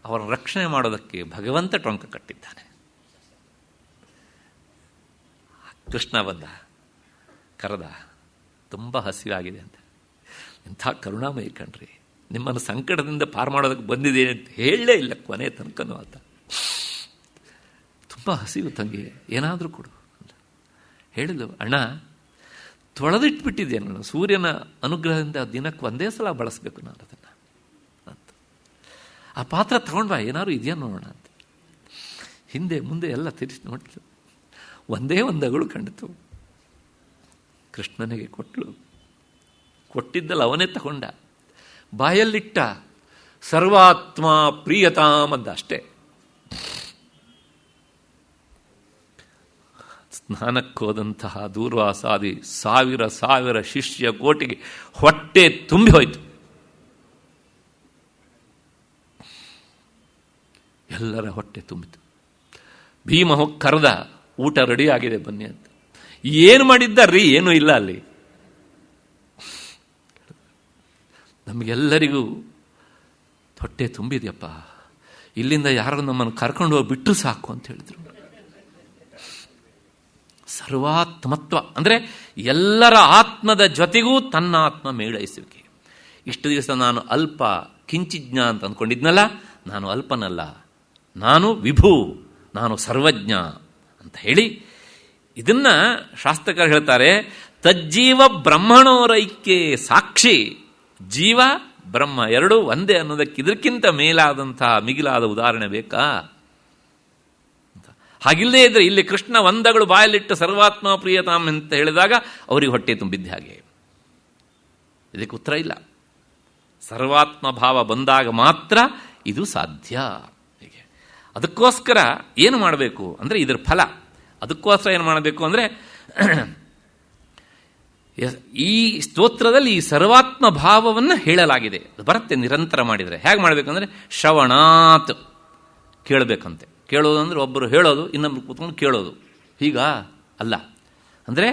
ಅವರ ರಕ್ಷಣೆ ಮಾಡೋದಕ್ಕೆ ಭಗವಂತ ಟೊಂಕ ಕಟ್ಟಿದ್ದಾನೆ. ಕೃಷ್ಣ ಬಂದ, ಕರೆದ, ತುಂಬ ಹಸಿವಾಗಿದೆ ಅಂತ. ಎಂಥ ಕರುಣಾಮಯಿ ಕಣ್ರಿ, ನಿಮ್ಮನ್ನು ಸಂಕಟದಿಂದ ಪಾರು ಮಾಡೋದಕ್ಕೆ ಬಂದಿದೆ ಅಂತ ಹೇಳಲೇ ಇಲ್ಲ ಕೊನೆ ತನಕನೂ ಆತ. ತುಂಬ ಹಸಿವು ತಂಗಿ, ಏನಾದರೂ ಕೊಡು ಅಂತ ಹೇಳಿದ್ಲು. ಅಣ್ಣ ತೊಳೆದಿಟ್ಬಿಟ್ಟಿದ್ದೆ ನಾನು, ಸೂರ್ಯನ ಅನುಗ್ರಹದಿಂದ ದಿನಕ್ಕೆ ಒಂದೇ ಸಲ ಬಳಸಬೇಕು ನಾನು ಅದನ್ನು ಅಂತ. ಆ ಪಾತ್ರ ತಗೊಂಡು ಬಾ, ಏನಾದ್ರು ಇದೆಯಾ ನೋಡೋಣ ಅಂತ. ಹಿಂದೆ ಮುಂದೆ ಎಲ್ಲ ತಿರ್ಸಿ ನೋಡ್ತು, ಒಂದೇ ಒಂದು ಅಗಳು ಕಂಡಿತು. ಕೃಷ್ಣನಿಗೆ ಕೊಟ್ಟಳು. ಕೊಟ್ಟಿದ್ದಲ್ಲ ಅವನೇ ತಗೊಂಡ, ಬಾಯಲ್ಲಿಟ್ಟ, ಸರ್ವಾತ್ಮ ಪ್ರಿಯತಾಮ್ ಅಂದ ಅಷ್ಟೇ. ಸ್ನಾನಕ್ಕೋದಂತಹ ದೂರ್ವಾಸಾದಿ ಸಾವಿರ ಶಿಷ್ಯ ಕೋಟಿಗೆ ಹೊಟ್ಟೆ ತುಂಬಿ ಹೋಯಿತು. ಎಲ್ಲರ ಹೊಟ್ಟೆ ತುಂಬಿತು. ಭೀಮ ಹೋಗಿ ಕರೆದ, ಊಟ ರೆಡಿ ಆಗಿದೆ ಬನ್ನಿ ಅಂತ. ಏನು ಮಾಡಿದ್ದಾರ್ರಿ? ಏನೂ ಇಲ್ಲ ಅಲ್ಲಿ. ನಮಗೆಲ್ಲರಿಗೂ ಹೊಟ್ಟೆ ತುಂಬಿದೆಯಪ್ಪ, ಇಲ್ಲಿಂದ ಯಾರು ನಮ್ಮನ್ನು ಕರ್ಕೊಂಡು ಹೋಗಿ ಬಿಟ್ಟರು ಸಾಕು ಅಂತ ಹೇಳಿದ್ರು. ಸರ್ವಾತ್ಮತ್ವ ಅಂದರೆ ಎಲ್ಲರ ಆತ್ಮದ ಜೊತೆಗೂ ತನ್ನ ಆತ್ಮ ಮೇಳೈಸುವಿಕೆ. ಇಷ್ಟು ದಿವಸ ನಾನು ಅಲ್ಪ ಕಿಂಚಿಜ್ಞ ಅಂತ ಅಂದ್ಕೊಂಡಿದ್ನಲ್ಲ, ನಾನು ಅಲ್ಪನಲ್ಲ, ನಾನು ವಿಭು, ನಾನು ಸರ್ವಜ್ಞ ಅಂತ ಹೇಳಿ ಇದನ್ನ ಶಾಸ್ತ್ರಕಾರ ಹೇಳ್ತಾರೆ. ತಜ್ಜೀವ ಬ್ರಹ್ಮಣೋರೈಕ್ಯೆ ಸಾಕ್ಷಿ. ಜೀವ ಬ್ರಹ್ಮ ಎರಡೂ ಒಂದೇ ಅನ್ನೋದಕ್ಕೆ ಇದಕ್ಕಿಂತ ಮೇಲಾದಂತಹ ಮಿಗಿಲಾದ ಉದಾಹರಣೆ ಬೇಕಾ? ಹಾಗಿಲ್ಲದೆ ಇದ್ರೆ ಇಲ್ಲಿ ಕೃಷ್ಣ ಒಂದಗಳು ಬಾಯಲ್ಲಿಟ್ಟು ಸರ್ವಾತ್ಮ ಪ್ರಿಯತಾಮ್ ಅಂತ ಹೇಳಿದಾಗ ಅವರಿಗೆ ಹೊಟ್ಟೆ ತುಂಬಿದ್ದೆ ಹಾಗೆ. ಇದಕ್ಕೆ ಉತ್ತರ ಇಲ್ಲ. ಸರ್ವಾತ್ಮ ಭಾವ ಬಂದಾಗ ಮಾತ್ರ ಇದು ಸಾಧ್ಯ. ಹೀಗೆ ಅದಕ್ಕೋಸ್ಕರ ಏನು ಮಾಡಬೇಕು ಅಂದರೆ ಇದರ ಫಲ. ಅದಕ್ಕೋಸ್ಕರ ಏನು ಮಾಡಬೇಕು ಅಂದರೆ ಈ ಸ್ತೋತ್ರದಲ್ಲಿ ಈ ಸರ್ವಾತ್ಮ ಭಾವವನ್ನು ಹೇಳಲಾಗಿದೆ. ಅದು ಬರುತ್ತೆ ನಿರಂತರ ಮಾಡಿದರೆ. ಹೇಗೆ ಮಾಡಬೇಕಂದ್ರೆ ಶ್ರವಣಾತ್, ಕೇಳಬೇಕಂತೆ. ಕೇಳೋದು ಅಂದರೆ ಒಬ್ಬರು ಹೇಳೋದು, ಇನ್ನೊಬ್ರು ಕೂತ್ಕೊಂಡು ಕೇಳೋದು, ಹೀಗ ಅಲ್ಲ. ಅಂದರೆ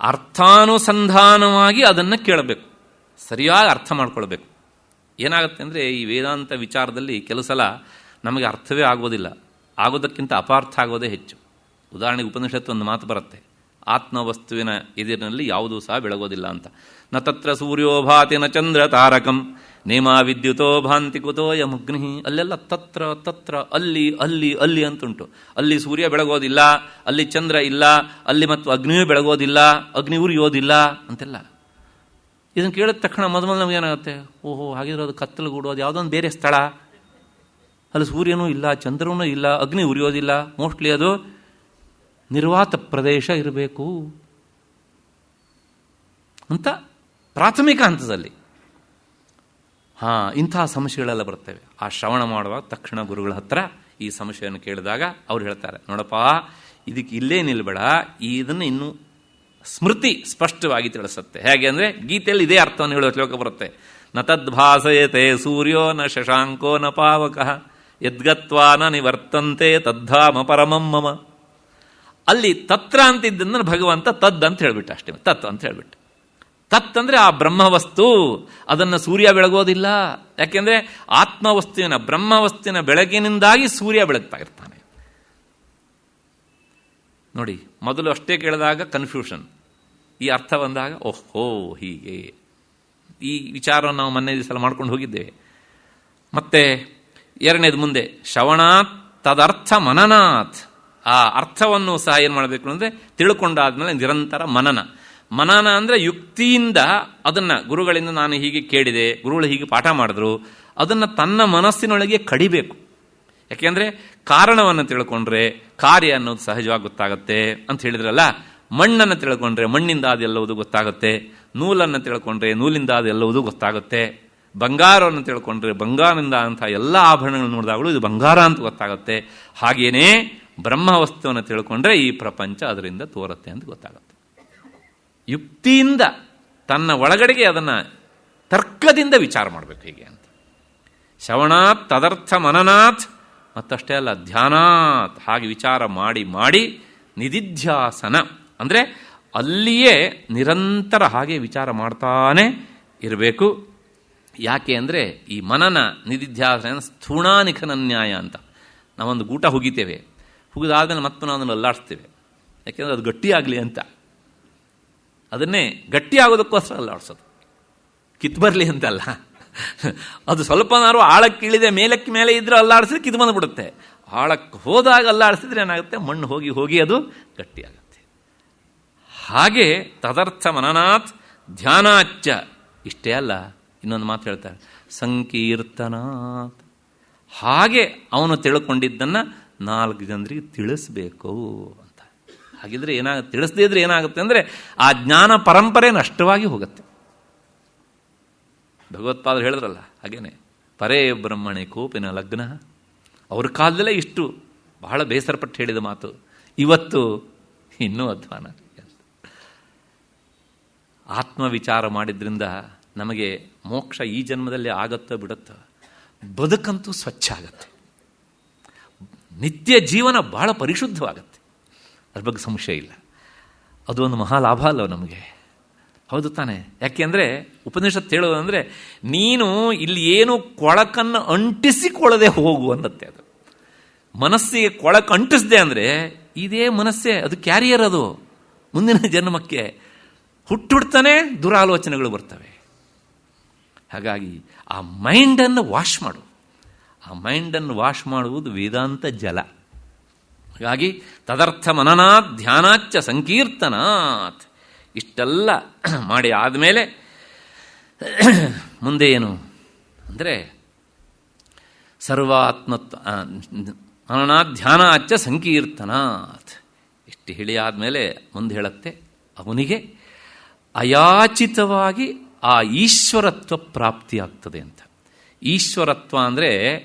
ಅರ್ಥಾನುಸಂಧಾನವಾಗಿ ಅದನ್ನು ಕೇಳಬೇಕು, ಸರಿಯಾಗಿ ಅರ್ಥ ಮಾಡ್ಕೊಳ್ಬೇಕು. ಏನಾಗುತ್ತೆ ಅಂದರೆ ಈ ವೇದಾಂತ ವಿಚಾರದಲ್ಲಿ ಕೆಲವು ಸಲ ನಮಗೆ ಅರ್ಥವೇ ಆಗೋದಿಲ್ಲ, ಆಗೋದಕ್ಕಿಂತ ಅಪಾರ್ಥ ಆಗೋದೇ ಹೆಚ್ಚು. ಉದಾಹರಣೆಗೆ ಉಪನಿಷತ್ತು ಒಂದು ಮಾತು ಬರುತ್ತೆ, ಆತ್ಮವಸ್ತುವಿನ ಎದುರಿನಲ್ಲಿ ಯಾವುದೂ ಸಹ ಬೆಳಗೋದಿಲ್ಲ ಅಂತ. ನ ತತ್ರ ಸೂರ್ಯೋ ಭಾತಿ ನ ಚಂದ್ರ ತಾರಕಂ ನೇಮ ವಿದ್ಯುತೋ ಭಾಂತಿ ಕುತೋ ಯಮಗ್ನಿ. ಅಲ್ಲೆಲ್ಲ ತತ್ರ ತತ್ರ, ಅಲ್ಲಿ ಅಲ್ಲಿ ಅಲ್ಲಿ ಅಂತುಂಟು. ಅಲ್ಲಿ ಸೂರ್ಯ ಬೆಳಗೋದಿಲ್ಲ, ಅಲ್ಲಿ ಚಂದ್ರ ಇಲ್ಲ, ಅಲ್ಲಿ ಮತ್ತು ಅಗ್ನಿಯೂ ಬೆಳಗೋದಿಲ್ಲ, ಅಗ್ನಿ ಉರಿಯೋದಿಲ್ಲ ಅಂತೆಲ್ಲ. ಇದನ್ನು ಕೇಳಿದ ತಕ್ಷಣ ಮೊದಲು ನಮಗೇನಾಗುತ್ತೆ, ಓಹೋ ಹಾಗಿದ್ರೆ ಅದು ಕತ್ತಲುಗೂಡೋದು ಯಾವುದೊಂದು ಬೇರೆ ಸ್ಥಳ, ಅಲ್ಲಿ ಸೂರ್ಯನೂ ಇಲ್ಲ, ಚಂದ್ರನೂ ಇಲ್ಲ, ಅಗ್ನಿ ಉರಿಯೋದಿಲ್ಲ, ಮೋಸ್ಟ್ಲಿ ಅದು ನಿರ್ವಾತ ಪ್ರದೇಶ ಇರಬೇಕು. ಅಂತ ಪ್ರಾಥಮಿಕ ಹಂತದಲ್ಲಿ. ಇಂತಹ ಸಮಸ್ಯೆಗಳೆಲ್ಲ ಬರ್ತವೆ. ಆ ಶ್ರವಣ ಮಾಡುವಾಗ ತಕ್ಷಣ ಗುರುಗಳ ಹತ್ರ ಈ ಸಮಸ್ಯೆಯನ್ನು ಕೇಳಿದಾಗ ಅವ್ರು ಹೇಳ್ತಾರೆ, ನೋಡಪ್ಪ, ಇದಕ್ಕೆ ಇಲ್ಲೇ ನಿಲ್ಬೇಡ, ಇದನ್ನು ಇನ್ನೂ ಸ್ಮೃತಿ ಸ್ಪಷ್ಟವಾಗಿ ತಿಳಿಸುತ್ತೆ. ಹೇಗೆ ಅಂದರೆ ಗೀತೆಯಲ್ಲಿ ಇದೇ ಅರ್ಥವನ್ನು ಹೇಳುವ ಶ್ಲೋಕ ಬರುತ್ತೆ. ನ ತದ್ಭಾಸಯತೆ ಸೂರ್ಯೋ ನ ಶಶಾಂಕೋ ನ ಪಾವಕಃ ಯದ್ಗತ್ವಾ ನ ನಿವರ್ತಂತೆ ತದ್ಧಾಮ ಪರಮಂ ಮಮ. ಅಲ್ಲಿ ತತ್ರ ಅಂತಿದ್ದನ್ನು ಭಗವಂತ ತದ್ ಅಂತ ಹೇಳ್ಬಿಟ್ಟ, ಅಷ್ಟೇ, ತತ್ ಅಂತ ಹೇಳ್ಬಿಟ್ಟು. ತತ್ ಅಂದರೆ ಆ ಬ್ರಹ್ಮವಸ್ತು, ಅದನ್ನು ಸೂರ್ಯ ಬೆಳಗೋದಿಲ್ಲ. ಯಾಕೆಂದರೆ ಆತ್ಮವಸ್ತುವಿನ ಬ್ರಹ್ಮವಸ್ತುವಿನ ಬೆಳಗಿನಿಂದಾಗಿ ಸೂರ್ಯ ಬೆಳಗ್ತಾ ಇರ್ತಾನೆ. ನೋಡಿ, ಮೊದಲು ಅಷ್ಟೇ ಕೇಳಿದಾಗ ಕನ್ಫ್ಯೂಷನ್, ಈ ಅರ್ಥ ಬಂದಾಗ ಓಹೋ ಹೀಗೆ. ಈ ವಿಚಾರವನ್ನು ನಾವು ಮೊನ್ನೆ ದಿವಸ ಮಾಡ್ಕೊಂಡು ಹೋಗಿದ್ದೇವೆ. ಮತ್ತೆ ಎರಡನೇದು ಮುಂದೆ ಶ್ರವಣಾತ್ ತದರ್ಥ ಮನನಾಥ್. ಆ ಅರ್ಥವನ್ನು ಸಹ ಏನು ಮಾಡಬೇಕು ಅಂದರೆ ತಿಳ್ಕೊಂಡಾದ್ಮೇಲೆ ನಿರಂತರ ಮನನ ಅಂದರೆ ಯುಕ್ತಿಯಿಂದ ಅದನ್ನು ಗುರುಗಳಿಂದ ನಾನು ಹೀಗೆ ಕೇಳಿದೆ, ಗುರುಗಳು ಹೀಗೆ ಪಾಠ ಮಾಡಿದ್ರು, ಅದನ್ನು ತನ್ನ ಮನಸ್ಸಿನೊಳಗೆ ಕಡಿಬೇಕು. ಯಾಕೆಂದರೆ ಕಾರಣವನ್ನು ತಿಳ್ಕೊಂಡ್ರೆ ಕಾರ್ಯ ಅನ್ನೋದು ಸಹಜವಾಗಿ ಗೊತ್ತಾಗುತ್ತೆ ಅಂತ ಹೇಳಿದ್ರಲ್ಲ. ಮಣ್ಣನ್ನು ತಿಳ್ಕೊಂಡ್ರೆ ಮಣ್ಣಿಂದ ಅದೆಲ್ಲವುದು ಗೊತ್ತಾಗುತ್ತೆ, ನೂಲನ್ನು ತಿಳ್ಕೊಂಡ್ರೆ ನೂಲಿಂದ ಅದೆಲ್ಲವುದು ಗೊತ್ತಾಗುತ್ತೆ, ಬಂಗಾರವನ್ನು ತಿಳ್ಕೊಂಡ್ರೆ ಬಂಗಾರದಿಂದ ಅಂಥ ಎಲ್ಲ ಆಭರಣಗಳನ್ನು ನೋಡಿದಾಗಲೂ ಇದು ಬಂಗಾರ ಅಂತ ಗೊತ್ತಾಗುತ್ತೆ. ಹಾಗೇನೇ ಬ್ರಹ್ಮವಸ್ತುವನ್ನು ತಿಳ್ಕೊಂಡ್ರೆ ಈ ಪ್ರಪಂಚ ಅದರಿಂದ ತೋರುತ್ತೆ ಅಂತ ಗೊತ್ತಾಗುತ್ತೆ. ಯುಕ್ತಿಯಿಂದ ತನ್ನ ಒಳಗಡೆಗೆ ಅದನ್ನು ತರ್ಕದಿಂದ ವಿಚಾರ ಮಾಡಬೇಕು ಹೇಗೆ ಅಂತ. ಶ್ರವಣಾತ್ ತದರ್ಥ ಮನನಾಥ್, ಮತ್ತಷ್ಟೇ ಅಲ್ಲ ಧ್ಯಾನಾತ್, ಹಾಗೆ ವಿಚಾರ ಮಾಡಿ ನಿಧಿಧ್ಯಾಸನ ಅಂದರೆ ಅಲ್ಲಿಯೇ ನಿರಂತರ ಹಾಗೆ ವಿಚಾರ ಮಾಡ್ತಾನೆ ಇರಬೇಕು. ಯಾಕೆ ಅಂದರೆ ಈ ಮನನ ನಿಧಿಧ್ಯಾಸನ ಸ್ಥೂಣಾನಿಖನ ನ್ಯಾಯ ಅಂತ. ನಾವೊಂದು ಗೂಟ ಹುಗಿತೇವೆ, ಹುಗಿದಾದ್ಮೇಲೆ ಮತ್ತೆ ನಾವು ಅದನ್ನು ಅಲ್ಲಾಡಿಸ್ತೇವೆ. ಯಾಕೆಂದರೆ ಅದು ಗಟ್ಟಿಯಾಗಲಿ ಅಂತ. ಅದನ್ನೇ ಗಟ್ಟಿ ಆಗೋದಕ್ಕೋಸ್ಕರ ಅಲ್ಲಾಡಿಸೋದು, ಕಿತ್ತು ಬರಲಿ ಅಂತಲ್ಲ. ಅದು ಸ್ವಲ್ಪನಾರು ಆಳಕ್ಕೆ ಇಳಿದೆ ಮೇಲಕ್ಕೆ ಮೇಲೆ ಇದ್ರೆ ಅಲ್ಲಾಡಿಸಿದ್ರೆ ಕಿತ್ತು ಬಂದುಬಿಡುತ್ತೆ. ಆಳಕ್ಕೆ ಹೋದಾಗ ಅಲ್ಲಾಡಿಸಿದ್ರೆ ಏನಾಗುತ್ತೆ, ಮಣ್ಣು ಹೋಗಿ ಅದು ಗಟ್ಟಿಯಾಗುತ್ತೆ. ಹಾಗೆ ತದರ್ಥ ಮನನಾಥ್ ಧ್ಯಾನಾಚ್ಚ. ಇಷ್ಟೇ ಅಲ್ಲ, ಇನ್ನೊಂದು ಮಾತು ಹೇಳ್ತಾರೆ, ಸಂಕೀರ್ತನಾತ್. ಹಾಗೆ ಅವನು ತಿಳ್ಕೊಂಡಿದ್ದನ್ನು 4 ಜನರಿಗೆ ತಿಳಿಸ್ಬೇಕು ಅಂತ. ಹಾಗಿದ್ರೆ ಏನಾಗುತ್ತೆ, ತಿಳಿಸದೇ ಇದ್ರೆ ಏನಾಗುತ್ತೆ ಅಂದರೆ ಆ ಜ್ಞಾನ ಪರಂಪರೆ ನಷ್ಟವಾಗಿ ಹೋಗುತ್ತೆ. ಭಗವತ್ಪಾದರು ಹೇಳಿದ್ರಲ್ಲ ಹಾಗೇನೆ, ಪರೇ ಬ್ರಹ್ಮಣೆ ಕೋಪಿನ ಲಗ್ನ. ಅವ್ರ ಕಾಲದಲ್ಲೇ ಇಷ್ಟು ಬಹಳ ಬೇಸರಪಟ್ಟು ಹೇಳಿದ ಮಾತು, ಇವತ್ತು ಇನ್ನೂ ಅಧ್ವಾನ. ಆತ್ಮವಿಚಾರ ಮಾಡಿದ್ರಿಂದ ನಮಗೆ ಮೋಕ್ಷ ಈ ಜನ್ಮದಲ್ಲಿ ಆಗತ್ತೋ ಬಿಡುತ್ತೋ, ಬದುಕಂತೂ ಸ್ವಚ್ಛ ಆಗತ್ತೆ, ನಿತ್ಯ ಜೀವನ ಬಹಳ ಪರಿಶುದ್ಧವಾಗತ್ತೆ, ಅದ್ರ ಬಗ್ಗೆ ಸಂಶಯ ಇಲ್ಲ. ಅದು ಒಂದು ಮಹಾಲಾಭ ಅಲ್ಲವ ನಮಗೆ, ಹೌದು ತಾನೆ? ಯಾಕೆಂದರೆ ಉಪನಿಷತ್ತು ಹೇಳೋದಂದರೆ ನೀನು ಇಲ್ಲಿ ಏನು ಕೊಳಕನ್ನು ಅಂಟಿಸಿಕೊಳ್ಳದೆ ಹೋಗು ಅನ್ನತ್ತೆ. ಅದು ಮನಸ್ಸಿಗೆ ಕೊಳಕು ಅಂಟಿಸಿದೆ ಅಂದರೆ ಇದೇ ಮನಸ್ಸೇ, ಅದು ಕ್ಯಾರಿಯರ್, ಅದು ಮುಂದಿನ ಜನ್ಮಕ್ಕೆ ಹುಟ್ಟುಡ್ತಾನೆ ದುರಾಲೋಚನೆಗಳು ಬರ್ತವೆ. ಹಾಗಾಗಿ ಆ ಮೈಂಡನ್ನು ವಾಶ್ ಮಾಡು. ಆ ಮೈಂಡನ್ನು ವಾಶ್ ಮಾಡುವುದು ವೇದಾಂತ ಜಲ. ಹಾಗಾಗಿ ತದರ್ಥ ಮನನಾಥ್ ಧ್ಯಾನಾಚ್ಚ ಸಂಕೀರ್ತನಾಥ್. ಇಷ್ಟೆಲ್ಲ ಮಾಡಿ ಆದಮೇಲೆ ಮುಂದೆ ಏನು ಅಂದರೆ ಸರ್ವಾತ್ಮತ್ವ ಮನನಾಥ್ ಧ್ಯಾನಾಚ್ಚ ಸಂಕೀರ್ತನಾಥ್. ಇಷ್ಟು ಹೇಳಿ ಆದಮೇಲೆ ಮುಂದೆ ಹೇಳುತ್ತೆ, ಅವನಿಗೆ ಅಯಾಚಿತವಾಗಿ ಆ ಈಶ್ವರತ್ವ ಪ್ರಾಪ್ತಿಯಾಗ್ತದೆ ಅಂತ. ಈಶ್ವರತ್ವ ಅಂದರೆ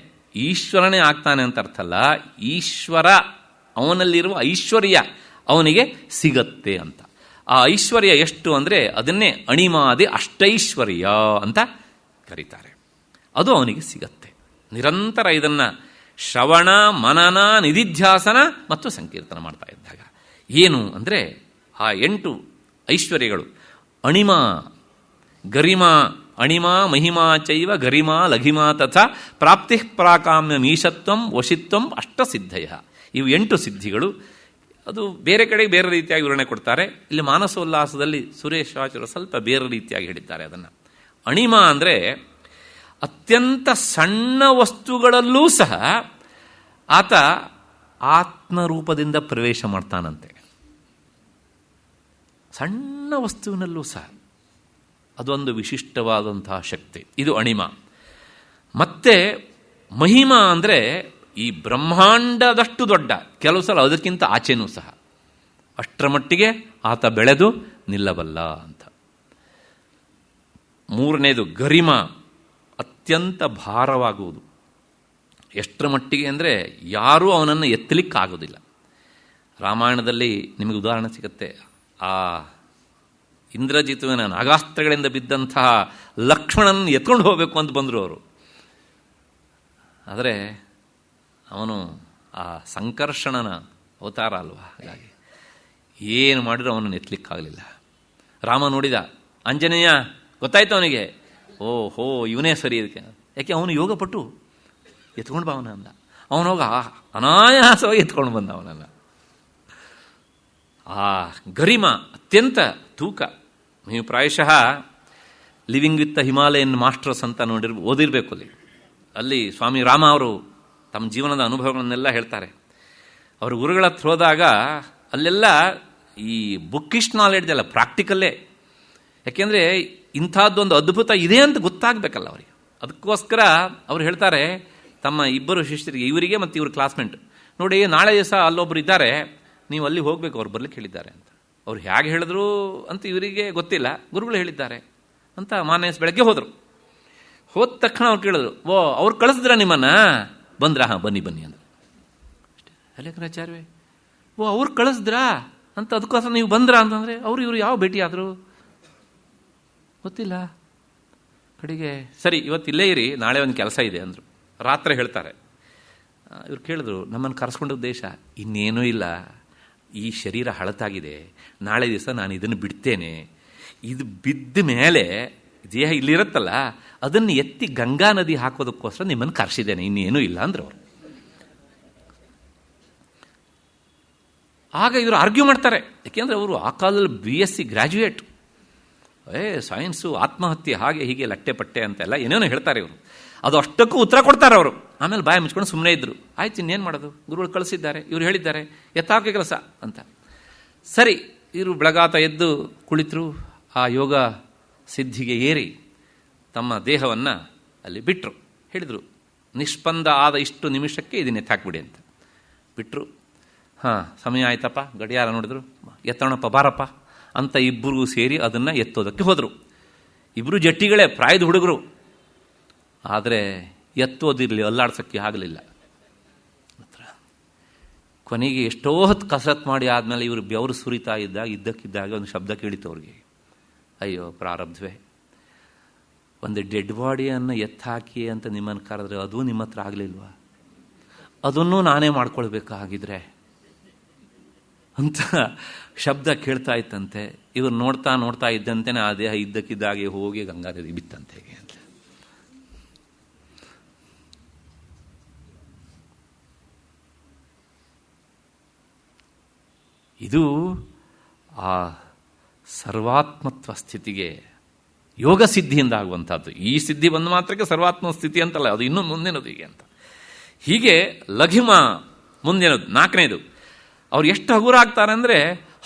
ಈಶ್ವರನೇ ಆಗ್ತಾನೆ ಅಂತ ಅರ್ಥ ಅಲ್ಲ, ಈಶ್ವರ ಅವನಲ್ಲಿರುವ ಐಶ್ವರ್ಯ ಅವನಿಗೆ ಸಿಗತ್ತೆ ಅಂತ. ಆ ಐಶ್ವರ್ಯ ಎಷ್ಟು ಅಂದರೆ ಅದನ್ನೇ ಅಣಿಮಾದಿ ಅಷ್ಟೈಶ್ವರ್ಯ ಅಂತ ಕರೀತಾರೆ. ಅದು ಅವನಿಗೆ ಸಿಗತ್ತೆ. ನಿರಂತರ ಇದನ್ನು ಶ್ರವಣ ಮನನ ನಿಧಿಧ್ಯಾಸನ ಮತ್ತು ಸಂಕೀರ್ತನ ಮಾಡ್ತಾ ಇದ್ದಾಗ ಏನು ಅಂದರೆ ಆ 8 ಐಶ್ವರ್ಯಗಳು ಅಣಿಮಾ ಗರಿಮಾ ಅಣಿಮಾ ಮಹಿಮಾ ಚೈವ ಗರಿಮಾ ಲಘಿಮಾ ತಥಾ ಪ್ರಾಪ್ತಿ ಪ್ರಾಕಾಮ್ಯ ಮೀಶತ್ವಂ ವಶಿತ್ವಂ ಅಷ್ಟಸಿದ್ಧಯ. ಇವು 8 ಸಿದ್ಧಿಗಳು. ಅದು ಬೇರೆ ಕಡೆಗೆ ಬೇರೆ ರೀತಿಯಾಗಿ ವಿವರಣೆ ಕೊಡ್ತಾರೆ. ಇಲ್ಲಿ ಮಾನಸೋಲ್ಲಾಸದಲ್ಲಿ ಸುರೇಶಾಚಾರ್ಯರು ಸ್ವಲ್ಪ ಬೇರೆ ರೀತಿಯಾಗಿ ಹೇಳಿದ್ದಾರೆ ಅದನ್ನು. ಅಣಿಮಾ ಅಂದರೆ ಅತ್ಯಂತ ಸಣ್ಣ ವಸ್ತುಗಳಲ್ಲೂ ಸಹ ಆತ ಆತ್ಮರೂಪದಿಂದ ಪ್ರವೇಶ ಮಾಡ್ತಾನಂತೆ. ಸಣ್ಣ ವಸ್ತುವಿನಲ್ಲೂ ಸಹ ಅದೊಂದು ವಿಶಿಷ್ಟವಾದಂತಹ ಶಕ್ತಿ, ಇದು ಅಣಿಮ. ಮತ್ತೆ ಮಹಿಮಾ ಅಂದರೆ ಈ ಬ್ರಹ್ಮಾಂಡದಷ್ಟು ದೊಡ್ಡ, ಕೆಲವು ಸಲ ಅದಕ್ಕಿಂತ ಆಚೆನೂ ಸಹ ಅಷ್ಟರ ಮಟ್ಟಿಗೆ ಆತ ಬೆಳೆದು ನಿಲ್ಲಬಲ್ಲ ಅಂತ. ಮೂರನೇದು ಗರಿಮ, ಅತ್ಯಂತ ಭಾರವಾಗುವುದು. ಎಷ್ಟರ ಮಟ್ಟಿಗೆ ಅಂದರೆ ಯಾರೂ ಅವನನ್ನು ಎತ್ತಲಿಕ್ಕಾಗೋದಿಲ್ಲ. ರಾಮಾಯಣದಲ್ಲಿ ನಿಮಗೆ ಉದಾಹರಣೆ ಸಿಗುತ್ತೆ. ಆ ಇಂದ್ರಜಿತುವಿನ ನಾಗಾಸ್ತ್ರಗಳಿಂದ ಬಿದ್ದಂತಹ ಲಕ್ಷ್ಮಣನ ಎತ್ಕೊಂಡು ಹೋಗಬೇಕು ಅಂತ ಬಂದರು ಅವರು. ಆದರೆ ಅವನು ಆ ಸಂಕರ್ಷಣನ ಅವತಾರ ಅಲ್ವಾ, ಹಾಗಾಗಿ ಏನು ಮಾಡಿದ್ರು ಅವನನ್ನು ಎತ್ತಲಿಕ್ಕಾಗಲಿಲ್ಲ. ರಾಮ ನೋಡಿದ, ಆಂಜನೇಯ ಗೊತ್ತಾಯ್ತು ಅವನಿಗೆ, ಓಹೋ ಇವನೇ ಸರಿ ಇದಕ್ಕೆ, ಯಾಕೆ ಅವನು ಯೋಗಪಟ್ಟು ಎತ್ಕೊಂಡು ಬಾ ಅವನ ಅಂದ. ಅವನೋಗ ಅನಾಯಾಸವಾಗಿ ಎತ್ಕೊಂಡು ಬಂದ ಅವನನ್ನು. ಆ ಗರಿಮ ಅತ್ಯಂತ ತೂಕ. ನೀವು ಪ್ರಾಯಶಃ living with the Himalayan masters ಅಂತ ಓದಿರಬೇಕು. ಅಲ್ಲಿ ಸ್ವಾಮಿ ರಾಮ ಅವರು ತಮ್ಮ ಜೀವನದ ಅನುಭವಗಳನ್ನೆಲ್ಲ ಹೇಳ್ತಾರೆ. ಅವರು ಗುರುಗಳ ಹತ್ರ ಹೋದಾಗ ಅಲ್ಲೆಲ್ಲ ಈ ಬುಕ್ಕಿಶ್ ನಾಲೆಡ್ಜ್ ಅಲ್ಲ, ಪ್ರಾಕ್ಟಿಕಲ್ಲೇ. ಯಾಕೆಂದರೆ ಇಂಥದ್ದೊಂದು ಅದ್ಭುತ ಇದೆ ಅಂತ ಗೊತ್ತಾಗಬೇಕಲ್ಲ ಅವರಿಗೆ. ಅದಕ್ಕೋಸ್ಕರ ಅವ್ರು ಹೇಳ್ತಾರೆ ತಮ್ಮ ಇಬ್ಬರು ಶಿಷ್ಯರಿಗೆ, ಇವರಿಗೆ ಮತ್ತು ಇವ್ರ ಕ್ಲಾಸ್ಮೇಟ್, ನೋಡಿ ನಾಳೆ ದಿವಸ ಅಲ್ಲೊಬ್ರು ಇದ್ದಾರೆ, ನೀವು ಅಲ್ಲಿ ಹೋಗಬೇಕು, ಅವ್ರು ಬರ್ಲಿಕ್ಕೆ ಹೇಳಿದ್ದಾರೆ ಅಂತ. ಅವ್ರು ಹೇಗೆ ಹೇಳಿದ್ರು ಅಂತ ಇವರಿಗೆ ಗೊತ್ತಿಲ್ಲ, ಗುರುಗಳು ಹೇಳಿದ್ದಾರೆ ಅಂತ. ಮಾನ್ಯ ಬೆಳಗ್ಗೆ ಹೋದರು. ಹೋದ ತಕ್ಷಣ ಅವ್ರು ಕೇಳಿದ್ರು, ಓ ಅವ್ರು ಕಳಿಸಿದ್ರ ನಿಮ್ಮನ್ನು? ಬಂದ್ರಾ? ಹಾಂ ಬನ್ನಿ ಬನ್ನಿ ಅಂದರು. ಅಷ್ಟೇ. ಅಲ್ಲೇಕರಾಚಾರ್ಯವೇ, ಓ ಅವ್ರು ಕಳಿಸಿದ್ರಾ ಅಂತ, ಅದಕ್ಕೋಸ್ಕರ ನೀವು ಬಂದ್ರಾ ಅಂತಂದರೆ ಇವರು ಯಾವ ಭೇಟಿ ಆದರು ಗೊತ್ತಿಲ್ಲ. ಕಡೆಗೆ ಸರಿ ಇವತ್ತು ಇಲ್ಲೇ ಇರಿ, ನಾಳೆ ಒಂದು ಕೆಲಸ ಇದೆ ಅಂದರು. ರಾತ್ರಿ ಹೇಳ್ತಾರೆ, ಇವ್ರು ಕೇಳಿದ್ರು, ನಮ್ಮನ್ನು ಕರೆಸ್ಕೊಂಡ ಉದ್ದೇಶ ಇನ್ನೇನೂ ಇಲ್ಲ, ಈ ಶರೀರ ಹಳತಾಗಿದೆ, ನಾಳೆ ದಿವಸ ನಾನು ಇದನ್ನು ಬಿಡ್ತೇನೆ, ಇದು ಬಿದ್ದ ಮೇಲೆ ದೇಹ ಇಲ್ಲಿರುತ್ತಲ್ಲ ಅದನ್ನು ಎತ್ತಿ ಗಂಗಾ ನದಿ ಹಾಕೋದಕ್ಕೋಸ್ಕರ ನಿಮ್ಮನ್ನು ಕರೆಸಿದ್ದೇನೆ, ಇನ್ನೇನೂ ಇಲ್ಲ ಅಂದರು ಅವರು. ಆಗ ಇವರು ಆರ್ಗ್ಯೂ ಮಾಡ್ತಾರೆ. ಯಾಕೆಂದರೆ ಅವರು ಆ ಕಾಲದಲ್ಲಿ BSc ಗ್ರ್ಯಾಜುಯೇಟ್. ಸೈನ್ಸು, ಆತ್ಮಹತ್ಯೆ, ಹಾಗೆ ಹೀಗೆ ಲಟ್ಟೆ ಪಟ್ಟೆ ಅಂತೆಲ್ಲ ಏನೇನೋ ಹೇಳ್ತಾರೆ ಇವರು. ಅದು ಅಷ್ಟಕ್ಕೂ ಉತ್ತರ ಕೊಡ್ತಾರೆ ಅವರು. ಆಮೇಲೆ ಬಾಯಿ ಮುಚ್ಕೊಂಡು ಸುಮ್ಮನೆ ಇದ್ದರು. ಆಯ್ತು ಇನ್ನೇನು ಮಾಡೋದು, ಗುರುಗಳು ಕಳಿಸಿದ್ದಾರೆ, ಇವರು ಹೇಳಿದ್ದಾರೆ, ಎತ್ತಾಕೆ ಕೆಲಸ ಅಂತ. ಸರಿ, ಇವರು ಬೆಳಗಾತ ಎದ್ದು ಕುಳಿತರು. ಆ ಯೋಗ ಸಿದ್ಧಿಗೆ ಏರಿ ತಮ್ಮ ದೇಹವನ್ನು ಅಲ್ಲಿ ಬಿಟ್ಟರು. ಹೇಳಿದರು, ನಿಷ್ಪಂದ ಆದ ಇಷ್ಟು ನಿಮಿಷಕ್ಕೆ ಇದನ್ನ ಎತ್ತಾಕ್ಬಿಡಿ ಅಂತ. ಬಿಟ್ಟರು. ಹಾಂ ಸಮಯ ಆಯ್ತಪ್ಪ, ಗಡಿಯಾರ ನೋಡಿದ್ರು, ಎತ್ತೋಣಪ್ಪ ಬಾರಪ್ಪ ಅಂತ ಇಬ್ಬರಿಗೂ ಸೇರಿ ಅದನ್ನು ಎತ್ತೋದಕ್ಕೆ ಹೋದರು. ಇಬ್ಬರು ಜಟ್ಟಿಗಳೇ, ಪ್ರಾಯದ ಹುಡುಗರು. ಆದರೆ ಎತ್ತೋದಿರಲಿ, ಅಲ್ಲಾಡ್ಸೋಕ್ಕೆ ಆಗಲಿಲ್ಲ. ಕೊನೆಗೆ ಎಷ್ಟೋ ಹೊತ್ತು ಕಸರತ್ತು ಮಾಡಿ ಆದಮೇಲೆ ಇವರು ಬೆವರು ಸುರಿತಾ ಇದ್ದಕ್ಕಿದ್ದಾಗ ಒಂದು ಶಬ್ದ ಕೇಳಿತು ಅವ್ರಿಗೆ. ಅಯ್ಯೋ ಪ್ರಾರಬ್ಧವೇ, ಒಂದು ಡೆಡ್ ಬಾಡಿಯನ್ನು ಎತ್ತಾಕಿ ಅಂತ ನಿಮ್ಮನ್ನು ಕರೆದ್ರೆ ಅದು ನಿಮ್ಮ ಹತ್ರ ಆಗಲಿಲ್ವಾ? ಅದನ್ನು ನಾನೇ ಮಾಡ್ಕೊಳ್ಬೇಕಾಗಿದ್ರೆ ಅಂತ ಶಬ್ದ ಕೇಳ್ತಾ ಇತ್ತಂತೆ. ಇವರು ನೋಡ್ತಾ ನೋಡ್ತಾ ಇದ್ದಂತೆಯೇ ಆ ದೇಹ ಇದ್ದಕ್ಕಿದ್ದಾಗೆ ಹೋಗಿ ಗಂಗಾ ನದಿ ಬಿತ್ತಂತೆ ಅಂತ. ಇದು ಆ ಸರ್ವಾತ್ಮತ್ವ ಸ್ಥಿತಿಗೆ ಯೋಗ ಸಿದ್ಧಿಯಿಂದ ಆಗುವಂಥದ್ದು. ಈ ಸಿದ್ಧಿ ಬಂದ ಮಾತ್ರಕ್ಕೆ ಸರ್ವಾತ್ಮ ಸ್ಥಿತಿ ಅಂತಲ್ಲ, ಅದು ಇನ್ನೂ ಮುಂದಿನದು ಹೀಗೆ ಅಂತ. ಹೀಗೆ ಲಘಿಮ ಮುಂದಿನದು. ನಾಲ್ಕನೇದು, ಅವ್ರು ಎಷ್ಟು ಹಗುರಾಗ್ತಾರೆ ಅಂದರೆ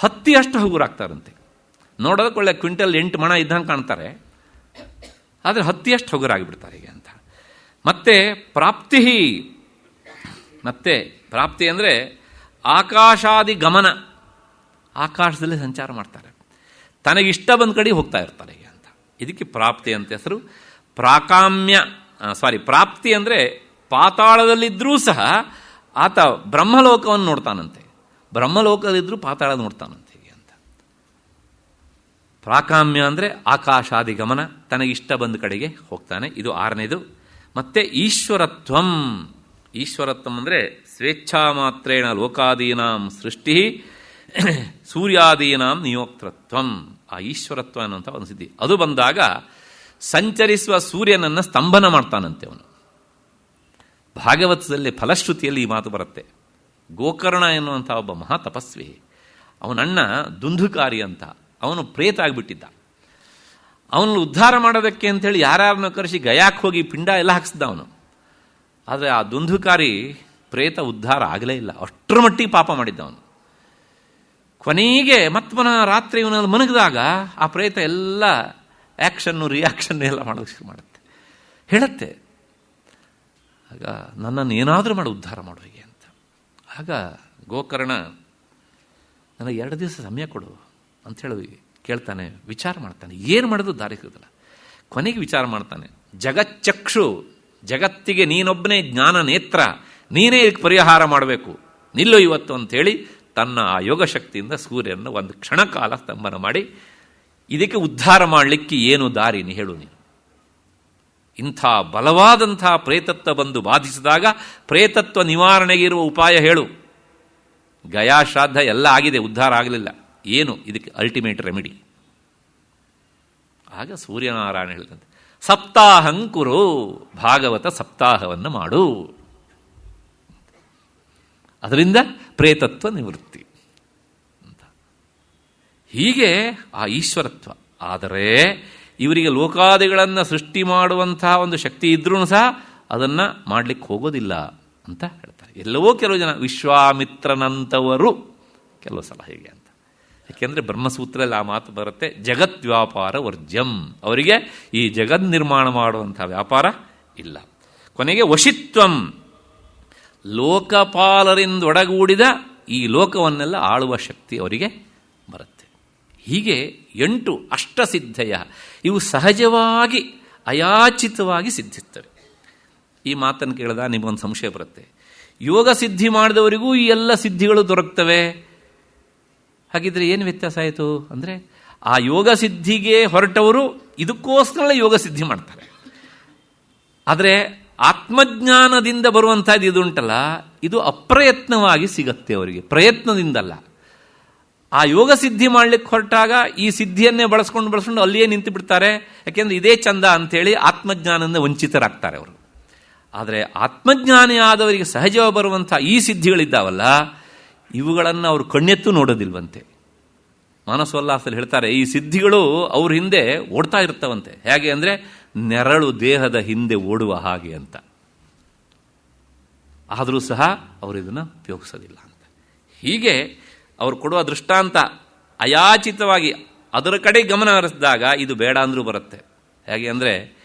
ಹತ್ತಿಯಷ್ಟು ಹಗುರಾಗ್ತಾರಂತೆ. ನೋಡೋದಕ್ಕೆ ಒಳ್ಳೆ ಕ್ವಿಂಟಲ್ 8 ಮಣ ಇದ್ದಂಗೆ ಕಾಣ್ತಾರೆ, ಆದರೆ ಹತ್ತಿಯಷ್ಟು ಹಗುರಾಗಿಬಿಡ್ತಾರೆ ಹೀಗೆ ಅಂತ. ಮತ್ತೆ ಪ್ರಾಪ್ತಿ ಅಂದರೆ ಆಕಾಶಾದಿ ಗಮನ, ಆಕಾಶದಲ್ಲಿ ಸಂಚಾರ ಮಾಡ್ತಾರೆ, ತನಗಿಷ್ಟ ಬಂದ ಕಡೆ ಹೋಗ್ತಾ ಇರ್ತಾರೆ ಹೀಗೆ ಅಂತ. ಇದಕ್ಕೆ ಪ್ರಾಪ್ತಿ ಅಂತ ಹೆಸರು. ಪ್ರಾಪ್ತಿ ಅಂದರೆ ಪಾತಾಳದಲ್ಲಿದ್ದರೂ ಸಹ ಆತ ಬ್ರಹ್ಮಲೋಕವನ್ನು ನೋಡ್ತಾನಂತೆ, ಬ್ರಹ್ಮಲೋಕದಲ್ಲಿದ್ದರೂ ಪಾತಾಳ ನೋಡ್ತಾನಂತೆ ಹೀಗೆ ಅಂತ. ಪ್ರಾಕಾಮ್ಯ ಅಂದರೆ ಆಕಾಶಾದಿ ಗಮನ, ತನಗಿಷ್ಟ ಬಂದ ಕಡೆಗೆ ಹೋಗ್ತಾನೆ. ಇದು ಆರನೇದು. ಮತ್ತೆ ಈಶ್ವರತ್ವಂ ಅಂದರೆ ಸ್ವೇಚ್ಛಾ ಮಾತ್ರೇಣ ಲೋಕಾದೀನಾಂ ಸೃಷ್ಟಿ ಸೂರ್ಯಾದೀನಾಂ ನಿಯೋಕ್ತೃತ್ವಂ. ಆ ಈಶ್ವರತ್ವ ಅನ್ನುವಂಥ ಒಂದು ಸಿದ್ಧಿ ಅದು ಬಂದಾಗ ಸಂಚರಿಸುವ ಸೂರ್ಯನನ್ನು ಸ್ತಂಭನ ಮಾಡ್ತಾನಂತೆ ಅವನು. ಭಾಗವತದಲ್ಲಿ ಫಲಶ್ರುತಿಯಲ್ಲಿ ಈ ಮಾತು ಬರುತ್ತೆ. ಗೋಕರ್ಣ ಎನ್ನುವಂಥ ಒಬ್ಬ ಮಹಾ ತಪಸ್ವಿ, ಅವನಣ್ಣ ದುಂದುಕಾರಿ ಅಂತ, ಅವನು ಪ್ರೇತ ಆಗಿಬಿಟ್ಟಿದ್ದ. ಅವನು ಉದ್ಧಾರ ಮಾಡೋದಕ್ಕೆ ಅಂತೇಳಿ ಯಾರನ್ನು ಕರೆಸಿ ಗಯಾಕ್ಕೆ ಹೋಗಿ ಪಿಂಡ ಎಲ್ಲ ಹಾಕಿಸ್ದ ಅವನು. ಆದರೆ ಆ ದುಂದುಕಾರಿ ಪ್ರೇತ ಉದ್ಧಾರ ಆಗಲೇ ಇಲ್ಲ, ಅಷ್ಟರ ಮಟ್ಟಿಗೆ ಪಾಪ ಮಾಡಿದ್ದ ಅವನು. ಕೊನೆಗೆ ಮತ್ಮನ ರಾತ್ರಿ ಇವನಲ್ಲಿ ಮನಗಿದಾಗ ಆ ಪ್ರೇತ ಎಲ್ಲ ಆ್ಯಕ್ಷನ್ನು ರಿಯಾಕ್ಷನ್ನು ಎಲ್ಲ ಮಾಡೋಕ್ಕೆ ಶುರು ಮಾಡುತ್ತೆ, ಹೇಳುತ್ತೆ, ಆಗ ನನ್ನನ್ನು ಏನಾದರೂ ಮಾಡಿ ಉದ್ಧಾರ ಮಾಡುವಿಗೆ ಅಂತ. ಆಗ ಗೋಕರ್ಣ ನನಗೆ 2 ದಿವಸ ಸಮಯ ಕೊಡು ಅಂತ ಹೇಳಿ ಕೇಳ್ತಾನೆ, ವಿಚಾರ ಮಾಡ್ತಾನೆ, ಏನು ಮಾಡೋದು ದಾರಿ ಸಿಗೋದಿಲ್ಲ. ಕೊನೆಗೆ ವಿಚಾರ ಮಾಡ್ತಾನೆ, ಜಗಚ್ಚಕ್ಷು, ಜಗತ್ತಿಗೆ ನೀನೊಬ್ಬನೇ ಜ್ಞಾನ ನೇತ್ರ, ನೀನೇ ಇದಕ್ಕೆ ಪರಿಹಾರ ಮಾಡಬೇಕು, ನಿಲ್ಲು ಇವತ್ತು ಅಂಥೇಳಿ ತನ್ನ ಆ ಯೋಗಶಕ್ತಿಯಿಂದ ಸೂರ್ಯನ ಒಂದು ಕ್ಷಣಕಾಲ ಸ್ತಂಭನ ಮಾಡಿ, ಇದಕ್ಕೆ ಉದ್ಧಾರ ಮಾಡಲಿಕ್ಕೆ ಏನು ದಾರಿ ನೀ ಹೇಳು ನೀನು. ಇಂಥ ಬಲವಾದಂಥ ಪ್ರೇತತ್ವ ಬಂದು ಬಾಧಿಸಿದಾಗ ಪ್ರೇತತ್ವ ನಿವಾರಣೆಗೆ ಇರುವ ಉಪಾಯ ಹೇಳು. ಗಯಾ ಶ್ರಾದ್ದ ಎಲ್ಲ ಆಗಿದೆ, ಉದ್ಧಾರ ಆಗಲಿಲ್ಲ, ಏನು ಇದಕ್ಕೆ ಅಲ್ಟಿಮೇಟ್ ರೆಮಿಡಿ? ಆಗ ಸೂರ್ಯನಾರಾಯಣ ಹೇಳಿದಂತೆ, ಸಪ್ತಾಹಂಕುರು, ಭಾಗವತ ಸಪ್ತಾಹವನ್ನು ಮಾಡು, ಅದರಿಂದ ಪ್ರೇತತ್ವ ನಿವೃತ್ತಿ ಅಂತ. ಹೀಗೆ ಆ ಈಶ್ವರತ್ವ. ಆದರೆ ಇವರಿಗೆ ಲೋಕಾದಿಗಳನ್ನು ಸೃಷ್ಟಿ ಮಾಡುವಂತಹ ಒಂದು ಶಕ್ತಿ ಇದ್ರೂ ಸಹ ಅದನ್ನು ಮಾಡಲಿಕ್ಕೆ ಹೋಗೋದಿಲ್ಲ ಅಂತ ಹೇಳ್ತಾರೆ. ಎಲ್ಲವೋ ಕೆಲವು ಜನ ವಿಶ್ವಾಮಿತ್ರನಂತವರು ಕೆಲವು ಸಲ ಹೇಗೆ ಅಂತ. ಯಾಕೆಂದರೆ ಬ್ರಹ್ಮಸೂತ್ರದಲ್ಲಿ ಆ ಮಾತು ಬರುತ್ತೆ, ಜಗದ್ವ್ಯಾಪಾರ ವರ್ಜ್ಯಂ, ಅವರಿಗೆ ಈ ಜಗದ್ ನಿರ್ಮಾಣ ಮಾಡುವಂಥ ವ್ಯಾಪಾರ ಇಲ್ಲ. ಕೊನೆಗೆ ವಶಿತ್ವಂ, ಲೋಕಪಾಲರಿಂದೊಡಗೂಡಿದ ಈ ಲೋಕವನ್ನೆಲ್ಲ ಆಳುವ ಶಕ್ತಿ ಅವರಿಗೆ ಬರುತ್ತೆ. ಹೀಗೆ 8 ಅಷ್ಟಸಿದ್ಧಯ, ಇವು ಸಹಜವಾಗಿ ಅಯಾಚಿತವಾಗಿ ಸಿದ್ಧಿಸ್ತವೆ. ಈ ಮಾತನ್ನು ಕೇಳಿದಾಗ ನಿಮಗೊಂದು ಸಂಶಯ ಬರುತ್ತೆ, ಯೋಗ ಸಿದ್ಧಿ ಮಾಡಿದವರಿಗೂ ಈ ಎಲ್ಲ ಸಿದ್ಧಿಗಳು ದೊರಕ್ತವೆ, ಹಾಗಿದ್ರೆ ಏನು ವ್ಯತ್ಯಾಸ ಆಯಿತು ಅಂದರೆ, ಆ ಯೋಗ ಸಿದ್ಧಿಗೆ ಹೊರಟವರು ಇದಕ್ಕೋಸ್ಕರ ಯೋಗ ಸಿದ್ಧಿ ಮಾಡ್ತಾರೆ. ಆದರೆ ಆತ್ಮಜ್ಞಾನದಿಂದ ಬರುವಂಥದ್ದು ಇದು ಉಂಟಲ್ಲ, ಇದು ಅಪ್ರಯತ್ನವಾಗಿ ಸಿಗತ್ತೆ ಅವರಿಗೆ, ಪ್ರಯತ್ನದಿಂದಲ್ಲ. ಆ ಯೋಗ ಸಿದ್ಧಿ ಮಾಡಲಿಕ್ಕೆ ಹೊರಟಾಗ ಈ ಸಿದ್ಧಿಯನ್ನೇ ಬಳಸ್ಕೊಂಡು ಅಲ್ಲಿಯೇ ನಿಂತು ಬಿಡ್ತಾರೆ. ಯಾಕೆಂದರೆ ಇದೇ ಚಂದ ಅಂಥೇಳಿ ಆತ್ಮಜ್ಞಾನದಿಂದ ವಂಚಿತರಾಗ್ತಾರೆ ಅವರು. ಆದರೆ ಆತ್ಮಜ್ಞಾನಿಯಾದವರಿಗೆ ಸಹಜವಾಗಿ ಬರುವಂಥ ಈ ಸಿದ್ಧಿಗಳಿದ್ದಾವಲ್ಲ, ಇವುಗಳನ್ನು ಅವರು ಕಣ್ಣೆತ್ತು ನೋಡೋದಿಲ್ವಂತೆ. ಮಾನಸೋಲ್ಲಾಸದಲ್ಲಿ ಹೇಳ್ತಾರೆ, ಈ ಸಿದ್ಧಿಗಳು ಅವ್ರ ಹಿಂದೆ ಓಡ್ತಾ ಇರ್ತವಂತೆ. ಹೇಗೆ ಅಂದರೆ ನೆರಳು ದೇಹದ ಹಿಂದೆ ಓಡುವ ಹಾಗೆ ಅಂತ. ಆದರೂ ಸಹ ಅವರು ಇದನ್ನು ಉಪಯೋಗಿಸೋದಿಲ್ಲ ಅಂತ. ಹೀಗೆ ಅವರು ಕೊಡುವ ದೃಷ್ಟಾಂತ ಅಯಾಚಿತವಾಗಿ ಅದರ ಕಡೆ ಗಮನ ಹರಿಸಿದಾಗ ಇದು ಬೇಡ ಅಂದರೂ ಬರುತ್ತೆ. ಹೇಗೆ ಅಂದರೆ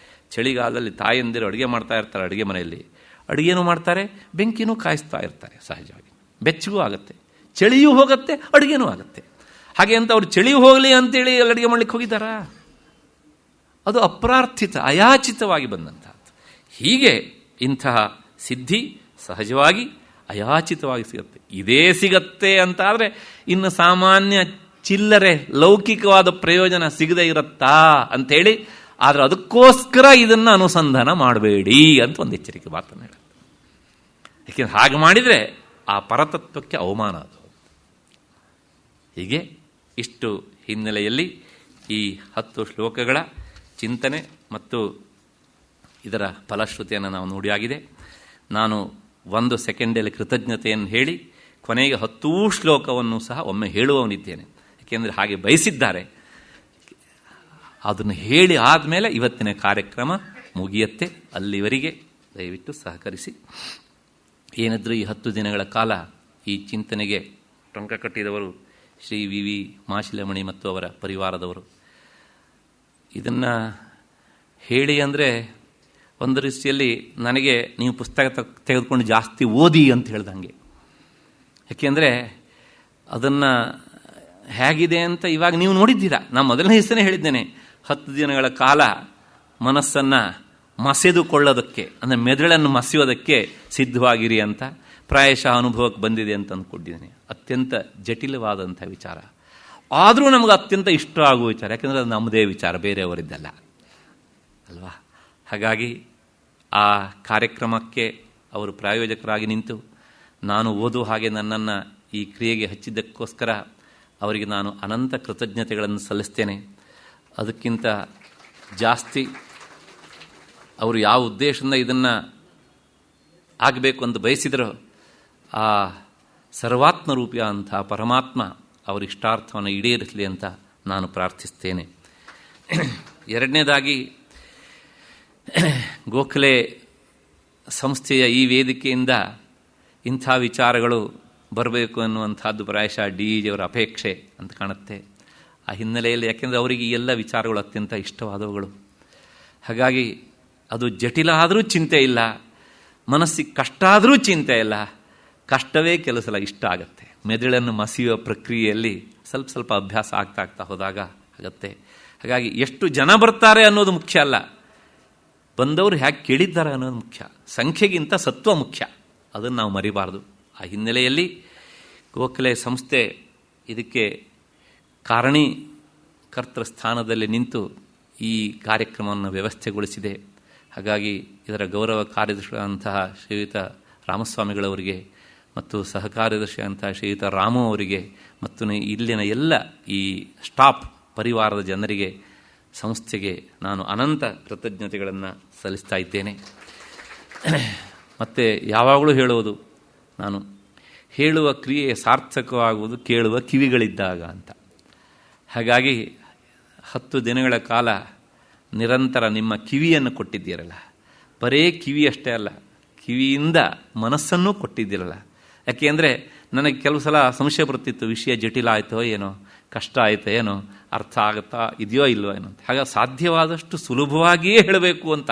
ಚಳಿಗಾಲದಲ್ಲಿ ತಾಯಂದಿರು ಅಡುಗೆ ಮಾಡ್ತಾ ಇರ್ತಾರೆ, ಅಡುಗೆ ಮನೆಯಲ್ಲಿ ಅಡುಗೆನೂ ಮಾಡ್ತಾರೆ, ಬೆಂಕಿನೂ ಕಾಯಿಸ್ತಾ ಇರ್ತಾರೆ. ಸಹಜವಾಗಿ ಬೆಚ್ಚಗೂ ಆಗುತ್ತೆ, ಚಳಿಯೂ ಹೋಗುತ್ತೆ, ಅಡುಗೆನೂ ಆಗುತ್ತೆ. ಹಾಗೆ ಅಂತ ಅವ್ರು ಚಳಿ ಹೋಗಲಿ ಅಂತೇಳಿ ಅಡುಗೆ ಮಾಡ್ಲಿಕ್ಕೆ ಹೋಗಿದ್ದಾರಾ? ಅದು ಅಪ್ರಾರ್ಥಿತ, ಅಯಾಚಿತವಾಗಿ ಬಂದಂಥದ್ದು. ಹೀಗೆ ಇಂತಹ ಸಿದ್ಧಿ ಸಹಜವಾಗಿ ಅಯಾಚಿತವಾಗಿ ಸಿಗುತ್ತೆ. ಇದೇ ಸಿಗತ್ತೆ ಅಂತಾದರೆ ಇನ್ನು ಸಾಮಾನ್ಯ ಚಿಲ್ಲರೆ ಲೌಕಿಕವಾದ ಪ್ರಯೋಜನ ಸಿಗದೇ ಇರುತ್ತಾ ಅಂಥೇಳಿ, ಆದರೆ ಅದಕ್ಕೋಸ್ಕರ ಇದನ್ನು ಅನುಸಂಧಾನ ಮಾಡಬೇಡಿ ಅಂತ ಒಂದು ಎಚ್ಚರಿಕೆ ಮಾತನ್ನು ಹೇಳುತ್ತೆ. ಯಾಕೆಂದ್ರೆ ಹಾಗೆ ಮಾಡಿದರೆ ಆ ಪರತತ್ವಕ್ಕೆ ಅವಮಾನ ಅದು. ಹೀಗೆ ಇಷ್ಟು ಹಿನ್ನೆಲೆಯಲ್ಲಿ ಈ 10 ಶ್ಲೋಕಗಳ ಚಿಂತನೆ ಮತ್ತು ಇದರ ಫಲಶ್ರುತಿಯನ್ನು ನಾವು ನೋಡಿಯಾಗಿದೆ. ನಾನು 1 ಸೆಕೆಂಡಲ್ಲಿ ಕೃತಜ್ಞತೆಯನ್ನು ಹೇಳಿ ಕೊನೆಗೆ 10 ಶ್ಲೋಕವನ್ನು ಸಹ ಒಮ್ಮೆ ಹೇಳುವವನಿದ್ದೇನೆ. ಏಕೆಂದರೆ ಹಾಗೆ ಬಯಸಿದ್ದಾರೆ. ಅದನ್ನು ಹೇಳಿ ಆದಮೇಲೆ ಇವತ್ತಿನ ಕಾರ್ಯಕ್ರಮ ಮುಗಿಯತ್ತೆ. ಅಲ್ಲಿವರೆಗೆ ದಯವಿಟ್ಟು ಸಹಕರಿಸಿ. ಏನಾದರೂ ಈ 10 ದಿನಗಳ ಕಾಲ ಈ ಚಿಂತನೆಗೆ ಟೊಂಕ ಕಟ್ಟಿದವರು ಶ್ರೀ ವಿ ಮಾಶಿಲಮಣಿ ಮತ್ತು ಅವರ ಪರಿವಾರದವರು. ಇದನ್ನು ಹೇಳಿ ಅಂದರೆ ಒಂದು ರೀತಿಯಲ್ಲಿ ನನಗೆ ನೀವು ಪುಸ್ತಕ ತೆಗೆದುಕೊಂಡು ಜಾಸ್ತಿ ಓದಿ ಅಂತ ಹೇಳ್ದಂಗೆ. ಯಾಕೆಂದರೆ ಅದನ್ನು ಹೇಗಿದೆ ಅಂತ ಇವಾಗ ನೀವು ನೋಡಿದ್ದೀರಾ. ನಾನು ಮೊದಲನೇ ದಿವಸನೇ ಹೇಳಿದ್ದೇನೆ, 10 ದಿನಗಳ ಕಾಲ ಮನಸ್ಸನ್ನು ಮಸೆದುಕೊಳ್ಳೋದಕ್ಕೆ, ಅಂದರೆ ಮೆದುಳನ್ನು ಮಸೆಯೋದಕ್ಕೆ ಸಿದ್ಧವಾಗಿರಿ ಅಂತ ಪ್ರಾಯಶಃ ಅನುಭವಕ್ಕೆ ಬಂದಿದೆ ಅಂತ ಅಂದ್ಕೊಂಡಿದ್ದೇನೆ. ಅತ್ಯಂತ ಜಟಿಲವಾದಂಥ ವಿಚಾರ, ಆದರೂ ನಮಗೆ ಅತ್ಯಂತ ಇಷ್ಟ ಆಗುವ ವಿಚಾರ. ಯಾಕೆಂದರೆ ಅದು ನಮ್ಮದೇ ವಿಚಾರ, ಬೇರೆಯವರಿದ್ದಲ್ಲ ಅಲ್ವಾ. ಹಾಗಾಗಿ ಆ ಕಾರ್ಯಕ್ರಮಕ್ಕೆ ಅವರು ಪ್ರಾಯೋಜಕರಾಗಿ ನಿಂತು ನಾನು ಓದುವ ಹಾಗೆ ನನ್ನನ್ನು ಈ ಕ್ರಿಯೆಗೆ ಹಚ್ಚಿದ್ದಕ್ಕೋಸ್ಕರ ಅವರಿಗೆ ನಾನು ಅನಂತ ಕೃತಜ್ಞತೆಗಳನ್ನು ಸಲ್ಲಿಸ್ತೇನೆ. ಅದಕ್ಕಿಂತ ಜಾಸ್ತಿ ಅವರು ಯಾವ ಉದ್ದೇಶದಿಂದ ಇದನ್ನು ಆಗಬೇಕು ಅಂತ ಬಯಸಿದರೂ ಆ ಸರ್ವಾತ್ಮರೂಪಿಯ ಅಂಥ ಪರಮಾತ್ಮ ಅವರ ಇಷ್ಟಾರ್ಥವನ್ನು ಈಡೇರಿಸಲಿ ಅಂತ ನಾನು ಪ್ರಾರ್ಥಿಸ್ತೇನೆ. ಎರಡನೇದಾಗಿ, ಗೋಖಲೆ ಸಂಸ್ಥೆಯ ಈ ವೇದಿಕೆಯಿಂದ ಇಂಥ ವಿಚಾರಗಳು ಬರಬೇಕು ಅನ್ನುವಂಥದ್ದು ಪ್ರಾಯಶಃ ಡಿಜಿಯವರ ಅಪೇಕ್ಷೆ ಅಂತ ಕಾಣುತ್ತೆ. ಆ ಹಿನ್ನೆಲೆಯಲ್ಲಿ, ಯಾಕೆಂದರೆ ಅವರಿಗೆ ಈ ಎಲ್ಲ ವಿಚಾರಗಳು ಅತ್ಯಂತ ಇಷ್ಟವಾದವುಗಳು. ಹಾಗಾಗಿ ಅದು ಜಟಿಲ ಆದರೂ ಚಿಂತೆ ಇಲ್ಲ, ಮನಸ್ಸಿಗೆ ಕಷ್ಟ ಆದರೂ ಚಿಂತೆ ಇಲ್ಲ. ಕಷ್ಟವೇ ಕೆಲವು ಸಲ ಇಷ್ಟ ಆಗುತ್ತೆ. ಮೆದುಳನ್ನು ಮಸಿಯುವ ಪ್ರಕ್ರಿಯೆಯಲ್ಲಿ ಸ್ವಲ್ಪ ಸ್ವಲ್ಪ ಅಭ್ಯಾಸ ಆಗ್ತಾ ಹೋದಾಗ ಆಗುತ್ತೆ. ಹಾಗಾಗಿ ಎಷ್ಟು ಜನ ಬರ್ತಾರೆ ಅನ್ನೋದು ಮುಖ್ಯ ಅಲ್ಲ, ಬಂದವರು ಹೇಗೆ ಕೇಳಿದ್ದಾರೆ ಅನ್ನೋದು ಮುಖ್ಯ. ಸಂಖ್ಯೆಗಿಂತ ಸತ್ವ ಮುಖ್ಯ, ಅದನ್ನು ನಾವು ಮರಿಬಾರ್ದು. ಆ ಹಿನ್ನೆಲೆಯಲ್ಲಿ ಗೋಖಲೆ ಸಂಸ್ಥೆ ಇದಕ್ಕೆ ಕಾರಣೀಕರ್ತರ ಸ್ಥಾನದಲ್ಲಿ ನಿಂತು ಈ ಕಾರ್ಯಕ್ರಮವನ್ನು ವ್ಯವಸ್ಥೆಗೊಳಿಸಿದೆ. ಹಾಗಾಗಿ ಇದರ ಗೌರವ ಕಾರ್ಯದರ್ಶಿಯಾದಂತಹ ಶ್ರೀಯುತ ರಾಮಸ್ವಾಮಿಗಳವರಿಗೆ ಮತ್ತು ಸಹಕಾರ್ಯದರ್ಶಿಯಾದಂತಹ ಶ್ರೀಯುತ ರಾಮು ಅವರಿಗೆ ಮತ್ತು ಇಲ್ಲಿನ ಎಲ್ಲ ಈ ಸ್ಟಾಫ್ ಪರಿವಾರದ ಜನರಿಗೆ, ಸಂಸ್ಥೆಗೆ ನಾನು ಅನಂತ ಕೃತಜ್ಞತೆಗಳನ್ನು ಸಲ್ಲಿಸ್ತಾ ಇದ್ದೇನೆ. ಮತ್ತು ಯಾವಾಗಲೂ ಹೇಳುವುದು, ನಾನು ಹೇಳುವ ಕ್ರಿಯೆ ಸಾರ್ಥಕವಾಗುವುದು ಕೇಳುವ ಕಿವಿಗಳಿದ್ದಾಗ ಅಂತ. ಹಾಗಾಗಿ 10 ದಿನಗಳ ಕಾಲ ನಿರಂತರ ನಿಮ್ಮ ಕಿವಿಯನ್ನು ಕೊಟ್ಟಿದ್ದೀರಲ್ಲ, ಬರೇ ಕಿವಿ ಅಷ್ಟೇ ಅಲ್ಲ, ಕಿವಿಯಿಂದ ಮನಸ್ಸನ್ನೂ ಕೊಟ್ಟಿದ್ದೀರಲ್ಲ. ಯಾಕೆಂದರೆ ನನಗೆ ಕೆಲವು ಸಲ ಸಂಶಯ ಬರ್ತಿತ್ತು, ವಿಷಯ ಜಟಿಲ ಆಯಿತೋ ಏನೋ, ಕಷ್ಟ ಆಯಿತೋ ಏನೋ, ಅರ್ಥ ಆಗುತ್ತಾ ಇದೆಯೋ ಇಲ್ವೋ ಏನೋ ಅಂತ. ಹಾಗೆ ಸಾಧ್ಯವಾದಷ್ಟು ಸುಲಭವಾಗಿಯೇ ಹೇಳಬೇಕು ಅಂತ.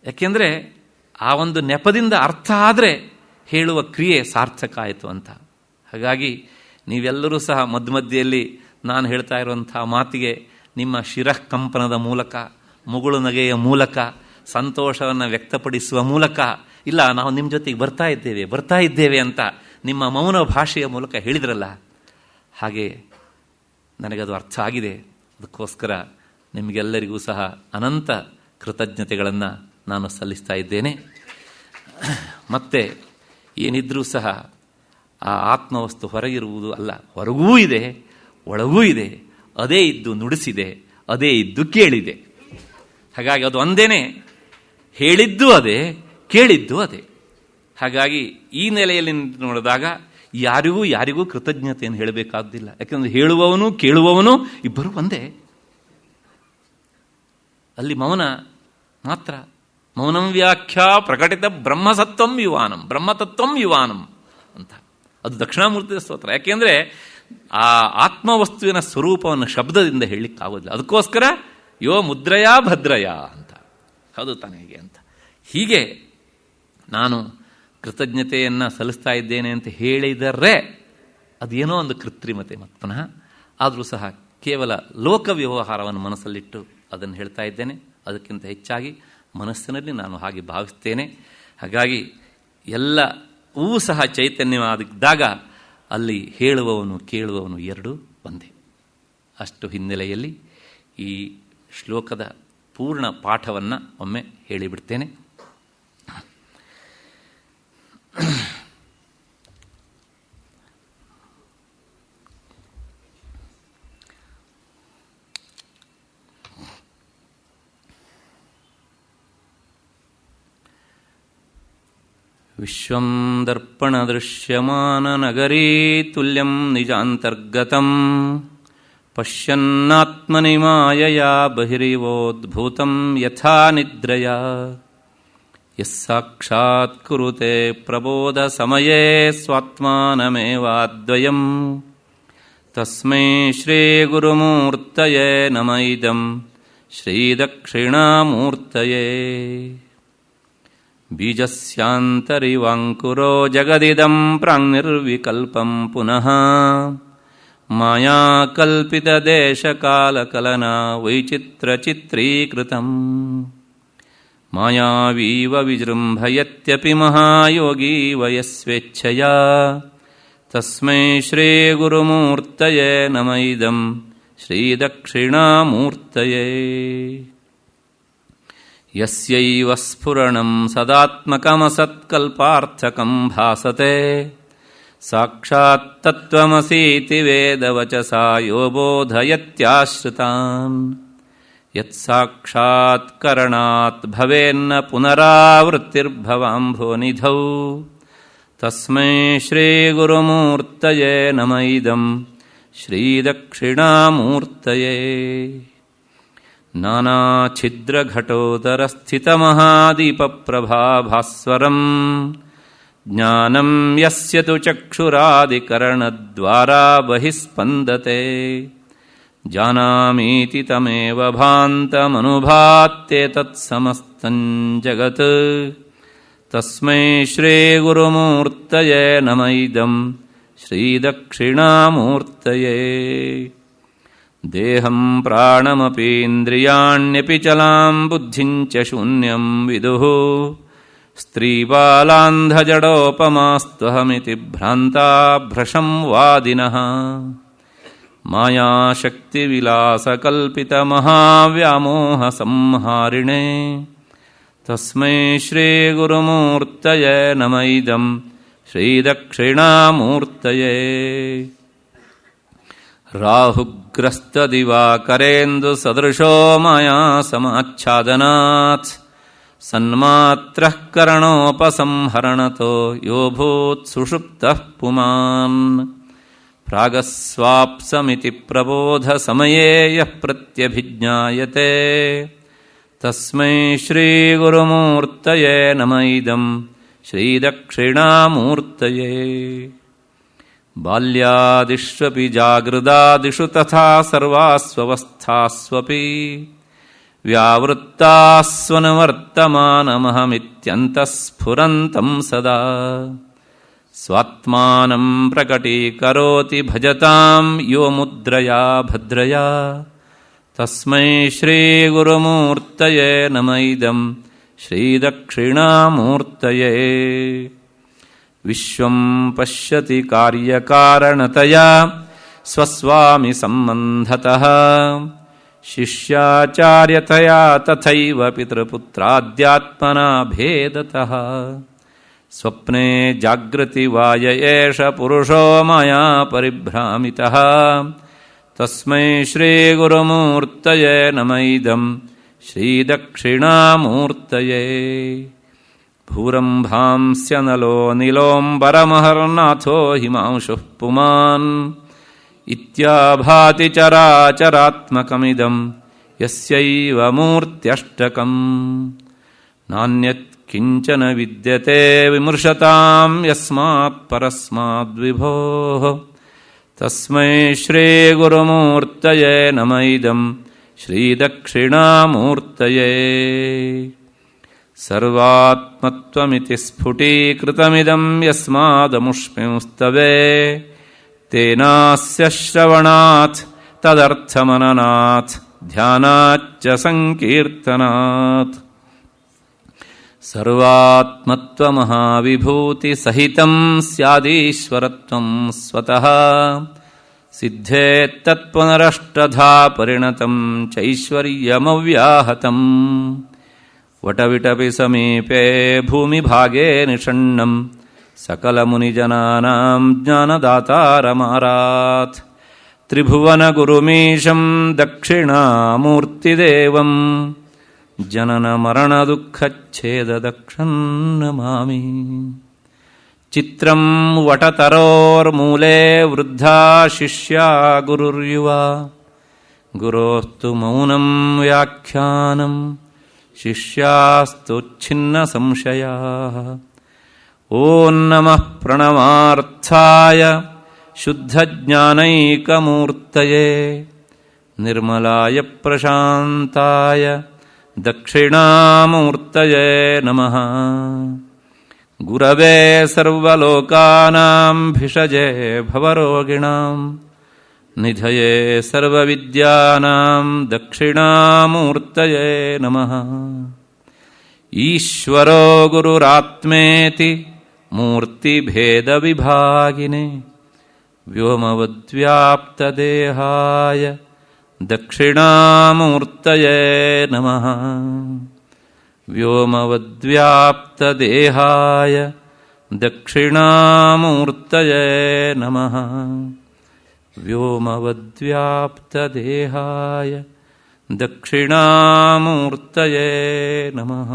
ಯಾಕೆಂದರೆ ಆ ಒಂದು ನೆಪದಿಂದ ಅರ್ಥ ಆದರೆ ಹೇಳುವ ಕ್ರಿಯೆ ಸಾರ್ಥಕ ಆಯಿತು ಅಂತ. ಹಾಗಾಗಿ ನೀವೆಲ್ಲರೂ ಸಹ ಮಧ್ಯಮಧ್ಯೆಯಲ್ಲಿ ನಾನು ಹೇಳ್ತಾ ಇರುವಂಥ ಮಾತಿಗೆ ನಿಮ್ಮ ಶಿರಃಕಂಪನದ ಮೂಲಕ, ಮುಗುಳು ನಗೆಯ ಮೂಲಕ, ಸಂತೋಷವನ್ನು ವ್ಯಕ್ತಪಡಿಸುವ ಮೂಲಕ, ಇಲ್ಲ ನಾವು ನಿಮ್ಮ ಜೊತೆಗೆ ಬರ್ತಾ ಇದ್ದೇವೆ ಅಂತ ನಿಮ್ಮ ಮೌನ ಭಾಷೆಯ ಮೂಲಕ ಹೇಳಿದ್ರಲ್ಲ, ಹಾಗೆ ನನಗದು ಅರ್ಥ ಆಗಿದೆ. ಅದಕ್ಕೋಸ್ಕರ ನಿಮಗೆಲ್ಲರಿಗೂ ಸಹ ಅನಂತ ಕೃತಜ್ಞತೆಗಳನ್ನು ನಾನು ಸಲ್ಲಿಸ್ತಾ ಇದ್ದೇನೆ. ಮತ್ತೆ ಏನಿದ್ರೂ ಸಹ ಆ ಆತ್ಮವಸ್ತು ಹೊರಗಿರುವುದು ಅಲ್ಲ, ಹೊರಗೂ ಇದೆ, ಒಳಗೂ ಇದೆ. ಅದೇ ಇದ್ದು ನುಡಿಸಿದೆ, ಅದೇ ಇದ್ದು ಕೇಳಿದೆ. ಹಾಗಾಗಿ ಅದು ಒಂದೇನೆ, ಹೇಳಿದ್ದು ಅದೇ, ಕೇಳಿದ್ದು ಅದೇ. ಹಾಗಾಗಿ ಈ ನೆಲೆಯಲ್ಲಿ ನೋಡಿದಾಗ ಯಾರಿಗೂ ಕೃತಜ್ಞತೆಯನ್ನು ಹೇಳಬೇಕಾದ್ದಿಲ್ಲ. ಯಾಕೆಂದರೆ ಹೇಳುವವನು ಕೇಳುವವನು ಇಬ್ಬರು ಒಂದೇ. ಅಲ್ಲಿ ಮೌನ ಮಾತ್ರ. ಮೌನಂ ವ್ಯಾಖ್ಯಾ ಪ್ರಕಟಿತ ಬ್ರಹ್ಮಸತ್ವಂ ಯುವಾನಂ, ಬ್ರಹ್ಮತತ್ವಂ ಯುವಾನಂ ಅಂತ. ಅದು ದಕ್ಷಿಣಾಮೂರ್ತಿಯ ಸ್ತೋತ್ರ. ಯಾಕೆಂದರೆ ಆ ಆತ್ಮವಸ್ತುವಿನ ಸ್ವರೂಪವನ್ನು ಶಬ್ದದಿಂದ ಹೇಳಲಿಕ್ಕಾಗೋದಿಲ್ಲ. ಅದಕ್ಕೋಸ್ಕರ ಯೋ ಮುದ್ರಯಾ ಭದ್ರಯಾ ಅಂತ. ಹೌದು ತಾನೇ ಹೇಗೆ ಅಂತ. ಹೀಗೆ ನಾನು ಕೃತಜ್ಞತೆಯನ್ನು ಸಲ್ಲಿಸ್ತಾ ಇದ್ದೇನೆ ಅಂತ ಹೇಳಿದರೆ ಅದೇನೋ ಒಂದು ಕೃತ್ರಿಮತೆ. ಮತ್ತು ಪುನಃ ಆದರೂ ಸಹ ಕೇವಲ ಲೋಕ ವ್ಯವಹಾರವನ್ನು ಮನಸ್ಸಲ್ಲಿಟ್ಟು ಅದನ್ನು ಹೇಳ್ತಾ ಇದ್ದೇನೆ. ಅದಕ್ಕಿಂತ ಹೆಚ್ಚಾಗಿ ಮನಸ್ಸಿನಲ್ಲಿ ನಾನು ಹಾಗೆ ಭಾವಿಸ್ತೇನೆ. ಹಾಗಾಗಿ ಎಲ್ಲವೂ ಸಹ ಚೈತನ್ಯವಾಗಿದ್ದಾಗ ಅಲ್ಲಿ ಹೇಳುವವನು ಕೇಳುವವನು ಎರಡೂ ಒಂದೇ. ಅಷ್ಟು ಹಿನ್ನೆಲೆಯಲ್ಲಿ ಈ ಶ್ಲೋಕದ ಪೂರ್ಣ ಪಾಠವನ್ನು ಒಮ್ಮೆ ಹೇಳಿಬಿಡ್ತೇನೆ. ವಿಶ್ವಂ ದರ್ಪಣದೃಶ್ಯಮಾನನಗರೀ ತುಲ್ಯಂ ನಿಜಾಂತರ್ಗತಂ ಪಶ್ಯನ್ನಾತ್ಮನಿ ಮಾಯಯಾ ಬಹಿರಿವೋದ್ಭೂತಂ ಯಥಾ ನಿದ್ರಯಾ ಯಸ್ಸಾಕ್ಷಾತ್ ಕುರುತೆ ಪ್ರಬೋಧ ಸಮಯೇ ಸ್ವಾತ್ಮಾನಮೇವಾದ್ವಯಂ ತಸ್ಮೈ ಶ್ರೀ ಗುರುಮೂರ್ತಯೇ ನಮಃ ಇದಂ ಶ್ರೀ ದಕ್ಷಿಣಾಮೂರ್ತಯೇ. ಬೀಜಸ್ಯಾಂತರಿವಾಂಕುರೋ ಜಗದಿದಂ ಪ್ರಾಂಗ್ನಿರ್ವಿಕಲ್ಪಂ ಪುನಃ ಮಾಯಾ ಕಲ್ಪಿತದೇಶಕಾಲಕಲನಾ ವೈಚಿತ್ರಚಿತ್ರೀಕೃತಂ ಮಾಯಾವೀವ ವಿಜೃಂಭಯತ್ಯಪಿ ಮಹಾಯೋಗೀ ವಯಸ್ವೇಚ್ಛಯಾ ತಸ್ಮೈ ಶ್ರೀ ಗುರುಮೂರ್ತಯೇ ನಮಃ ಇದಂ ಶ್ರೀ ದಕ್ಷಿಣಾಮೂರ್ತಯೇ. ಯಸ್ಯೈವ ಸ್ಫುರಣಂ ಸದಾತ್ಮಕಮಸತ್ಕಲ್ಪಾರ್ಥಕಂ ಭಾಸತೆ ಸಾಕ್ಷಾತ್ ತತ್ವಮಸೀತಿ ವೇದವಚಸಾ ಯೋ ಬೋಧಯತ್ಯಾಶ್ರಿತಾನ್ ಯತ್ಸಾಕ್ಷಾತ್ ಕರಣಾತ್ ಭವೇನ್ನ ಪುನರಾವೃತ್ತಿರ್ಭವಾಂಭೋನಿಧೌ ತಸ್ಮೈ ಶ್ರೀ ಗುರುಮೂರ್ತಯೇ ನಮಃ ಇದಂ ಶ್ರೀ ದಕ್ಷಿಣಾಮೂರ್ತಯೇ. ನಾನಾಛಿದ್ರಘಟೋದರಸ್ಥಿತಮಹಾದೀಪಪ್ರಭಾಭಾಸ್ವರಂ ಜ್ಞಾನಂ ಯಸ್ಯ ತು ಚಕ್ಷುರಾದಿಕರಣದ್ವಾರಾ ಬಹಿಸ್ಪಂದತೆ ಜಾನಾಮೀತಿ ತಮೇವ ಭಾಂತಮನುಭಾತ್ಯೇತತ್ಸಮಸ್ತಂ ಜಗತ್ ತಸ್ಮೈ ಶ್ರೀ ಗುರುಮೂರ್ತಯೇ ನಮಃ ಇದಂ ಶ್ರೀ ದಕ್ಷಿಣಾಮೂರ್ತಯೇ. ದೇಹಂ ಪ್ರಾಣಮಪೀಂದ್ರಿಯಾಣ್ಯಪಿ ಚಲಾಂ ಬುದ್ಧಿಂಚ ಶೂನ್ಯಂ ವಿದುಃ ಸ್ತ್ರೀಬಾಲಾಂಧಜಡೋಪಮಾಸ್ತ್ವಹಮಿತಿ ಭ್ರಾಂತಾ ಭ್ರಶಂ ವಾದಿನಃ ಮಾಯಾಶಕ್ತಿವಿಲಾಸಕಲ್ಪಿತಮಹಾವ್ಯಾಮೋಹ ಸಂಹಾರಿಣೇ ತಸ್ಮೈ ಶ್ರೀಗುರುಮೂರ್ತಯೇ ನಮಃ ಇದಂ ಶ್ರೀದಕ್ಷಿಣಾಮೂರ್ತಯೇ. ರಾಹುಗ್ರಸ್ತದಿವಾಕರೇಂದು ಸದೃಶೋ ಮಾಯಾ ಸಮಾಚ್ಛಾದನಾತ್ ಸನ್ಮಾತ್ರಃ ಕರಣೋಪಸಂಹರಣತೋ ಯೋ ಭೂತ್ ಸುಷುಪ್ತಃ ಪುಮಾನ್ ಪ್ರಾಗಸ್ವಾಪ್ಸಮಿತಿ ಪ್ರಬೋಧ ಸಮಯೇ ಯಃ ಪ್ರತ್ಯಭಿಜ್ಞಾಯತೆ ತಸ್ಮೈ ಶ್ರೀಗುರುಮೂರ್ತಯೇ ನಮಃ ಇದಂ ಶ್ರೀದಕ್ಷಿಣಾಮೂರ್ತಯೇ. ಬಾಲ್ಯಾದಿಷ್ವಪಿ ಜಾಗೃದಾದಿಷು ತಥಾ ಸರ್ವಾಸ್ವವಸ್ಥಾಸ್ವಪಿ ವ್ಯಾವೃತ್ತಾಸ್ವನುವರ್ತಮಾನಮಹಮಿತ್ಯಂತಃಸ್ಫುರಂತಂ ಸದಾ ಸ್ವಾತ್ಮಾನಂ ಪ್ರಕಟೀಕರೋತಿ ಭಜತಾಂ ಯೋ ಮುದ್ರಯಾ ಭದ್ರಯಾ ತಸ್ಮೈ ಶ್ರೀಗುರುಮೂರ್ತಯೇ ನಮಃ ಇದಂ ಶ್ರೀದಕ್ಷಿಣಾಮೂರ್ತಯೇ. ವಿಶ್ವಂ ಪಶ್ಯತಿ ಕಾರ್ಯಕಾರಣತಯಾ ಸ್ವಸ್ವಾಮಿ ಸಂಬಂಧತಃ ಶಿಷ್ಯಾಚಾರ್ಯತಯಾ ತಥೈವ ಪಿತೃಪುತ್ರಾದ್ಯಾತ್ಮನಾ ಭೇದತಃ ಸ್ವಪ್ನೆ ಜಾಗೃತಿ ವಾಯ ಏಷ ಪುರುಷೋ ಮಯಾ ಪರಿಭ್ರಾಮಿತಃ ತಸ್ಮೈ ಶ್ರೀಗುರುಮೂರ್ತಯೇ ನಮಃ ಇದಂ ಶ್ರೀದಕ್ಷಿಣಾಮೂರ್ತಯೇ. ಭೂರಂಭಾಂಸ್ಯನಲೋ ನಿಲೋಂಬರಮಹರ್ನಾಥೋ ಹಿಮಾಂಶುಃ ಪುಮಾನ್ ಇತ್ಯಾಭಾತಿ ಚರಾಚರಾತ್ಮಕಮಿದಂ ಯಸ್ಯೈವ ಮೂರ್ತ್ಯಷ್ಟಕಂ ನಾನ್ಯತ್ ಕಿಂಚನ ವಿದ್ಯತೆ ವಿಮೃಶತಾಂ ಯಸ್ಮಾತ್ ಪರಸ್ಮಾದ್ವಿಭೋಃ ತಸ್ಮೈ ಶ್ರೀಗುರುಮೂರ್ತಯೇ ನಮಃ ಇದಂ ಶ್ರೀದಕ್ಷಿಣಾಮೂರ್ತಯೇ. ಸರ್ವಾತ್ಮತ್ವಮಿತಿ ಸ್ಫುಟೀಕೃತಮಿದಂ ಯಸ್ಮಾದಮುಷ್ಮಿಂಸ್ತವೇ ತೇನಾಸ್ಯ ಶ್ರವಣಾತ್ ತದರ್ಥಮನನಾತ್ ಧ್ಯಾನಾಚ್ಚ ಸಂಕೀರ್ತನಾತ್. ಸರ್ವಾತ್ಮತ್ವಮಹಾವಿಭೂತಿ ಸಹಿತಂ ಸ್ಯಾದೀಶ್ವರತ್ವಂ ಸ್ವತಃ ಸಿದ್ಧೇತ್ತತ್ಪುನರಷ್ಟಧಾ ಪರಿಣತಂ ಚೈಶ್ವರ್ಯಮವ್ಯಾಹತಂ ವಟವಿಟಪಿ ಸಮೀಪೆ ಭೂಮಿಭಾಗೇ ನಿಷಣ್ಣಂ ಸಕಲಮುನಿಜನಾನಾಂ ಜ್ಞಾನದಾತಾರಮಾರಾತ್ ತ್ರಿಭುವನಗುರುಮೀಶಂ ದಕ್ಷಿಣಾಮೂರ್ತಿದೇವಂ ಜನನಮರಣದುಃಖಚ್ಛೇದದಕ್ಷಂ ನಮಾಮಿ. ಚಿತ್ರಂ ವಟತರೋರ್ಮೂಲೆ ವೃದ್ಧಾ ಶಿಷ್ಯಾ ಗುರುರ್ಯುವಾ ಗುರೋಸ್ತು ಮೌನಂ ವ್ಯಾಖ್ಯಾನಂ ಶಿಷ್ಯಾಸ್ತು ಛಿನ್ನ ಸಂಶಯಾಃ. ಓಂ ನಮಃ ಪ್ರಣವಾರ್ಥಾಯ ಶುದ್ಧಜ್ಞಾನೈಕಮೂರ್ತಯೇ ನಿರ್ಮಲಾಯ ಪ್ರಶಾಂತಾಯ ದಕ್ಷಿಣಾಮೂರ್ತಯೇ ನಮಃ. ಗುರವೇ ಸರ್ವಲೋಕಾನಾಂ ಭಿಷಜೇ ಭವರೋಗಿಣಾಂ ನಿಧಯೇ ಸರ್ವವಿದ್ಯಾನಾಂ ದಕ್ಷಿಣಾಮೂರ್ತಯೇ ನಮಃ. ಈಶ್ವರೋ ಗುರುರಾತ್ಮೇತಿ ಮೂರ್ತಿಭೇದವಿಭಾಗಿನೇ ವ್ಯೋಮವದ್ವ್ಯಾಪ್ತದೇಹಾಯ ದಕ್ಷಿಣಾಮೂರ್ತಯೇ ನಮಃ. ವ್ಯೋಮವದ್ವ್ಯಾಪ್ತದೇಹಾಯ ದಕ್ಷಿಣಾಮೂರ್ತಯೇ ನಮಃ. ವ್ಯೋಮವದ್ವ್ಯಾಪ್ತದೇಹಾಯ ದಕ್ಷಿಣಾಮೂರ್ತಯೇ ನಮಃ.